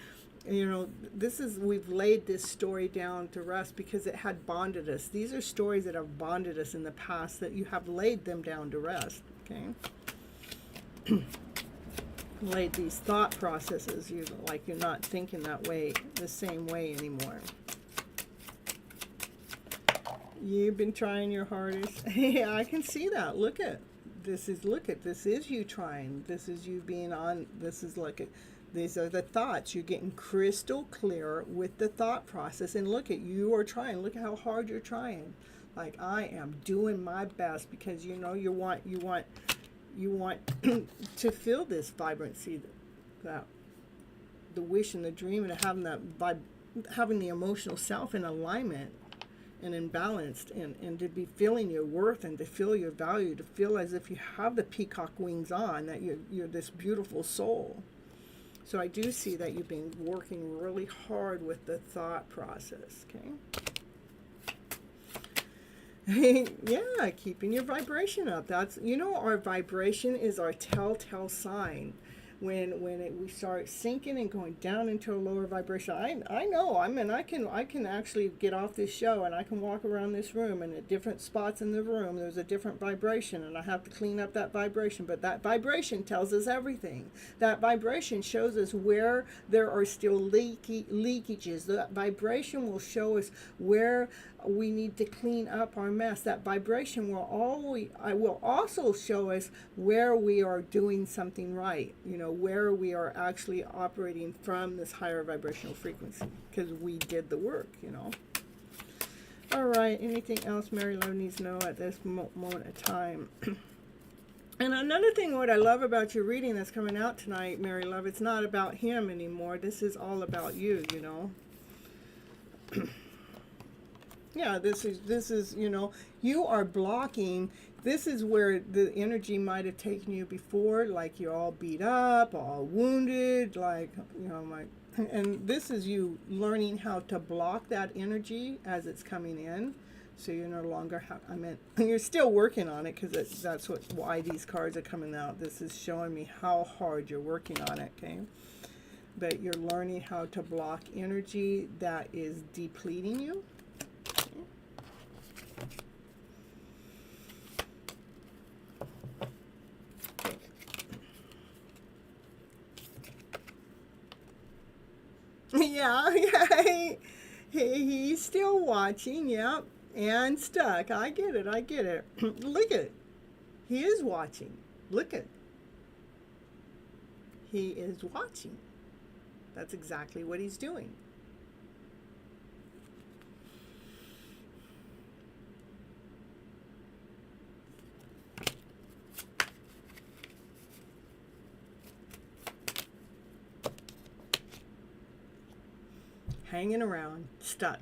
we've laid this story down to rest because it had bonded us. These are stories that have bonded us in the past, that you have laid them down to rest, okay? Laid these thought processes, you're not thinking that way, the same way anymore. You've been trying your hardest. Yeah, I can see that. Look at this is you trying. This is you being on. These are the thoughts. You're getting crystal clear with the thought process. And look at, you are trying. Look at how hard you're trying. Like, I am doing my best, because you want to feel this vibrancy, that the wish and the dream, and having the emotional self in alignment and imbalanced, and to be feeling your worth, and to feel your value, to feel as if you have the peacock wings on, that you're this beautiful soul. So I do see that you've been working really hard with the thought process, okay? Yeah, keeping your vibration up. That's, our vibration is our telltale sign. When we start sinking and going down into a lower vibration, I know. I can actually get off this show, and I can walk around this room, and at different spots in the room there's a different vibration, and I have to clean up that vibration. But that vibration tells us everything. That vibration shows us where there are still leakages. That vibration will show us where we need to clean up our mess. That vibration will also show us where we are doing something right, where we are actually operating from this higher vibrational frequency, because we did the work, All right, anything else Mary Love needs to know at this moment of time? And another thing, what I love about your reading that's coming out tonight, Mary Love, it's not about him anymore. This is all about you, Yeah, this is, you are blocking. This is where the energy might have taken you before, like you're all beat up, all wounded, and this is you learning how to block that energy as it's coming in. So you're no longer, you're still working on it, because that's why these cards are coming out. This is showing me how hard you're working on it, okay? But you're learning how to block energy that is depleting you. Yeah, he's still watching, yep, and stuck. I get it. Look at, he is watching. Look at, he is watching. That's exactly what he's doing. Hanging around, stuck.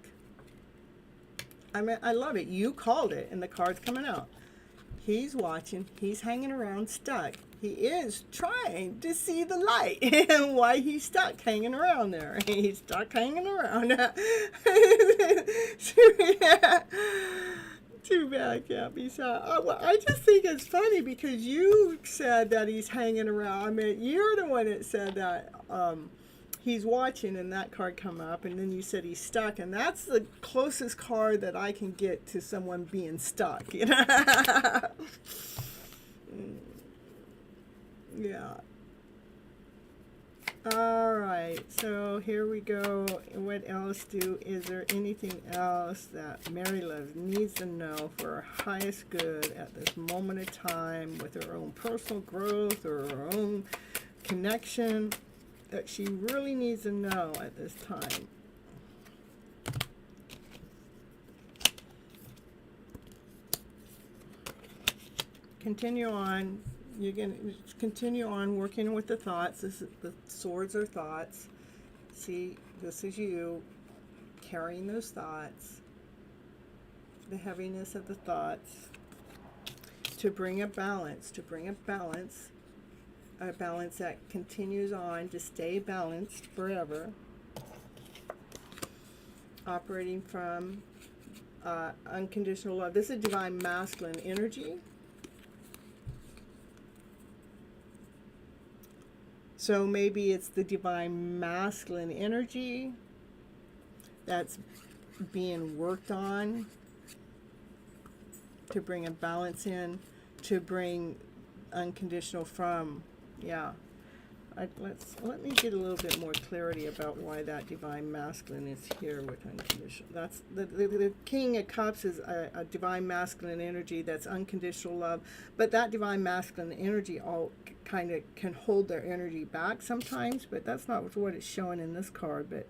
I love it. You called it, and the card's coming out. He's watching. He's hanging around, stuck. He is trying to see the light, and why he's stuck hanging around there. He's stuck hanging around. Too bad I can't be sad. I just think it's funny, because you said that he's hanging around. You're the one that said that. He's watching, and that card come up, and then you said he's stuck, and that's the closest card that I can get to someone being stuck, Yeah. All right, so here we go. What else is there anything else that Mary Love needs to know for her highest good at this moment of time, with her own personal growth or her own connection, that she really needs to know at this time? Continue on. You're going to continue on working with the thoughts. The swords are thoughts. See, this is you carrying those thoughts, the heaviness of the thoughts, to bring a balance, a balance that continues on to stay balanced forever, operating from unconditional love. This is divine masculine energy. So maybe it's the divine masculine energy that's being worked on to bring a balance in, to bring unconditional from, yeah. Let me get a little bit more clarity about why that divine masculine is here with unconditional. That's the King of Cups is a divine masculine energy that's unconditional love, but that divine masculine energy all kind of can hold their energy back sometimes, but that's not what it's showing in this card. But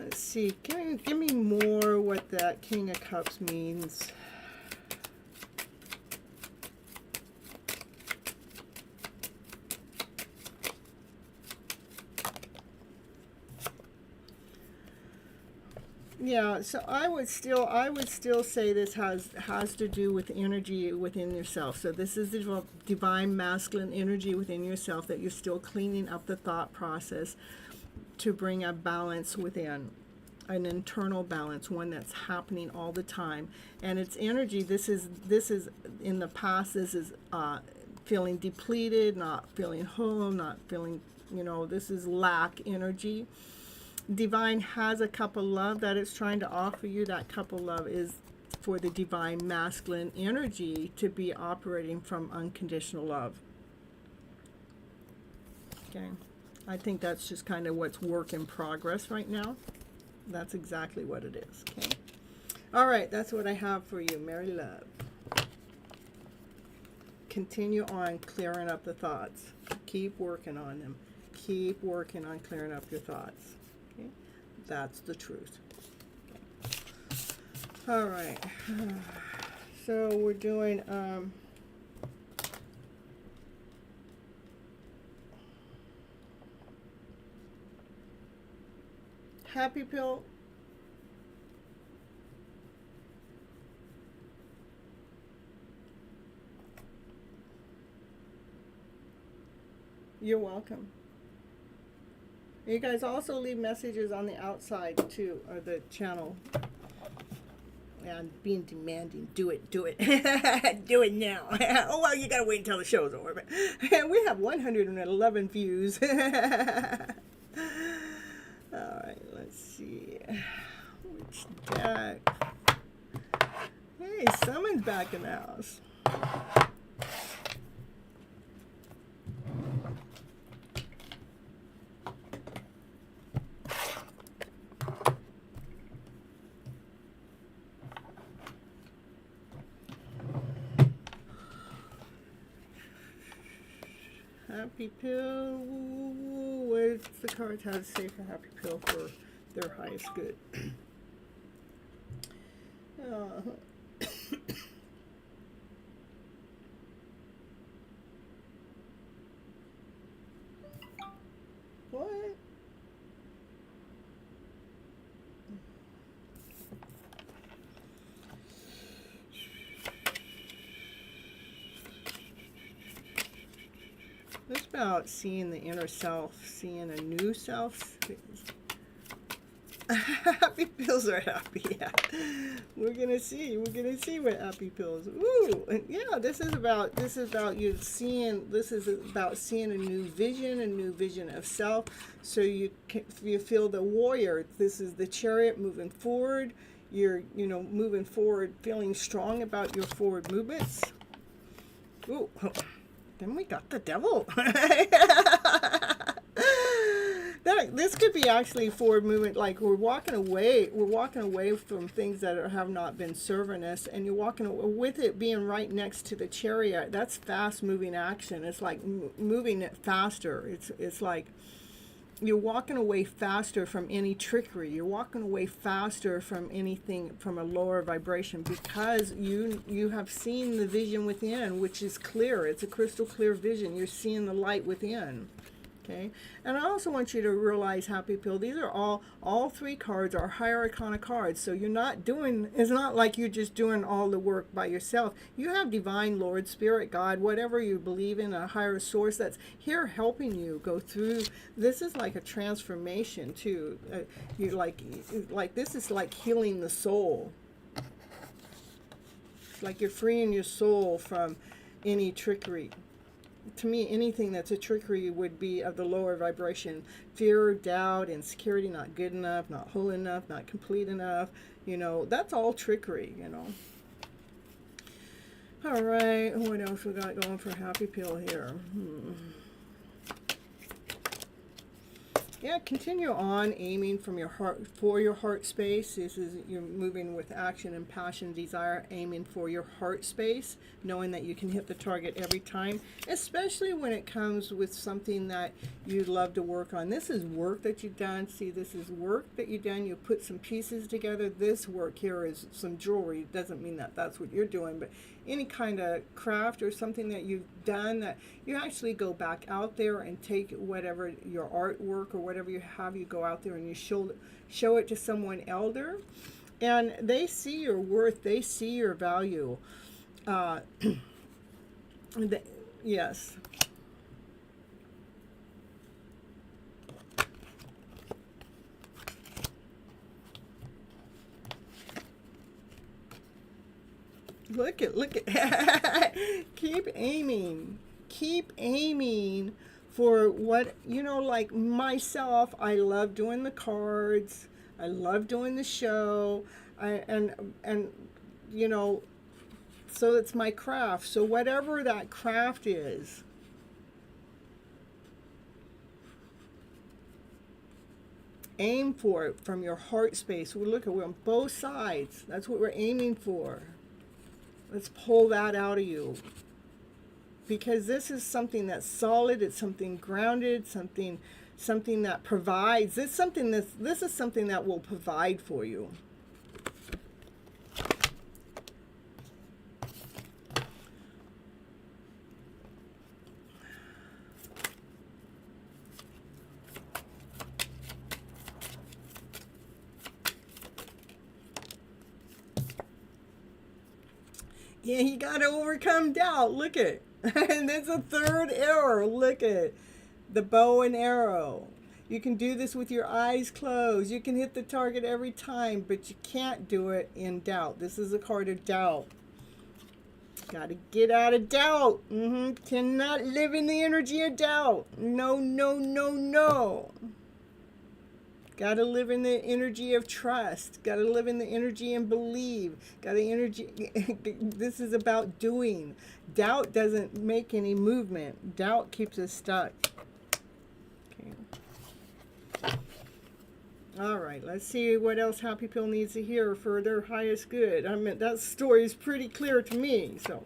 let's see, give me more what that King of Cups means. Yeah, so I would still say this has to do with energy within yourself. So this is the divine masculine energy within yourself that you're still cleaning up the thought process to bring a balance within, an internal balance, one that's happening all the time. And it's energy. This is in the past. This is feeling depleted, not feeling whole, not feeling. This is lack energy. Divine has a cup of love that it's trying to offer you. That cup of love is for the divine masculine energy to be operating from unconditional love. Okay, I think that's just kind of what's work in progress right now. That's exactly what it is. Okay, all right, that's what I have for you, Mary Love. Continue on clearing up the thoughts. Keep working on them. Keep working on clearing up your thoughts. Okay? That's the truth. Okay. All right. So we're doing Happy Pill. You're welcome. You guys also leave messages on the outside too, or the channel. And being demanding, do it, do it, do it now. Oh well, you gotta wait until the show's over. But we have 111 views. All right, let's see. Which deck? Hey, someone's back in the house. Happy Pill. What's the cards have to say for Happy Pill for their highest good? What? It's about seeing the inner self, seeing a new self. Happy pills are happy. Yeah. We're gonna see what happy pills. Ooh, yeah. This is about you seeing. This is about seeing a new vision of self. So you feel the warrior. This is the chariot moving forward. You're moving forward, feeling strong about your forward movements. Ooh. Then we got the devil. This could be actually forward movement, like we're walking away from things that have not been serving us, and you're walking with it being right next to the chariot. That's fast moving action. It's like moving it faster. It's like you're walking away faster from any trickery. You're walking away faster from anything from a lower vibration, because you have seen the vision within, which is clear. It's a crystal clear vision. You're seeing the light within. Okay, and I also want you to realize, Happy Pill, these are all three cards are higher arcana cards. So you're not doing, it's not like you're just doing all the work by yourself. You have divine Lord, Spirit, God, whatever you believe in, a higher source that's here helping you go through. This is like a transformation too. You like this is like healing the soul. Like you're freeing your soul from any trickery. To me, anything that's a trickery would be of the lower vibration. Fear, doubt, insecurity, not good enough, not whole enough, not complete enough. You know, that's all trickery, you know. All right, what else we got going for Happy Pill here? Yeah, continue on aiming from your heart for your heart space. This is you're moving with action and passion, desire, aiming for your heart space, knowing that you can hit the target every time, especially when it comes with something that you love to work on. This is work that you've done. See, this is work that you've done. You put some pieces together. This work here is some jewelry. It doesn't mean that that's what you're doing, but any kind of craft or something that you've done that you actually go back out there and take whatever your artwork or whatever you have, you go out there and you show it to someone elder, and they see your worth, they see your value. Yes. Look at keep aiming for what, you know, like myself, I love doing the cards, I love doing the show, and you know, so it's my craft. So whatever that craft is, aim for it from your heart space. We're on both sides. That's what we're aiming for. Let's pull that out of you. Because this is something that's solid, it's something grounded, something that provides. This is something that will provide for you. Yeah, you got to overcome doubt. Look at and there's a third arrow. Look at the bow and arrow. You can do this with your eyes closed. You can hit the target every time, but you can't do it in doubt. This is a card of doubt. Got to get out of doubt. Cannot live in the energy of doubt. No, no, no, no. Got to live in the energy of trust. Got to live in the energy and believe. Got the energy. This is about doing. Doubt doesn't make any movement. Doubt keeps us stuck. Okay. All right. Let's see what else Happy Pill needs to hear for their highest good. I mean, that story is pretty clear to me. So,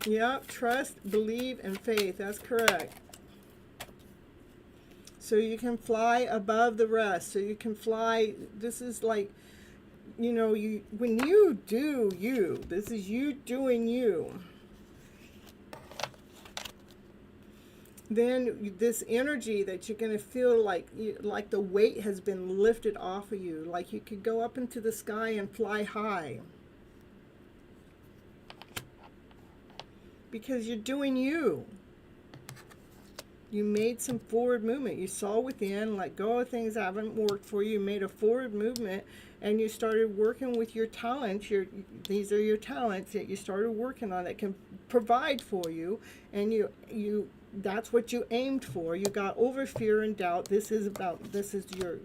yep. Trust, believe, and faith. That's correct. So you can fly above the rest. So you can fly. This is like, you know, when you do you, this is you doing you. Then this energy that you're going to feel like the weight has been lifted off of you. Like you could go up into the sky and fly high. Because you're doing you. You made some forward movement. You saw within, let go of things that haven't worked for you. You made a forward movement, and you started working with your talents. These are your talents that you started working on that can provide for you, and that's what you aimed for. You got over fear and doubt. This is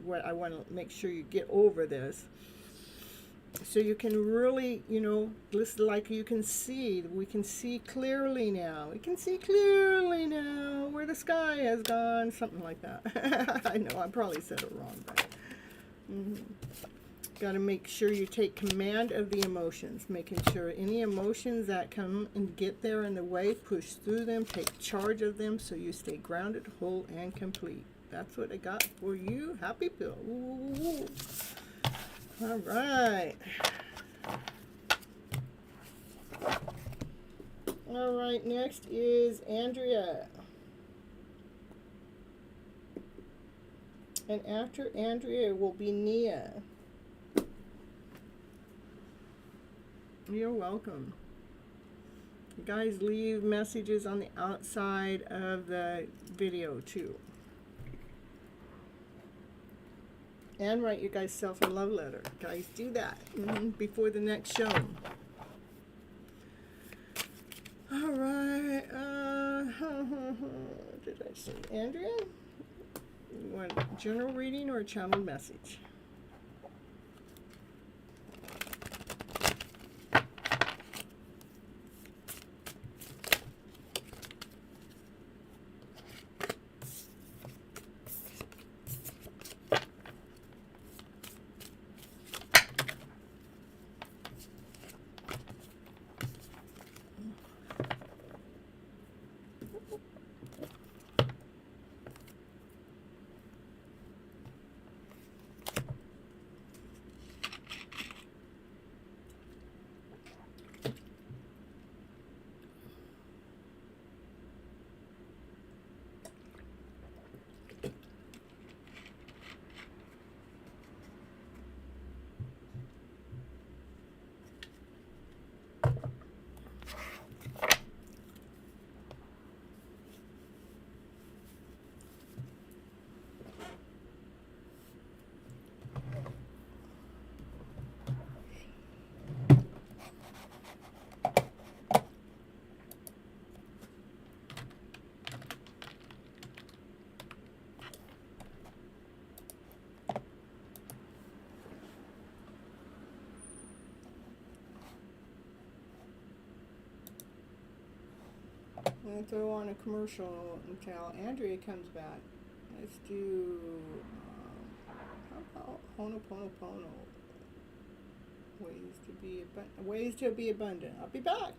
what I want to make sure you get over this. So you can really, you know, listen, like you can see, we can see clearly now. We can see clearly now where the sky has gone, something like that. I know, I probably said it wrong, but got to make sure you take command of the emotions, making sure any emotions that come and get there in the way, push through them, take charge of them so you stay grounded, whole, and complete. That's what I got for you. Happy Pill. Ooh. All right. All right, next is Andrea. And after Andrea will be Nia. You're welcome. You guys leave messages on the outside of the video too. And write your guys' self a love letter. Guys, do that before the next show. All right. Did I say Andrea? You want a general reading or a channeled message? I'm going to throw on a commercial until Andrea comes back. Let's do, how about Ho'oponopono? Ways to be abundant. I'll be back.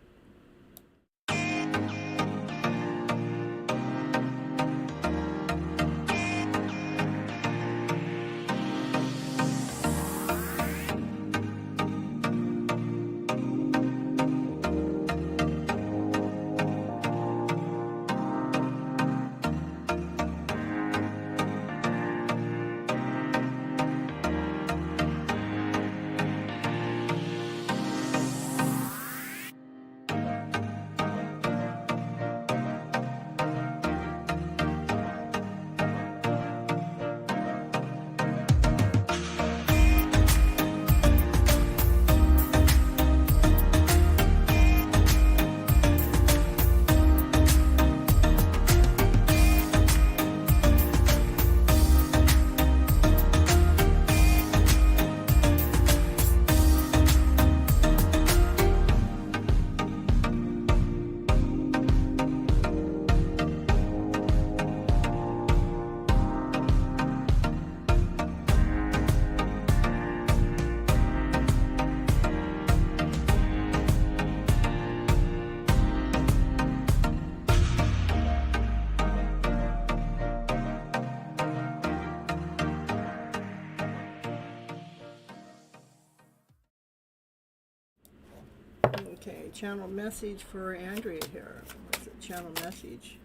Okay, channel message for Andrea here. What's it? Channel message.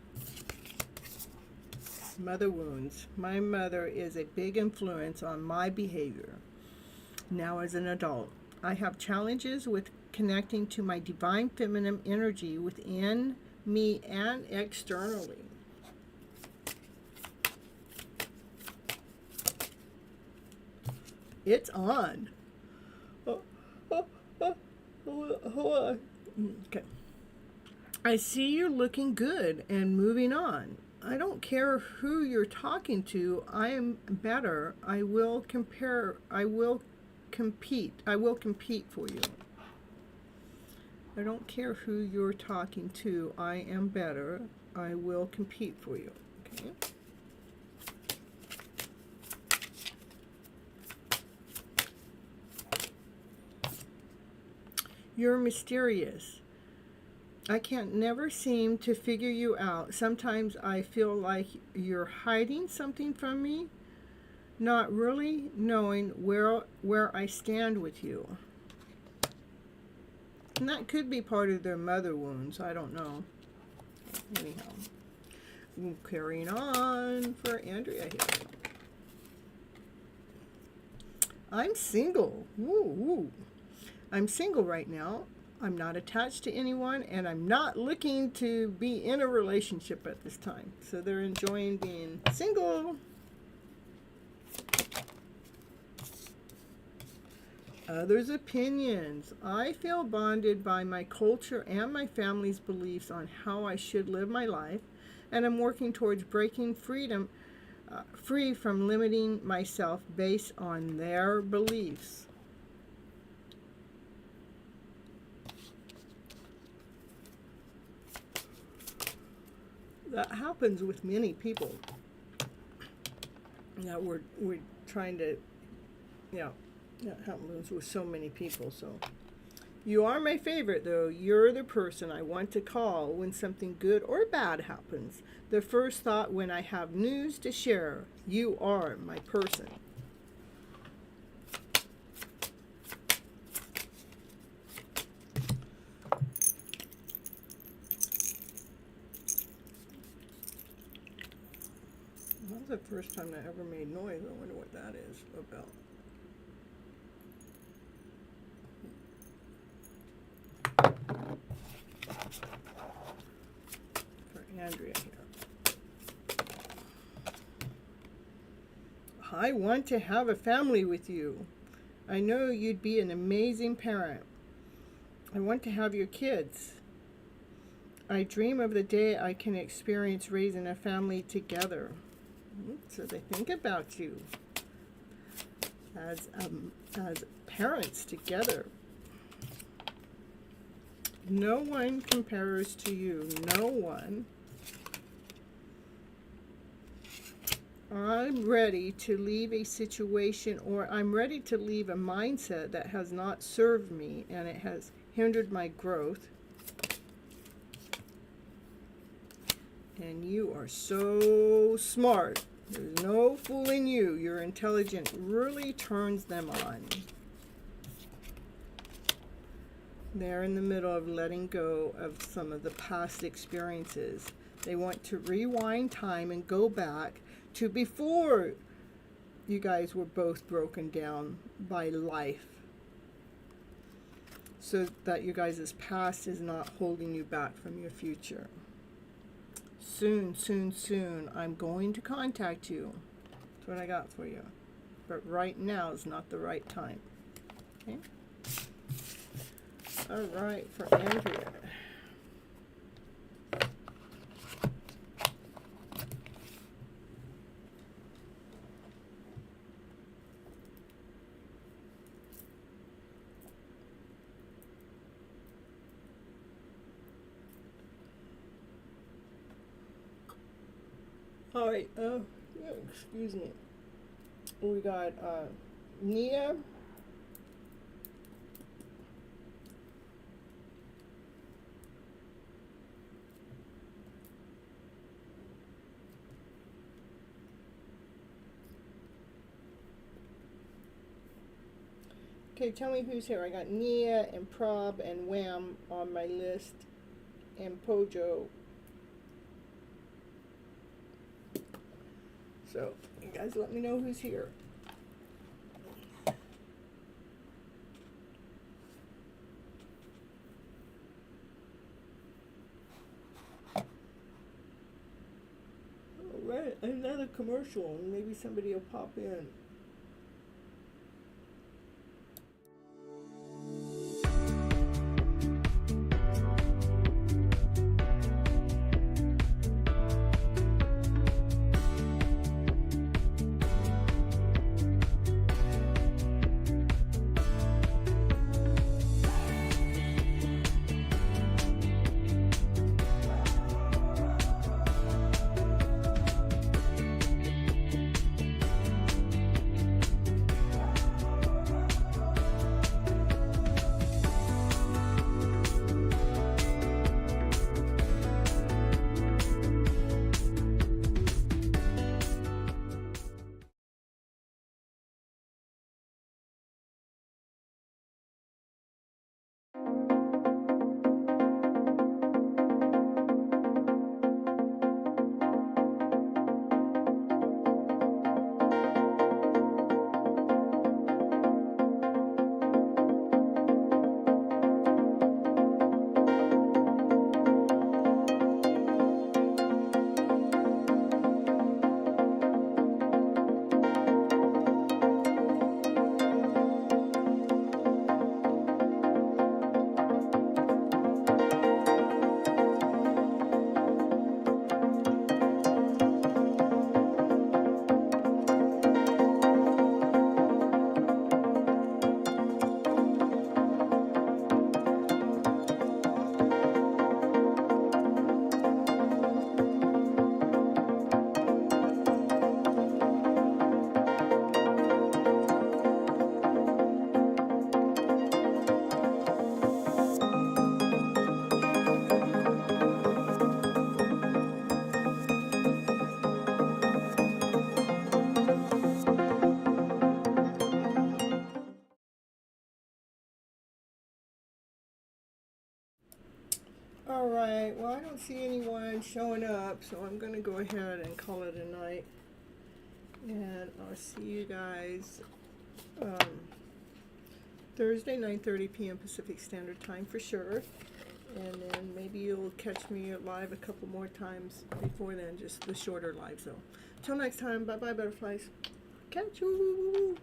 Mother wounds. My mother is a big influence on my behavior. Now as an adult, I have challenges with connecting to my divine feminine energy within me and externally. It's on. Okay. I see you're looking good and moving on. I don't care who you're talking to. I am better. I will compete. I will compete for you. I don't care who you're talking to. I am better. I will compete for you. Okay. You're mysterious. I can't never seem to figure you out. Sometimes I feel like you're hiding something from me, not really knowing where I stand with you. And that could be part of their mother wounds. I don't know. Anyhow, carrying on for Andrea here. I'm single. Woo. I'm single right now. I'm not attached to anyone, and I'm not looking to be in a relationship at this time. So they're enjoying being single. Others' opinions. I feel bonded by my culture and my family's beliefs on how I should live my life, and I'm working towards breaking free from limiting myself based on their beliefs. That happens with many people. That we're trying to, that happens with so many people. So you are my favorite, though. You're the person I want to call when something good or bad happens. The first thought when I have news to share. You are my person. That's the first time I ever made noise. I wonder what that is about. For Andrea here. I want to have a family with you. I know you'd be an amazing parent. I want to have your kids. I dream of the day I can experience raising a family together. So they think about you as parents together. No one compares to you. No one. I'm ready to leave a situation, or I'm ready to leave a mindset that has not served me and it has hindered my growth. And you are so smart. There's no fooling you. Your intelligence really turns them on. They're in the middle of letting go of some of the past experiences. They want to rewind time and go back to before you guys were both broken down by life, so that you guys' past is not holding you back from your future. Soon, soon, soon, I'm going to contact you. That's what I got for you. But right now is not the right time. Okay? All right, for Andrea. All right, excuse me. We got Nia. Okay, tell me who's here. I got Nia and Prob and Wham on my list, and Pojo. So, you guys let me know who's here. Alright, another commercial, and maybe somebody will pop in. All right, well, I don't see anyone showing up, so I'm going to go ahead and call it a night. And I'll see you guys Thursday, 9:30 p.m. Pacific Standard Time for sure. And then maybe you'll catch me live a couple more times before then, just the shorter lives. So, till next time, bye-bye, butterflies. Catch you.